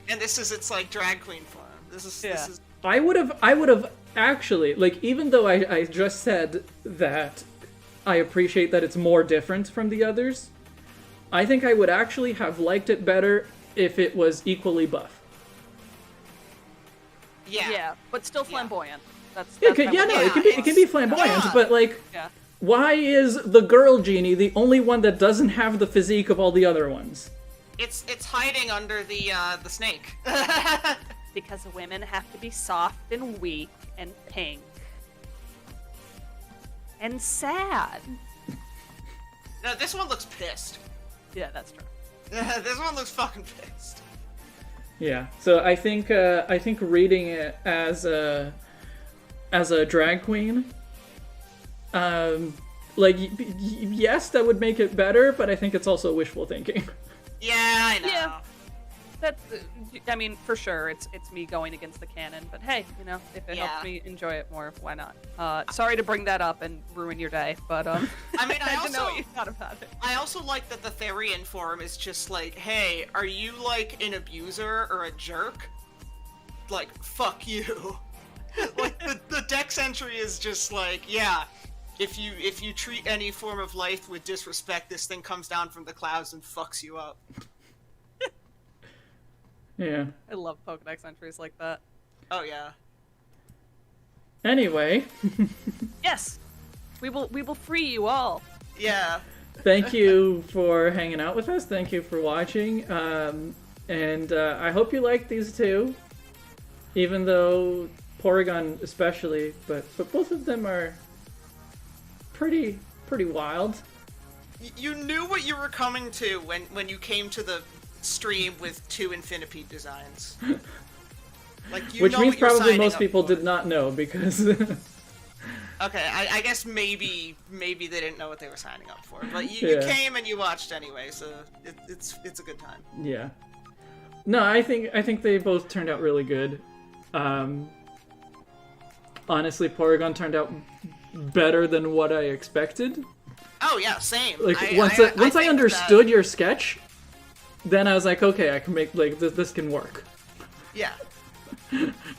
Speaker 3: And this is its like drag queen form. This is
Speaker 1: I would have actually, like, even though I just said that I appreciate that it's more different from the others, I think I would actually have liked it better if it was equally buff.
Speaker 4: Yeah, but still flamboyant. That's
Speaker 1: Yeah,
Speaker 4: my one
Speaker 1: it
Speaker 4: thing.
Speaker 1: can be flamboyant,
Speaker 3: Yeah.
Speaker 1: but like,
Speaker 4: Yeah.
Speaker 1: why is the girl genie the only one that doesn't have the physique of all the other ones?
Speaker 3: it's hiding under the snake.
Speaker 4: Because women have to be soft and weak and pink and sad.
Speaker 3: No, this one looks pissed.
Speaker 4: Yeah, that's true.
Speaker 3: This one looks fucking pissed.
Speaker 1: Yeah, so I think reading it as a drag queen, like yes, that would make it better, but I think it's also wishful thinking.
Speaker 3: Yeah, I know.
Speaker 4: Yeah. That's, I mean, for sure, it's me going against the canon. But hey, you know, if it helps me enjoy it more, why not? Sorry to bring that up and ruin your day, but
Speaker 3: I mean, I
Speaker 4: to know what
Speaker 3: also
Speaker 4: you thought about it.
Speaker 3: I also like that the Therian form is just like, hey, are you like an abuser or a jerk? Like, fuck you. Like the dex entry is just like, yeah, if you treat any form of life with disrespect, this thing comes down from the clouds and fucks you up.
Speaker 1: Yeah.
Speaker 4: I love Pokedex entries like that.
Speaker 3: Oh yeah.
Speaker 1: Anyway,
Speaker 4: Yes, we will free you all.
Speaker 3: Yeah.
Speaker 1: thank you for hanging out with us. Thank you for watching. And I hope you like these two, even though Porygon especially, but both of them are pretty wild.
Speaker 3: You knew what you were coming to when you came to the stream with 2 Infinipede designs. Like, you
Speaker 1: Which
Speaker 3: know
Speaker 1: means
Speaker 3: what you're
Speaker 1: probably
Speaker 3: signing
Speaker 1: most
Speaker 3: up
Speaker 1: people
Speaker 3: for.
Speaker 1: did not know because
Speaker 3: Okay, I guess maybe they didn't know what they were signing up for, but you
Speaker 1: Yeah.
Speaker 3: came and you watched anyway, so it's a good time.
Speaker 1: yeah. No, I think they both turned out really good. Honestly, Porygon turned out better than what I expected.
Speaker 3: Oh yeah, same.
Speaker 1: Like
Speaker 3: I
Speaker 1: once
Speaker 3: think
Speaker 1: I understood your sketch, then I was like, okay, I can make like this can work.
Speaker 3: Yeah.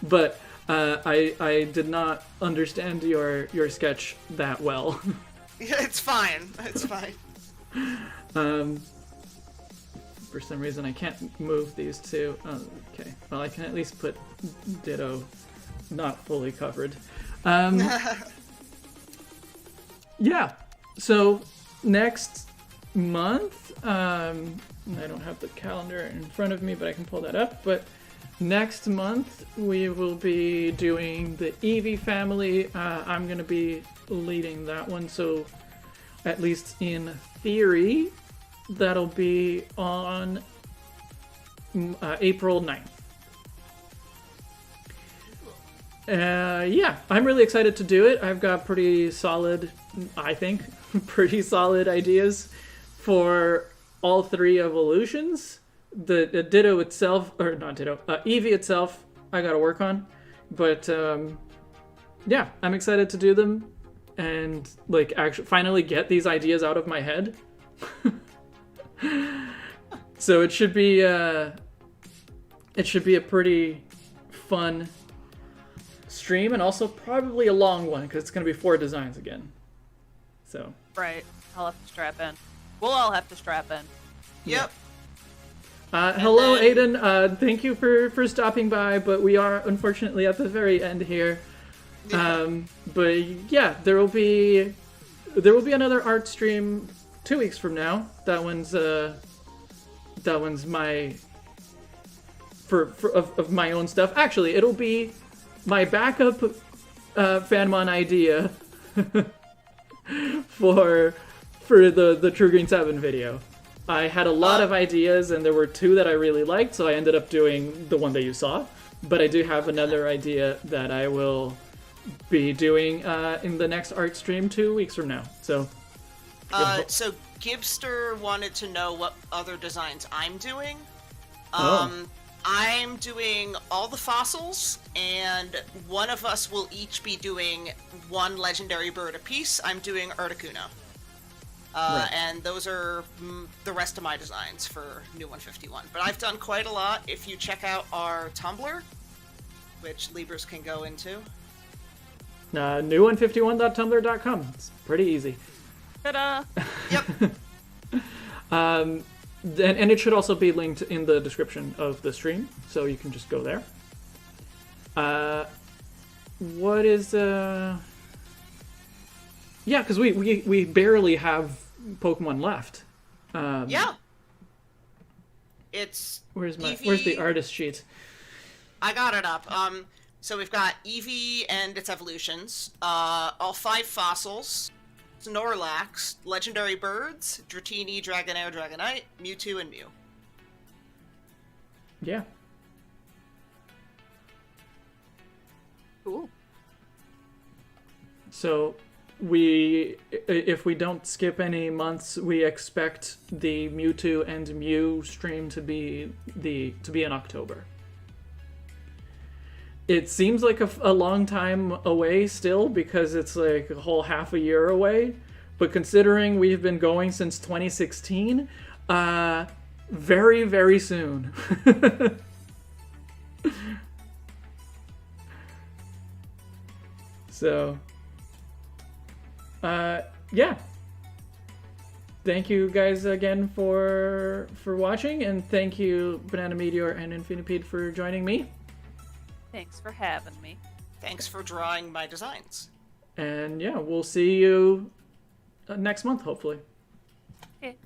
Speaker 1: But I did not understand your sketch that well.
Speaker 3: It's fine. It's fine.
Speaker 1: For some reason, I can't move these two. Oh, okay, well, I can at least put Ditto not fully covered. Yeah. So next month, I don't have the calendar in front of me, but I can pull that up. But next month we will be doing the Eevee family. I'm going to be leading that one, so at least in theory, that'll be on April 9th. Yeah, I'm really excited to do it. I've got pretty solid, I think, pretty solid ideas for all three evolutions. The Ditto itself, or not Ditto, Eevee itself, I gotta work on. But, yeah, I'm excited to do them and, like, actually finally get these ideas out of my head. So it should be a pretty fun stream, and also probably a long one because it's going to be 4 designs again. So
Speaker 4: Right. I'll have to strap in. We'll all have to strap in.
Speaker 3: Yep.
Speaker 1: hello, Aiden. Thank you for stopping by, but we are unfortunately at the very end here. But yeah, there will be another art stream 2 weeks from now. That one's my of my own stuff. Actually, it'll be my backup Fanmon idea for the True Green 7 video. I had a lot of ideas, and there were 2 that I really liked, so I ended up doing the one that you saw. But I do have another idea that I will be doing in the next art stream 2 weeks from now. So,
Speaker 3: So Gibster wanted to know what other designs I'm doing. I'm doing all the fossils, and one of us will each be doing 1 legendary bird apiece. I'm doing Articuno.
Speaker 1: Right.
Speaker 3: And those are the rest of my designs for New 151. But I've done quite a lot. If you check out our Tumblr, which Libras can go into.
Speaker 1: new151.tumblr.com. It's pretty easy.
Speaker 4: Ta-da!
Speaker 3: Yep.
Speaker 1: And it should also be linked in the description of the stream, so you can just go there. What is Yeah, because we barely have Pokemon left.
Speaker 3: Yeah. It's
Speaker 1: Where's
Speaker 3: Eevee.
Speaker 1: the artist sheet?
Speaker 3: I got it up. So we've got Eevee and its evolutions, all 5 fossils, Snorlax, legendary birds, Dratini, Dragonair, Dragonite, Mewtwo, and Mew.
Speaker 1: Yeah.
Speaker 4: Cool.
Speaker 1: So if we don't skip any months, we expect the Mewtwo and Mew stream to be in October. It seems like a long time away still, because it's like a whole half a year away. But considering we've been going since 2016, very, very soon. So, yeah. Thank you guys again for watching, and thank you Banana Meteor and Infinipede for joining me.
Speaker 4: Thanks for having me.
Speaker 3: Thanks for drawing my designs.
Speaker 1: And yeah, we'll see you next month, hopefully.
Speaker 4: Okay.